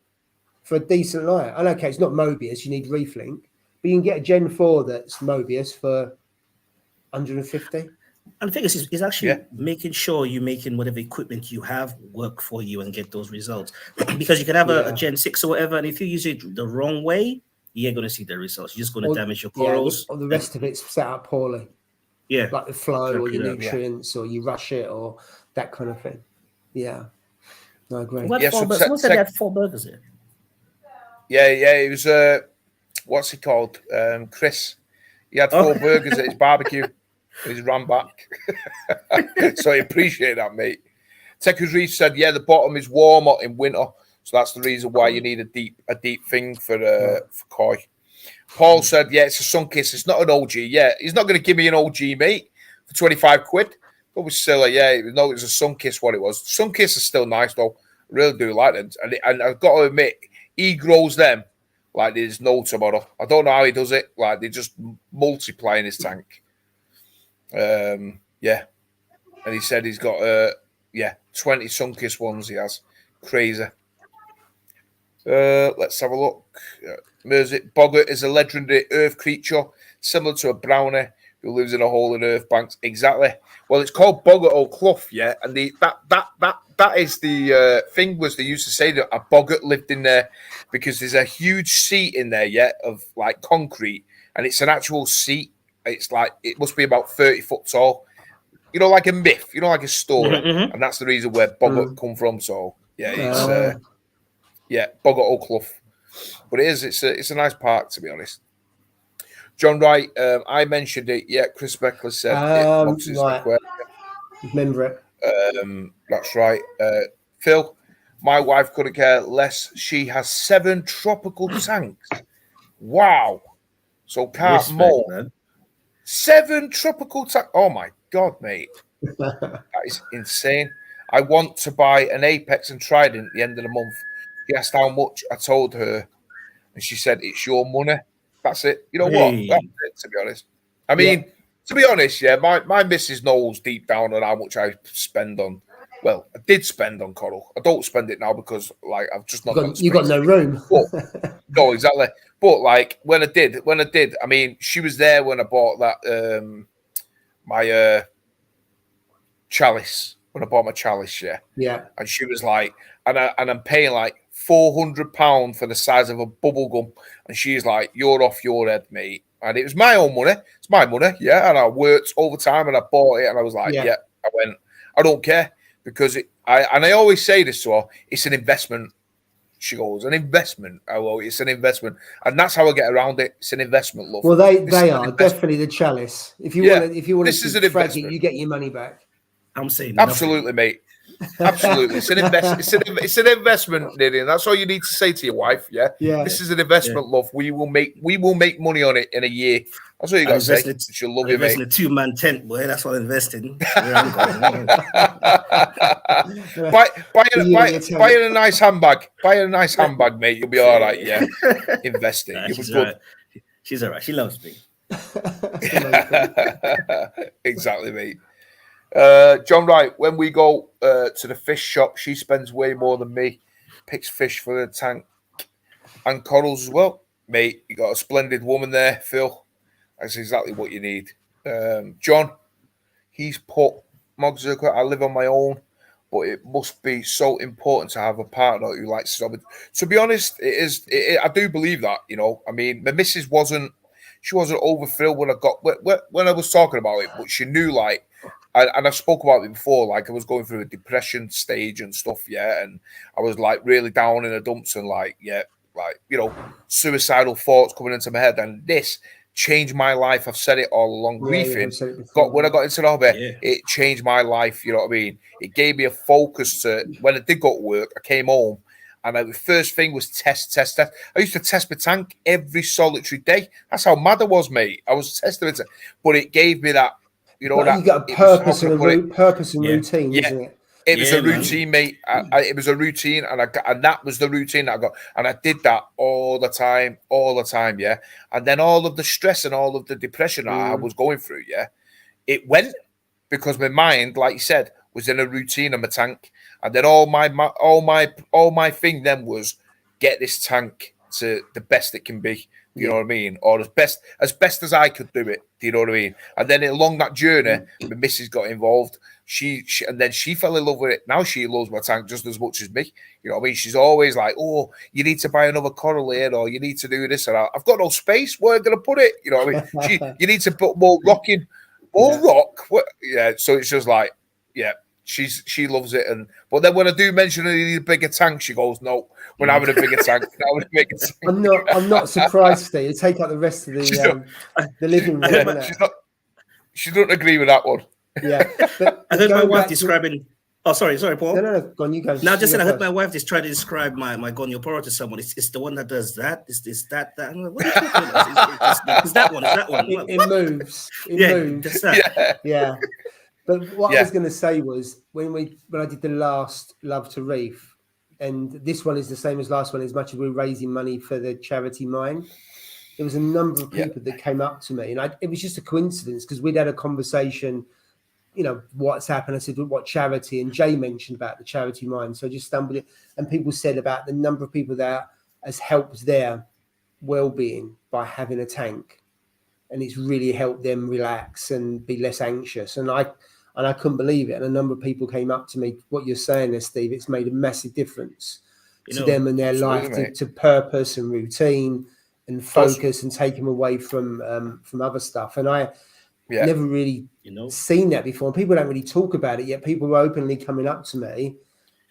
for a decent light. And okay, it's not Mobius. You need Reeflink. But you can get a Gen 4 that's Mobius for 150. And the thing is actually making sure you're making whatever equipment you have work for you and get those results. Because you can have a Gen 6 or whatever, and if you use it the wrong way, you ain't going to see the results. You're just going to damage your corals. Or the rest of it's set up poorly. Yeah. Like the flow or your nutrients or you rush it or that kind of thing. Yeah. No, I agree. Someone said they had 4 burgers here. Yeah, it was... what's he called? Chris. He had 4 burgers at his barbecue. He's ran back. So I appreciate that, mate. Tekker's Reef said, the bottom is warmer in winter. So that's the reason why you need a deep thing for koi. Paul said, it's a Sunkiss. It's not an OG. Yeah, he's not going to give me an OG, mate, for £25. It was silly. It was a Sunkiss what it was. Sunkiss is still nice, though. I really do like them. And I've got to admit, he grows them like there's no tomorrow. I don't know how he does it. Like they just multiply in his tank. And he said he's got 20 Sunkiss ones he has. Crazy. Let's have a look. Boggart is a legendary earth creature similar to a brownie who lives in a hole in earth banks. Exactly. Well, it's called Boggart or Clough, and that is the thing was they used to say that a boggart lived in there because there's a huge seat in there, of like concrete, and it's an actual seat. It's like it must be about 30 foot tall, like a myth, like a story, and that's the reason where boggart come from. So it's Boggart or Clough, but it's a nice park, to be honest. John Wright, I mentioned it. Yeah, Chris Beckler said it. Right. Remember it. That's right. Phil, my wife couldn't care less. She has 7 tropical tanks. Wow. So can't more. Man. 7 tropical tanks. Oh my God, mate. That is insane. I want to buy an Apex and Trident at the end of the month. She asked how much. I told her, and she said, it's your money. That's it. You know what? That's it, to be honest. I mean, to be honest, yeah, my missus knows deep down on how much I spend on. Well, I did spend on coral. I don't spend it now because, like, I've just not got. You got no room. But, no, exactly. But like when I did, I mean, she was there when I bought that my chalice. When I bought my chalice, yeah, and she was like, and I'm paying like £400 for the size of a bubble gum, and she's like, "You're off your head, mate." And it was my own money. It's my money, yeah. And I worked overtime and I bought it, and I was like, yeah. I went, I don't care because I always say this to her, it's an investment. She goes, an investment. Oh, well, it's an investment, and that's how I get around it. It's an investment, love. Well, they are definitely the chalice. If you want this is an investment. You get your money back. I'm saying absolutely, mate. Absolutely, it's an it's an investment, Nidian. That's all you need to say to your wife. Yeah. This is an investment, love. We will make money on it in a year. That's what you got to say. She'll love you, mate. In a 2-man tent, boy. That's what I'm investing. Buy a nice handbag. Buy a nice handbag, mate. You'll be all right. Yeah. Invest it. You'll be good. Right. She's all right. She loves me. Exactly, mate. John Wright, when we go to the fish shop, she spends way more than me. Picks fish for the tank and corals as well. Mate, you got a splendid woman there, Phil. That's exactly what you need. John, he's put, I live on my own, but it must be so important to have a partner who likes to. To be honest, it is. I do believe that, you know. I mean, my missus wasn't overfilled when I was talking about it, but she knew, like, and I spoke about it before, like I was going through a depression stage and stuff, and I was like really down in the dumps and like, you know, suicidal thoughts coming into my head, and this changed my life. I've said it all along. Griefing when I got into the hobby, it changed my life. You know what I mean? It gave me a focus to when I did go to work. I came home, and the first thing was test. I used to test my tank every solitary day. That's how mad I was, mate. I was testing it, but it gave me that. You know, you got a purpose and routine, isn't it? It was a routine, mate. It was a routine, and that was the routine that I got, and I did that all the time, yeah. And then all of the stress and all of the depression that I was going through, it went because my mind, like you said, was in a routine of my tank, and then all my thing then was get this tank to the best it can be. You know what I mean? Or as best as I could do it. Do you know what I mean? And then along that journey, my missus got involved. She and then she fell in love with it. Now she loves my tank just as much as me. You know what I mean? She's always like, "Oh, you need to buy another coral here, or you need to do this." And I've got no space. Where am I going to put it? You know what I mean? You need to put more rock in. More rock? What? Yeah. So it's just like, she loves it. But then when I do mention I need a bigger tank, she goes, "No, we're not having a bigger tank. I'm not surprised, Steve. Take out the rest of the living room. She doesn't agree with that one. Yeah, but I heard my wife describing. Oh, sorry, Paul. No, go on, you go. No, just said I heard my wife just try to describe my Gonyo Poro to someone. It's the one that does that. It's that. I'm like, what are you talking about? It's that one. It's that one. It moves. It moves. That. Yeah. But what I was going to say was when I did the last Love to Reef, and this one is the same as last one, as much as we're raising money for the charity mine. There was a number of people that came up to me, and it was just a coincidence because we'd had a conversation. You know, what's happened? I said, what charity? And Jay mentioned about the charity mine. So I just stumbled it. And people said about the number of people that has helped their well-being by having a tank. And it's really helped them relax and be less anxious. And I couldn't believe it. And a number of people came up to me, what you're saying there, Steve, it's made a massive difference to them and their life, to purpose and routine and focus and take them away from other stuff. And I never really seen that before. And people don't really talk about it yet. People were openly coming up to me,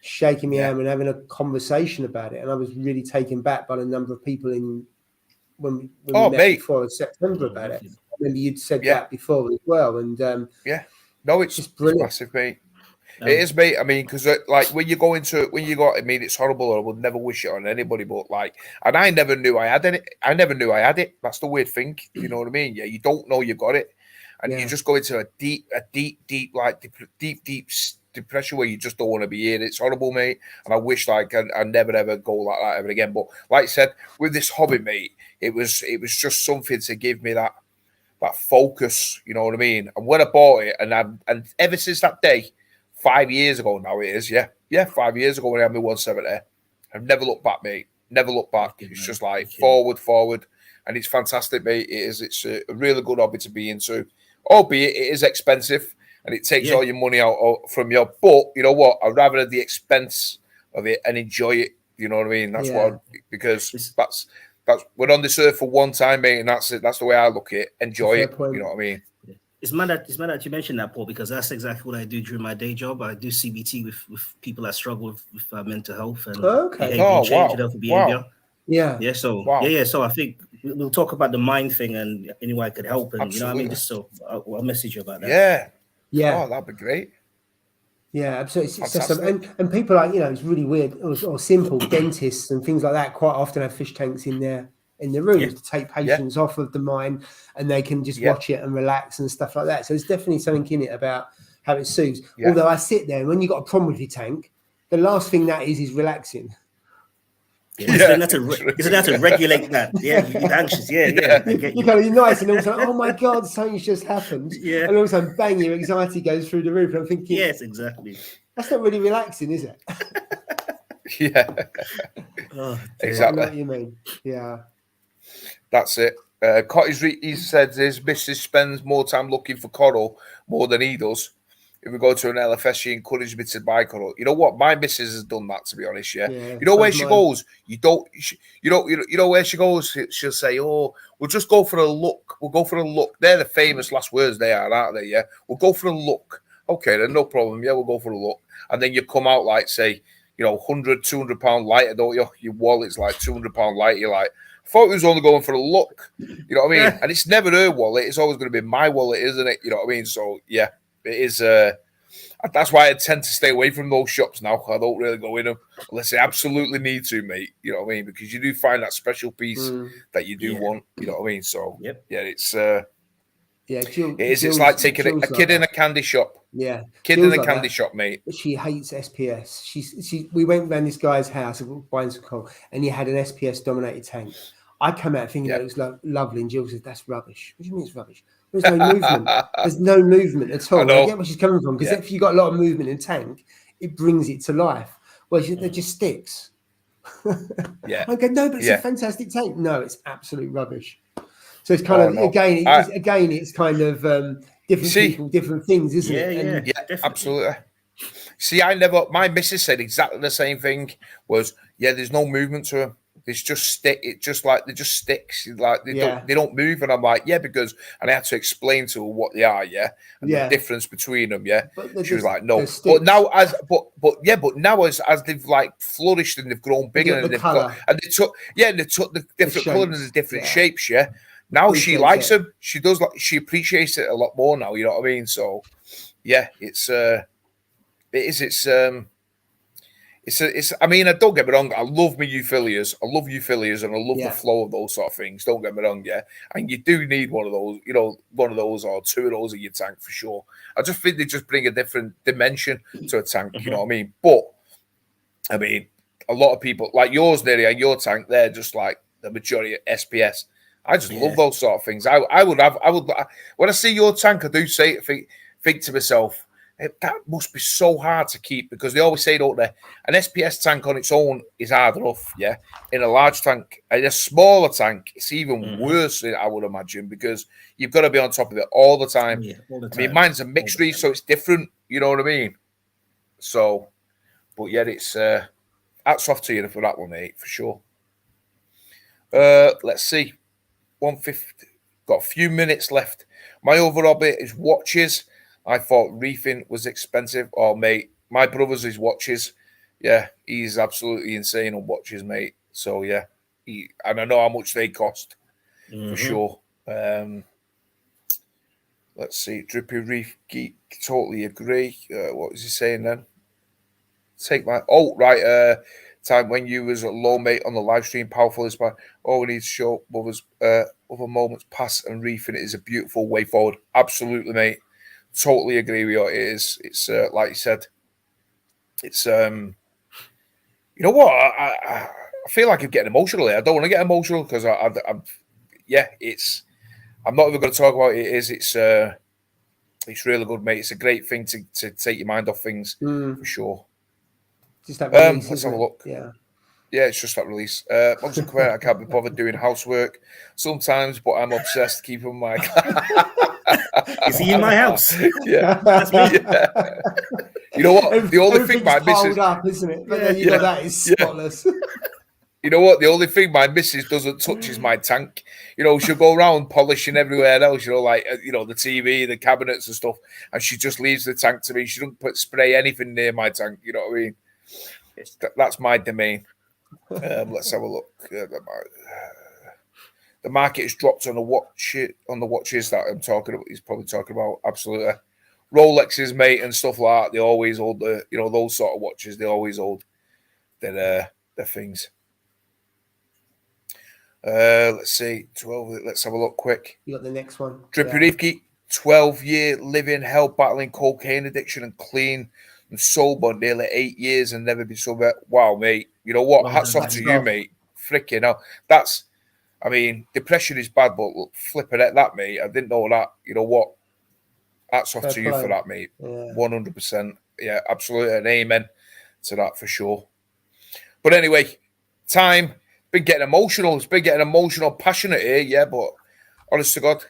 shaking me hand and having a conversation about it. And I was really taken back by the number of people when we met before in September about it. I remember you'd said that before as well. And it's just brilliant. It's massive, mate. It is, mate. I mean, because like when you go, I mean, it's horrible. I would never wish it on anybody, but like, and I never knew I had it. That's the weird thing. You know what I mean? Yeah, you don't know you got it. And you just go into a deep depression where you just don't want to be here. It's horrible, mate. And I wish like I never ever go like that ever again. But like I said, with this hobby, mate, it was just something to give me that focus. You know what I mean? And when I bought it, and ever since that day, 5 years ago now it is, 5 years ago when I had my 170, I've never looked back, mate. Never looked back. It's just like forward, and it's fantastic, mate. It is. It's a really good hobby to be into, albeit it is expensive and it takes all your money out from you. But you know what? I'd rather have the expense of it and enjoy it. You know what I mean? That's because that's we're on this earth for one time, mate, and that's it. That's the way I look at it. Enjoy it. You know what I mean? It's mad that you mentioned that, Paul, because that's exactly what I do during my day job. I do CBT with people that struggle with mental health and behavior change, behavior. Wow. Yeah. So So I think we'll talk about the mind thing and any way I could help, and you know what I mean. Just so I'll message you about that. Yeah. Oh, that'd be great. Yeah, absolutely. It's just and people like, it's really weird or simple dentists and things like that quite often have fish tanks in their rooms to take patients off of the mine, and they can just watch it and relax and stuff like that. So there's definitely something in it about how it soothes. Although I sit there, and when you've got a problem with your tank, the last thing that is relaxing. Isn't that to regulate that? Yeah, you're anxious. You're nice, and all of a sudden, oh my God, something's just happened. Yeah. And all of a sudden, bang, your anxiety goes through the roof. And I'm thinking, yes, exactly. That's not really relaxing, is it? Exactly. I know what you mean. Yeah. That's it. Cottage, he said his missus spends more time looking for coral more than he does. If we go to an LFS, she encouraged me to buy coral. You know what? My missus has done that, to be honest. Yeah. You know where she goes? You know where she goes? She'll say, "Oh, we'll just go for a look. We'll go for a look." They're the famous last words they are, aren't they? Yeah. We'll go for a look. Okay, then no problem. Yeah, we'll go for a look. And then you come out like, say, 100, 200 pound lighter, don't you? Your wallet's like 200 pound lighter. You're like, I thought we was only going for a look. You know what I mean? And it's never her wallet. It's always going to be my wallet, isn't it? You know what I mean? So yeah. It is. That's why I tend to stay away from those shops now. I don't really go in them unless I absolutely need to, mate. You know what I mean? Because you do find that special piece that you do want. You know what I mean? So it's. It's like taking a kid in a candy shop. Yeah, kid in a candy shop, mate. She hates SPS. We went round this guy's house and buying some coal, and he had an SPS dominated tank. I come out thinking that it was lovely, and Jill said, "That's rubbish." What do you mean it's rubbish? There's no movement. There's no movement at all. I get where she's coming from, because if you've got a lot of movement in a tank, it brings it to life. Well, they're just sticks. I go, no, but it's a fantastic tank. No, it's absolute rubbish. So it's kind of it's kind of different people, different things, isn't it? Yeah, absolutely. See, my missus said exactly the same thing. There's no movement to them. It's just they're just sticks. Like they don't move, and I'm like, because, and I had to explain to her what they are, and the difference between them, She was like, no, but now as they've like flourished and they've grown bigger and they took the different colours and the different shapes, Now she likes them. She does she appreciates it a lot more now. You know what I mean? So I mean, don't get me wrong. I love my euphyllias. I love euphyllias, and I love the flow of those sort of things. Don't get me wrong, And you do need one of those, one of those or two of those in your tank for sure. I just think they just bring a different dimension to a tank. You know what I mean? But I mean, a lot of people like yours, Neri, and your tank, they're just like the majority of SPS. I just love those sort of things. I would when I see your tank, I do think to myself, that must be so hard to keep, because they always say, don't they, an SPS tank on its own is hard enough, in a large tank. In a smaller tank, it's even worse, I would imagine, because you've got to be on top of it all the time. All the time. I mean, mine's a mixed reef, so it's different, you know what I mean? So, but it's hats off to you for that one, mate, for sure. Let's see. 150. Got a few minutes left. My other hobby is watches. I thought reefing was expensive. Oh, mate, my brother's his watches. Yeah, he's absolutely insane on watches, mate. So, and I know how much they cost, for sure. Let's see. Drippy Reef Geek, totally agree. What was he saying then? Time when you was a low, mate, on the live stream, powerful inspired. We need to show others other moments pass, and reefing is a beautiful way forward. Absolutely, mate. Totally agree with you. It is. It's like you said, it's you know what, I feel like I'm getting emotional here. I don't want to get emotional because I'm it's. I'm not even going to talk about it. It's really good, mate. It's a great thing to take your mind off things for sure. Just that release, let's have a look. Yeah, it's just that release. Once I quit, I can't be bothered doing housework sometimes, but I'm obsessed keeping my. Is he in my house? Yeah, that's me. Yeah. You know what? The only thing my missus up, isn't it? But then you got that is spotless. You know what? The only thing my missus doesn't touch is my tank. You know, she'll go around polishing everywhere else, you know, like, you know, the TV, the cabinets and stuff. And she just leaves the tank to me. She doesn't spray anything near my tank. You know what I mean? That's my domain. Let's have a look. The market has dropped on the watches that I'm talking about. He's probably talking about. Absolutely. Rolexes, mate, and stuff like that. They always hold you know, those sort of watches. They always hold their things. Let's see, 12. Let's have a look quick. You got the next one. Drippy 12-year living hell, battling cocaine addiction and clean and sober nearly 8 years and never been sober. Wow, mate. You know what? Hats off to you, mate. Freaking hell. I mean, depression is bad, but flipping at that, mate. I didn't know that. You know what? Hats off to you for that, mate. 100%. Yeah, absolutely. And amen to that for sure. But anyway, time. Been getting emotional. It's been getting emotional, passionate here, yeah. But honest to God,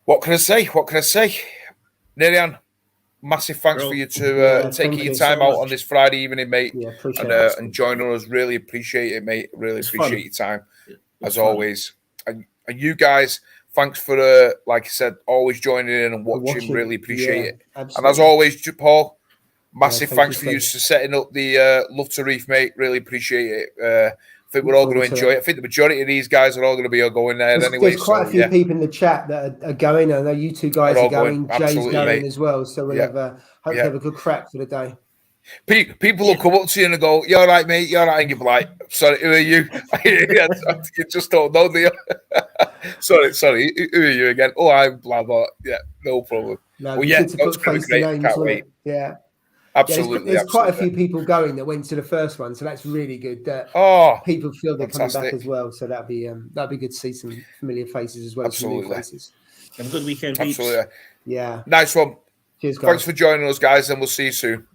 what can I say? Nerian, massive thanks for you to taking your time out on this Friday evening, mate, and joining us. Really appreciate it, mate. Really appreciate your time, as always. And you guys, thanks for like I said, always joining in and watching. Really appreciate it. Absolutely. And as always, Paul. Massive thanks for you for setting up the Love to Reef, mate. Really appreciate it. I think we're all going to enjoy it. I think the majority of these guys are all going to be going there anyway. There's quite a few people in the chat that are going. I know you two guys are going. Jay's going as well. So we'll hopefully have a good crack for the day. People will come up to you and go, "You're right, mate. You're right," and you'll be like, "Sorry, who are you?" You just don't know, do you? Sorry. Who are you again? Oh, I'm blah blah. Yeah, no problem. No, it's going to be great. Can't wait. Yeah. Absolutely. There's quite a few people going that went to the first one, so that's really good. That people feel they're coming back as well. So that'd be good to see some familiar faces as well. Absolutely. Some new faces. Have a good weekend, peeps. Absolutely. Yeah. Nice one. Cheers, guys. Thanks for joining us, guys, and we'll see you soon.